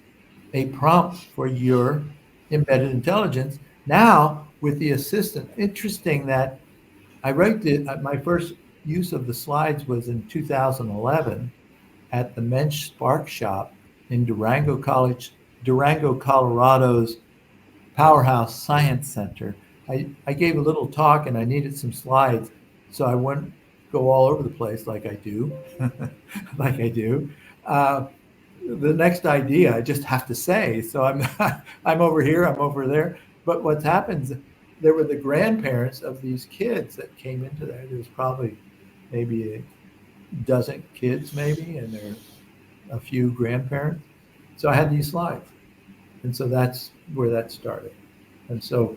S2: a prompt for your embedded intelligence. Now, with the assistant, interesting that my first use of the slides was in 2011 at the Mensch Spark Shop in Durango, Colorado's Powerhouse Science Center. I gave a little talk and I needed some slides, so I wouldn't go all over the place like I do. like I do. The next idea I just have to say. So I'm over here, I'm over there. But what happens, there were the grandparents of these kids that came into there. There was probably maybe a dozen kids maybe, and there were a few grandparents. So I had these slides. And so that's where that started. And so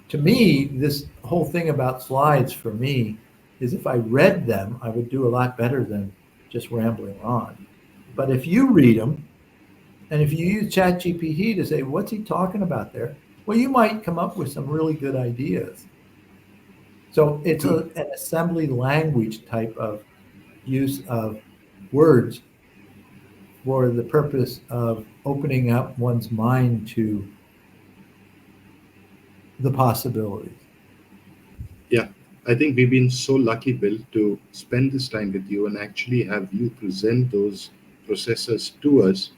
S2: to me, this whole thing about slides for me is if I read them, I would do a lot better than just rambling on. But if you read them, and if you use ChatGPT to say, what's he talking about there? Well, you might come up with some really good ideas. So it's an assembly language type of use of words for the purpose of opening up one's mind to the possibilities.
S1: Yeah, I think we've been so lucky, Bill, to spend this time with you and actually have you present those processors to us.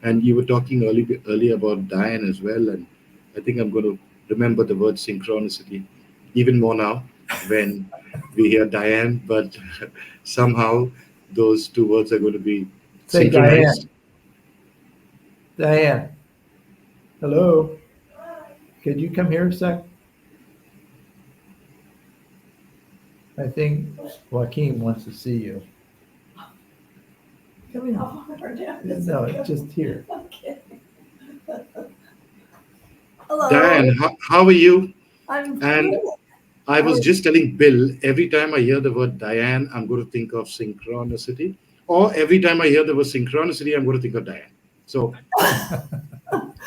S1: And you were talking earlier about Diane as well, and I think I'm going to remember the word synchronicity even more now when we hear Diane, but somehow those two words are going to be
S2: Say
S1: synchronized.
S2: Diane, hello. Could you come here a sec? I think Joaquin wants to see you.
S3: Coming off our down.
S2: No, it's just here.
S3: Okay. Hello.
S1: Diane, how are you?
S3: I'm
S1: And
S3: good.
S1: I was just telling Bill, every time I hear the word Diane, I'm going to think of synchronicity. Or every time I hear the word synchronicity, I'm going to think of Diane. So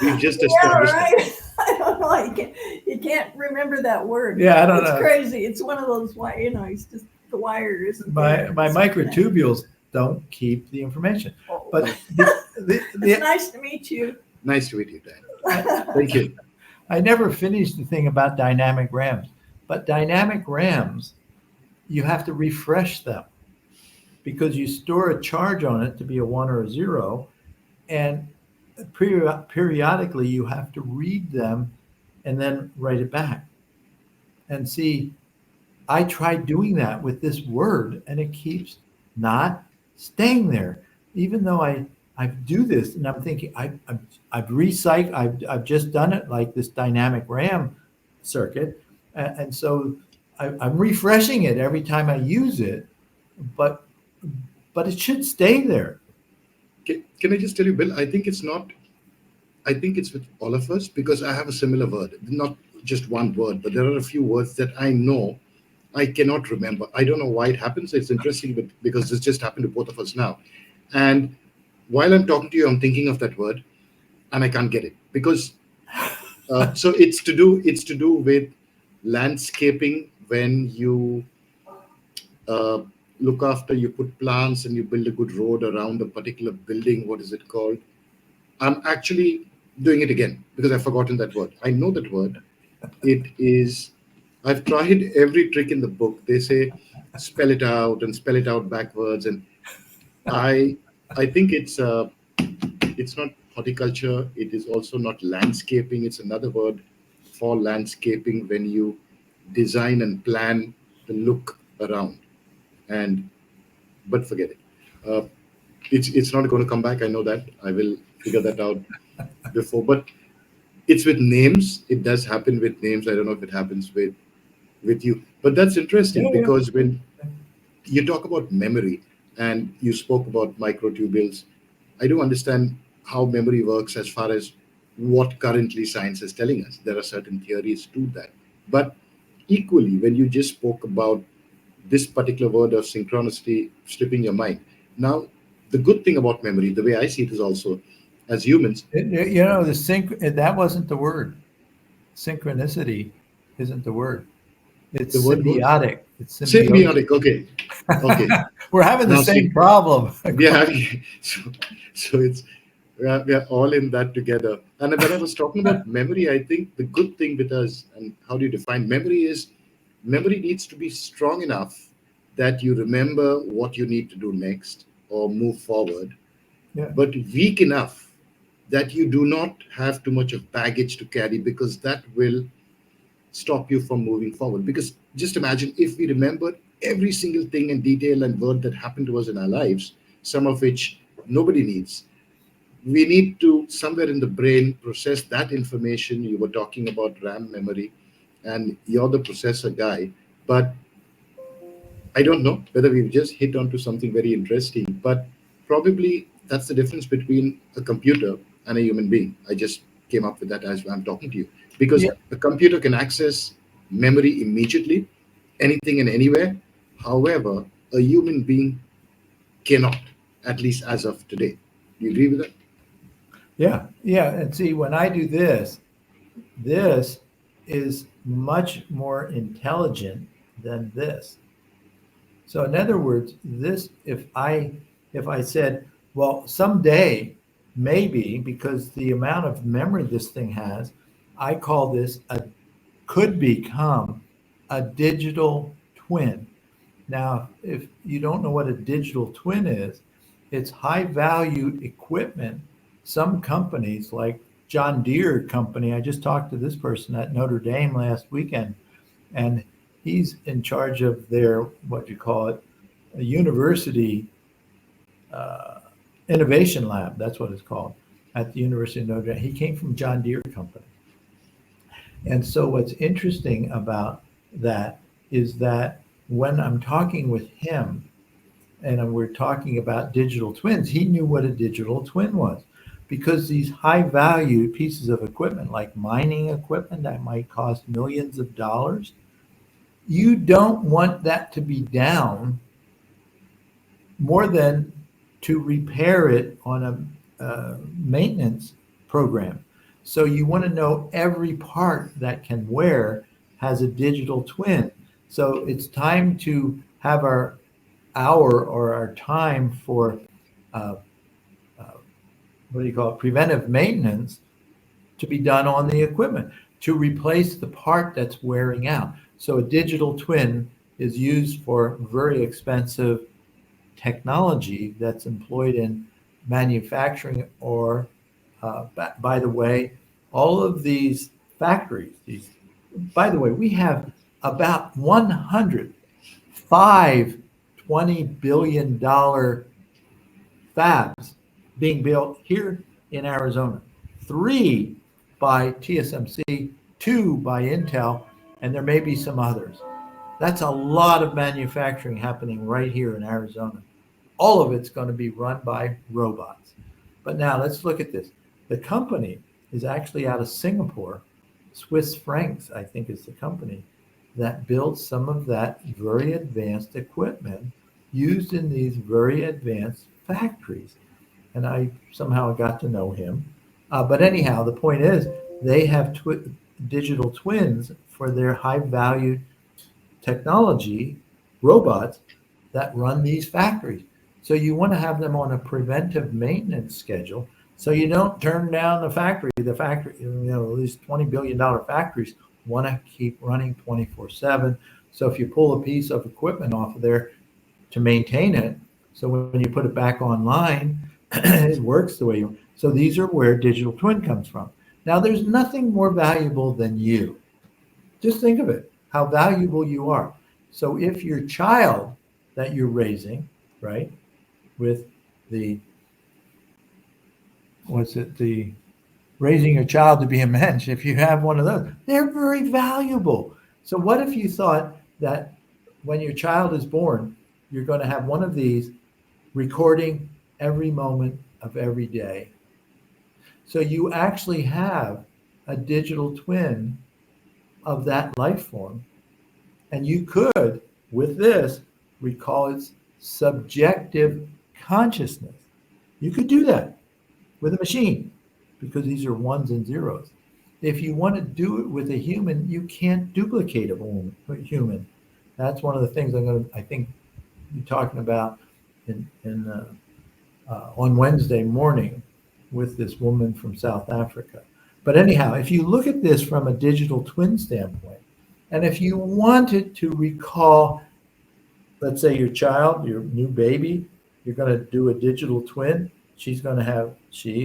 S1: we've just
S3: Yeah,
S1: established that.
S3: right. I don't know. You can't remember that word.
S2: Yeah, I don't
S3: It's
S2: know.
S3: crazy. It's one of those, it's just the wire isn't
S2: My
S3: there.
S2: microtubules don't keep the information.
S3: Oh.
S2: But
S3: It's nice to meet you.
S1: Nice to meet you, Diane. Thank you.
S2: I never finished the thing about dynamic RAMs. But dynamic RAMs, you have to refresh them because you store a charge on it to be a 1 or a 0. And periodically you have to read them and then write it back. And see, I tried doing that with this word and it keeps not staying there. Even though I do this and I'm thinking I've recycled, I've just done it like this dynamic RAM circuit. And so I'm refreshing it every time I use it, but it should stay there.
S1: Can I just tell you, Bill, I think it's with all of us because I have a similar word, not just one word, but there are a few words that I know I cannot remember. I don't know why it happens. It's interesting, but because this just happened to both of us now. And while I'm talking to you, I'm thinking of that word and I can't get it because so it's to do with landscaping when you look after, you put plants and you build a good road around a particular building. What is it called? I'm actually doing it again because I've forgotten that word. I know that word. It is, I've tried every trick in the book. They say spell it out and spell it out backwards. And I think it's not horticulture. It is also not landscaping. It's another word for landscaping when you design and plan the look around. But forget it. It's not going to come back. I know that. I will figure that out before. But It's with names. It does happen with names. I don't know if it happens with you, but that's interesting
S2: Yeah,
S1: because when you talk about memory and you spoke about microtubules, I do understand how memory works as far as what currently science is telling us. There are certain theories to that. But equally, when you just spoke about this particular word of synchronicity slipping your mind, now the good thing about memory, the way I see it, is also as humans,
S2: the that wasn't the word. Synchronicity isn't the word. It's
S1: the word was
S2: symbiotic. It's symbiosis.
S1: symbiotic. Okay, okay.
S2: We're having the
S1: Now
S2: same
S1: see,
S2: problem.
S1: yeah, so, so it's we are all in that together. And when I was talking about memory, I think the good thing with us and how do you define memory is memory needs to be strong enough that you remember what you need to do next or move forward,
S2: Yeah.
S1: but weak enough that you do not have too much of baggage to carry because that will stop you from moving forward. Because just imagine if we remembered every single thing and detail and word that happened to us in our lives, some of which nobody needs. We need to somewhere in the brain process that information. You were talking about RAM memory, and you're the processor guy, but I don't know whether we've just hit onto something very interesting, but probably that's the difference between a computer and a human being. I just came up with that as I'm talking to you. Because
S2: Yeah.
S1: a computer can access memory immediately, anything and anywhere. However, a human being cannot, at least as of today. Do you agree with that?
S2: Yeah. Yeah. And see, when I do this, this is much more intelligent than this. So in other words, this if I said, well, someday maybe because the amount of memory this thing has, I call this a could become a digital twin. Now, if you don't know what a digital twin is, it's high valued equipment. Some companies like John Deere company, I just talked to this person at Notre Dame last weekend, and he's in charge of their what do you call it, a university uh, innovation lab. That's what it's called at the University of Notre Dame. He came from John Deere company, and so what's interesting about that is that when I'm talking with him and we're talking about digital twins, he knew what a digital twin was because these high value pieces of equipment like mining equipment that might cost millions of dollars, you don't want that to be down more than to repair it on a maintenance program. So you want to know every part that can wear has a digital twin. So it's time to have our hour or our time for uh, uh, what do you call it, preventive maintenance to be done on the equipment to replace the part that's wearing out. So a digital twin is used for very expensive technology that's employed in manufacturing or, by the way, all of these factories, by the way, we have about 105 $20 billion fabs being built here in Arizona. Three by TSMC, two by Intel, and there may be some others. That's a lot of manufacturing happening right here in Arizona. All of it's going to be run by robots. But now let's look at this. The company is actually out of Singapore. Swiss Francs, I think, is the company that builds some of that very advanced equipment used in these very advanced factories. And I somehow got to know him. But anyhow, the point is, they have digital twins for their high valued technology robots that run these factories. So you want to have them on a preventive maintenance schedule so you don't turn down the factory. The factory, these $20 billion factories want to keep running 24/7. So if you pull a piece of equipment off of there to maintain it, so when you put it back online, it works the way you. So these are where digital twin comes from. Now there's nothing more valuable than you. Just think of it, how valuable you are. So if your child that you're raising, right, with the, what's it, the, raising your child to be a mensch, if you have one of those, they're very valuable. So what if you thought that when your child is born, you're going to have one of these recording every moment of every day? So you actually have a digital twin of that life form. And you could, with this, recall its subjective consciousness. You could do that with a machine because these are ones and zeros. If you want to do it with a human, you can't duplicate a human. That's one of the things I think, be talking about on Wednesday morning with this woman from South Africa. But anyhow, if you look at this from a digital twin standpoint, and if you wanted to recall, let's say your child, your new baby, you're going to do a digital twin. She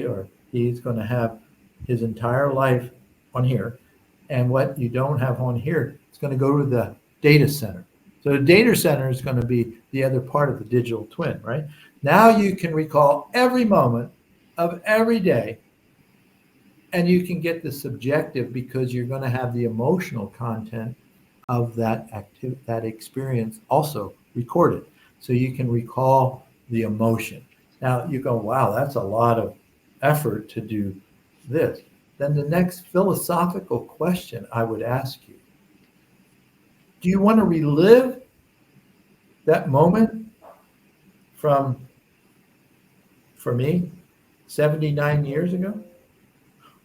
S2: or he's going to have his entire life on here. And what you don't have on here, it's going to go to the data center. So the data center is going to be the other part of the digital twin, right? Now you can recall every moment of every day, and you can get the subjective because you're going to have the emotional content of that experience also recorded. So you can recall the emotion. Now you go, wow, that's a lot of effort to do this. Then the next philosophical question I would ask you, do you want to relive that moment from, for me, 79 years ago?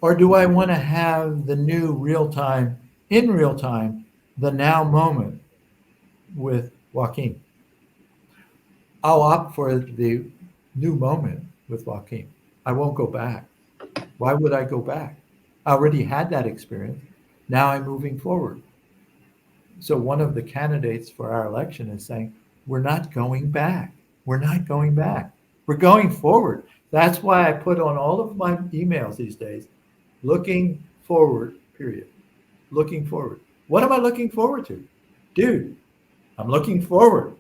S2: Or do I want to have the new in real time, the now moment with Joaquin? I'll opt for the new moment with Joaquin. I won't go back. Why would I go back? I already had that experience. Now I'm moving forward. So one of the candidates for our election is saying, we're not going back. We're not going back. We're going forward. That's why I put on all of my emails these days, looking forward, period. Looking forward. What am I looking forward to? Dude, I'm looking forward.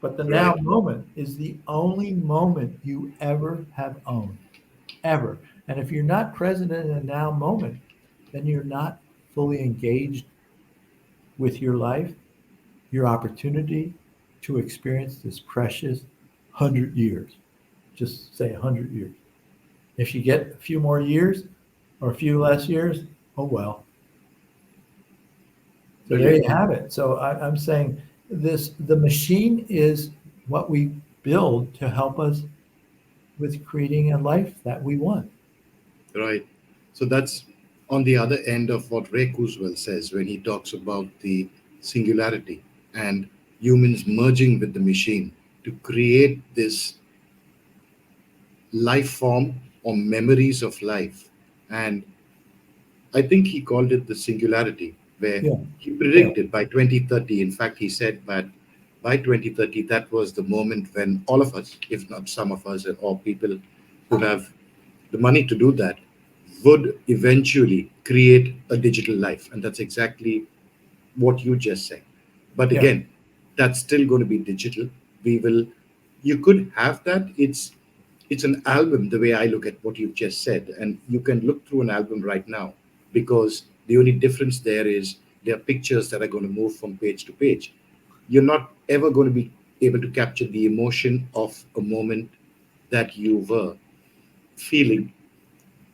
S2: But the now moment is the only moment you ever have owned, ever. And if you're not present in a now moment, then you're not fully engaged with your life, your opportunity to experience this precious 100 years. Just say 100 years. If you get a few more years or a few less years, oh well. So there you have it. So I'm saying the machine is what we build to help us with creating a life that we want.
S1: Right. So that's on the other end of what Ray Kurzweil says when he talks about the singularity and humans merging with the machine to create this life form or memories of life. And I think he called it the singularity, where he predicted by 2030. In fact, he said that by 2030, that was the moment when all of us, if not some of us, or people who have the money to do that, would eventually create a digital life. And that's exactly what you just said. But again, that's still going to be digital. You could have that. It's an album, the way I look at what you've just said. And you can look through an album right now, because the only difference there is there are pictures that are going to move from page to page. You're not ever going to be able to capture the emotion of a moment that you were feeling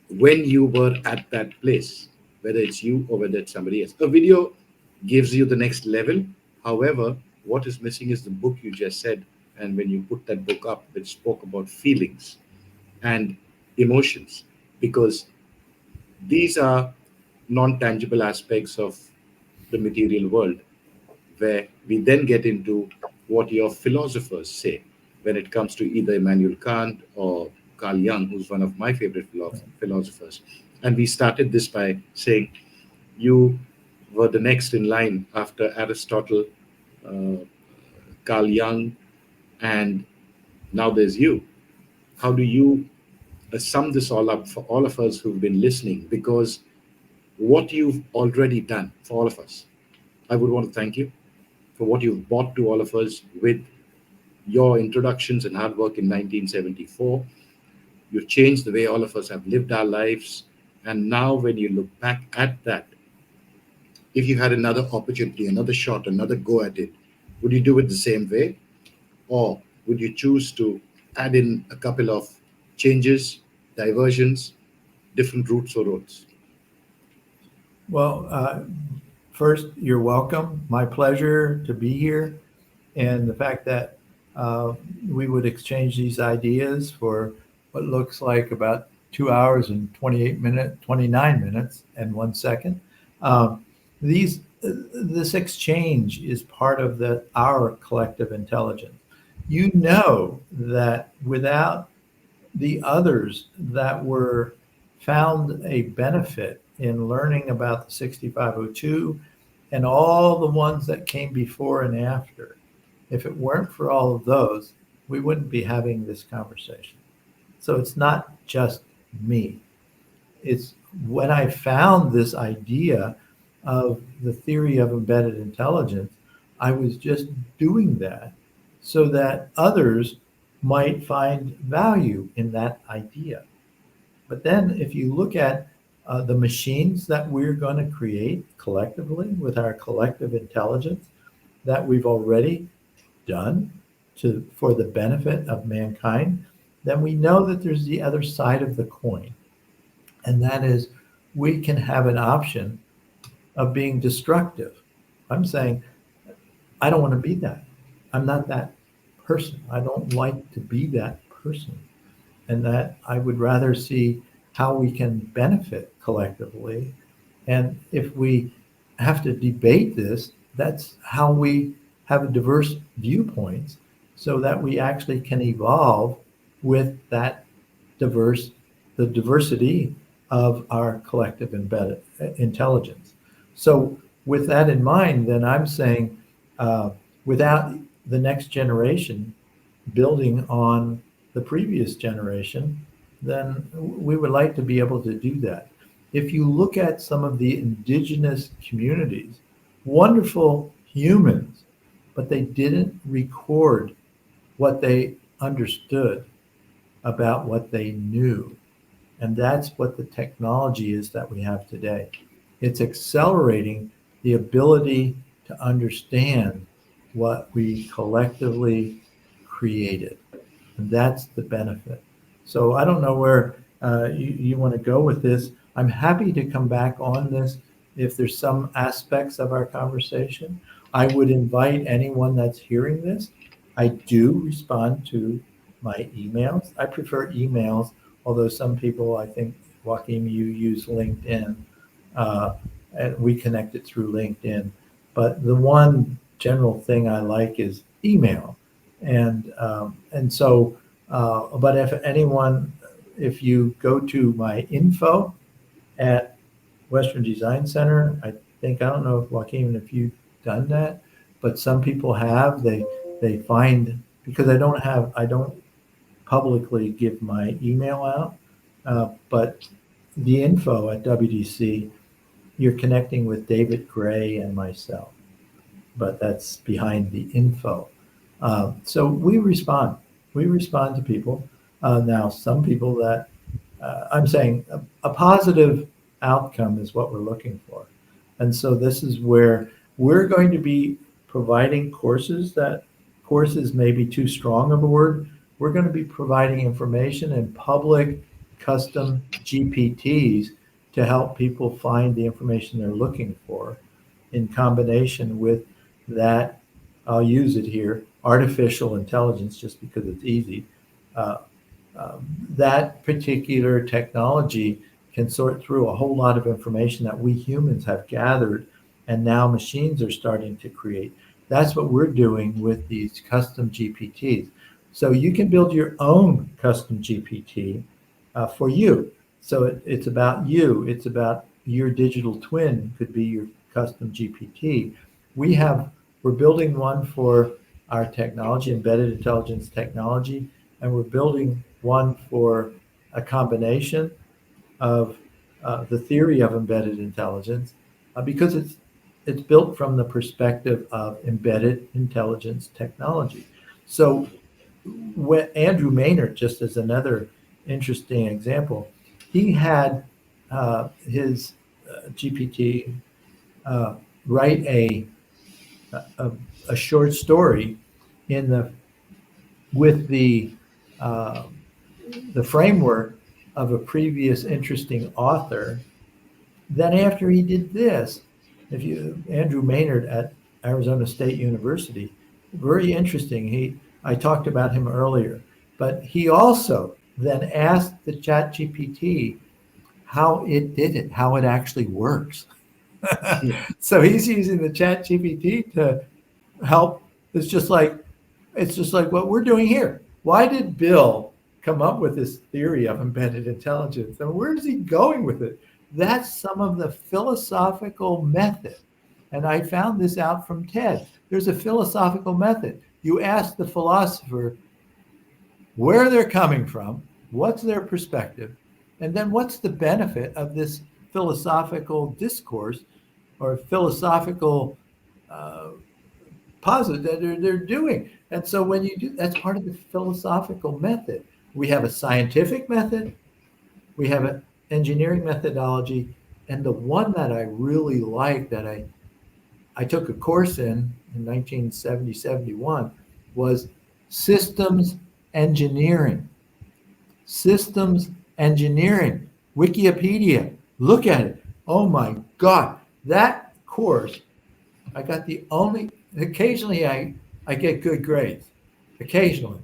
S1: when you were at that place, whether it's you or whether it's somebody else. A video gives you the next level. However, what is missing is the book you just said. And when you put that book up, it spoke about feelings and emotions, because these are non-tangible aspects of the material world, where we then get into what your philosophers say when it comes to either Immanuel Kant or Carl Jung, who's one of my favorite philosophers. And we started this by saying you were the next in line after Aristotle, uh, Carl Jung, and now there's you. How do you sum this all up for all of us who've been listening? Because what you've already done for all of us, I would want to thank you for what you've brought to all of us with your introductions and hard work in 1974. You've changed the way all of us have lived our lives. And now, when you look back at that, if you had another opportunity, another shot, another go at it, would you do it the same way? Or would you choose to add in a couple of changes, diversions, different routes or roads?
S2: Well, first, you're welcome. My pleasure to be here. And the fact that we would exchange these ideas for what looks like about 2 hours and 28 minutes, 29 minutes and 1 second. Um, this exchange is part of our collective intelligence. You know that without the others that were found a benefit in learning about the 6502 and all the ones that came before and after, if it weren't for all of those, we wouldn't be having this conversation. So it's not just me. It's when I found this idea of the theory of embedded intelligence, I was just doing that so that others might find value in that idea. But then if you look at the machines that we're going to create collectively with our collective intelligence that we've already done for the benefit of mankind, then we know that there's the other side of the coin. And that is we can have an option of being destructive. I'm saying, I don't want to be that. I'm not that person. I don't like to be that person. And that I would rather see how we can benefit collectively. And if we have to debate this, that's how we have a diverse viewpoints so that we actually can evolve with that the diversity of our collective embedded intelligence. So with that in mind, then I'm saying without the next generation building on the previous generation, then we would like to be able to do that. If you look at some of the indigenous communities, wonderful humans, but they didn't record what they understood about what they knew. And that's what the technology is that we have today. It's accelerating the ability to understand what we collectively created. And that's the benefit. So I don't know where you want to go with this. I'm happy to come back on this if there's some aspects of our conversation. I would invite anyone that's hearing this. I do respond to my emails. I prefer emails, although some people, I think, Joaquin, you use LinkedIn, and we connect it through LinkedIn. But the one general thing I like is email. And so, but if you go to my info at Western Design Center, I don't know if Joaquin, if you've done that, but some people have, they find, because I don't publicly give my email out, but the info at WDC, you're connecting with David Gray and myself, but that's behind the info. So we respond to people. Now, some people that I'm saying a positive outcome is what we're looking for. And so this is where we're going to be providing courses may be too strong of a word. We're going to be providing information and public custom GPTs to help people find the information they're looking for in combination with that, I'll use it here, artificial intelligence, just because it's easy. That particular technology can sort through a whole lot of information that we humans have gathered, and now machines are starting to create. That's what we're doing with these custom GPTs. So you can build your own custom GPT for you. So it's about you. It's about your digital twin could be your custom GPT. We're building one for our technology, embedded intelligence technology, and we're building one for a combination of the theory of embedded intelligence because it's built from the perspective of embedded intelligence technology. So Andrew Maynard, just as another interesting example. He had his GPT write a, a short story in with uh, the framework of a previous interesting author. Then after he did this, if you Andrew Maynard at Arizona State University, very interesting. I talked about him earlier, but he also then asked the Chat GPT how it did it, how it actually works. So he's using the Chat GPT to help. It's just like what we're doing here. Why did Bill come up with this theory of embedded intelligence? And where is he going with it? That's some of the philosophical method. And I found this out from TED. There's a philosophical method. You ask the philosopher where they're coming from, what's their perspective, and then what's the benefit of this philosophical discourse or philosophical positive that they're doing. And so when you do, that's part of the philosophical method. We have a scientific method, we have an engineering methodology, and the one that I really like that I took a course in 1970, 71 was systems engineering. Systems engineering. Wikipedia. Look at it. Oh my God. That course, I got the only, occasionally I get good grades. Occasionally.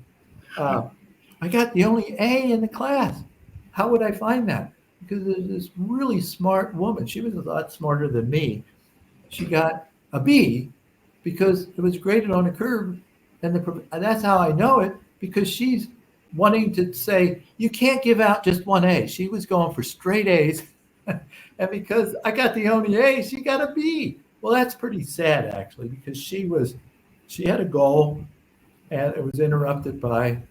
S2: I got the only A in the class. How would I find that? Because there's this really smart woman. She was a lot smarter than me. She got a B because it was graded on a curve. And that's how I know it, because she's wanting to say, you can't give out just one A. She was going for straight A's. And because I got the only A, she got a B. Well, that's pretty sad, actually, because she had a goal and it was interrupted by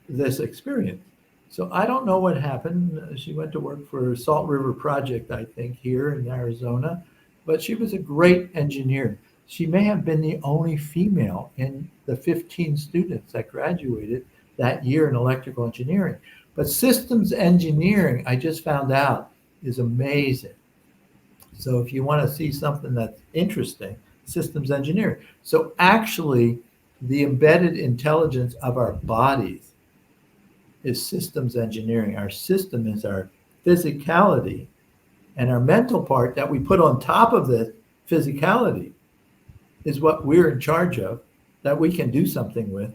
S2: this experience. So I don't know what happened. She went to work for Salt River Project, I think, here in Arizona, but she was a great engineer. She may have been the only female in the 15 students that graduated that year in electrical engineering. But systems engineering, I just found out, is amazing. So if you want to see something that's interesting, systems engineering. So actually, the embedded intelligence of our bodies is systems engineering. Our system is our physicality, and our mental part that we put on top of the physicality is what we're in charge of, that we can do something with,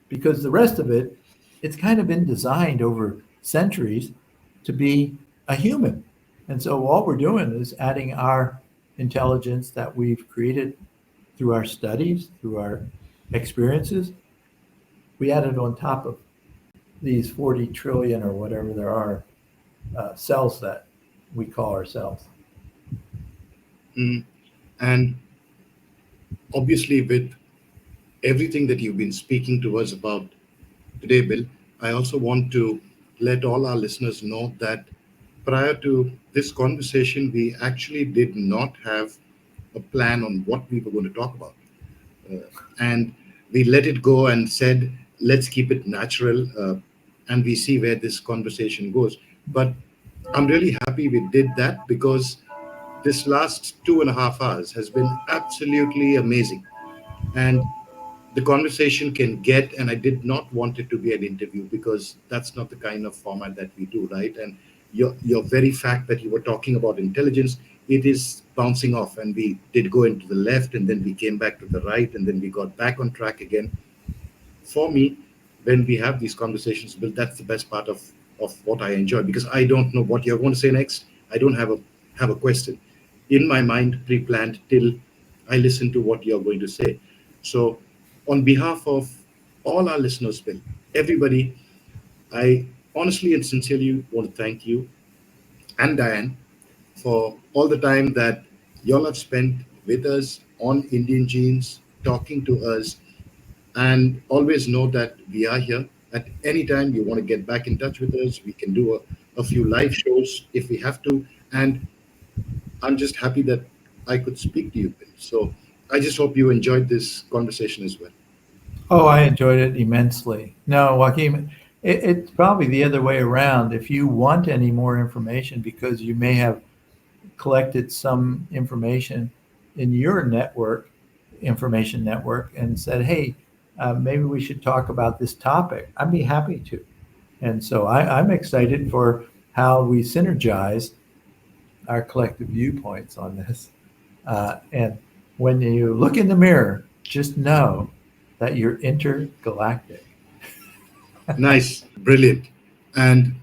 S2: because the rest of it, it's kind of been designed over centuries to be a human. And so all we're doing is adding our intelligence that we've created through our studies, through our experiences. We add it on top of these 40 trillion or whatever there are cells that we call ourselves.
S1: And obviously, with everything that you've been speaking to us about today, Bill, I also want to let all our listeners know that prior to this conversation, we actually did not have a plan on what we were going to talk about. And we let it go and said, let's keep it natural, and we see where this conversation goes. But I'm really happy we did that, because this last 2.5 hours has been absolutely amazing. And the conversation can get, and I did not want it to be an interview, because that's not the kind of format that we do, right? And your very fact that you were talking about intelligence, it is bouncing off, and we did go into the left, and then we came back to the right, and then we got back on track again. For me, when we have these conversations, Bill, that's the best part of what I enjoy, because I don't know what you're going to say next. I don't have a question in my mind pre-planned till I listen to what you're going to say. So on behalf of all our listeners, Bill, everybody, I honestly and sincerely want to thank you and Diane for all the time that y'all have spent with us on Indian Genes, talking to us, and always know that we are here. At any time you want to get back in touch with us, we can do a few live shows if we have to. And I'm just happy that I could speak to you, Bill. So I just hope you enjoyed this conversation as well.
S2: Oh, I enjoyed it immensely. No, Joaquin, It's probably the other way around. If you want any more information because you may have collected some information in your network, information network, and said, hey, maybe we should talk about this topic, I'd be happy to. And so I'm excited for how we synergize our collective viewpoints on this. And when you look in the mirror, just know that you're intergalactic.
S1: Nice, brilliant. And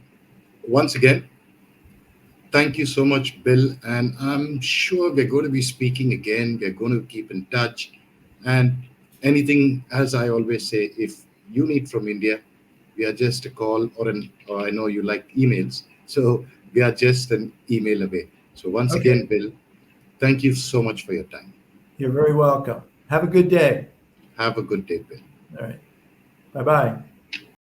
S1: once again, thank you so much, Bill. And I'm sure we're going to be speaking again. We're going to keep in touch. And anything, as I always say, if you need from India, we are just a call or I know you like emails. So we are just an email away. So once again,
S2: Okay,
S1: Bill, thank you so much for your time.
S2: you're very welcome. Have a good day.
S1: Have a good day, Bill.
S2: All right. Bye-bye.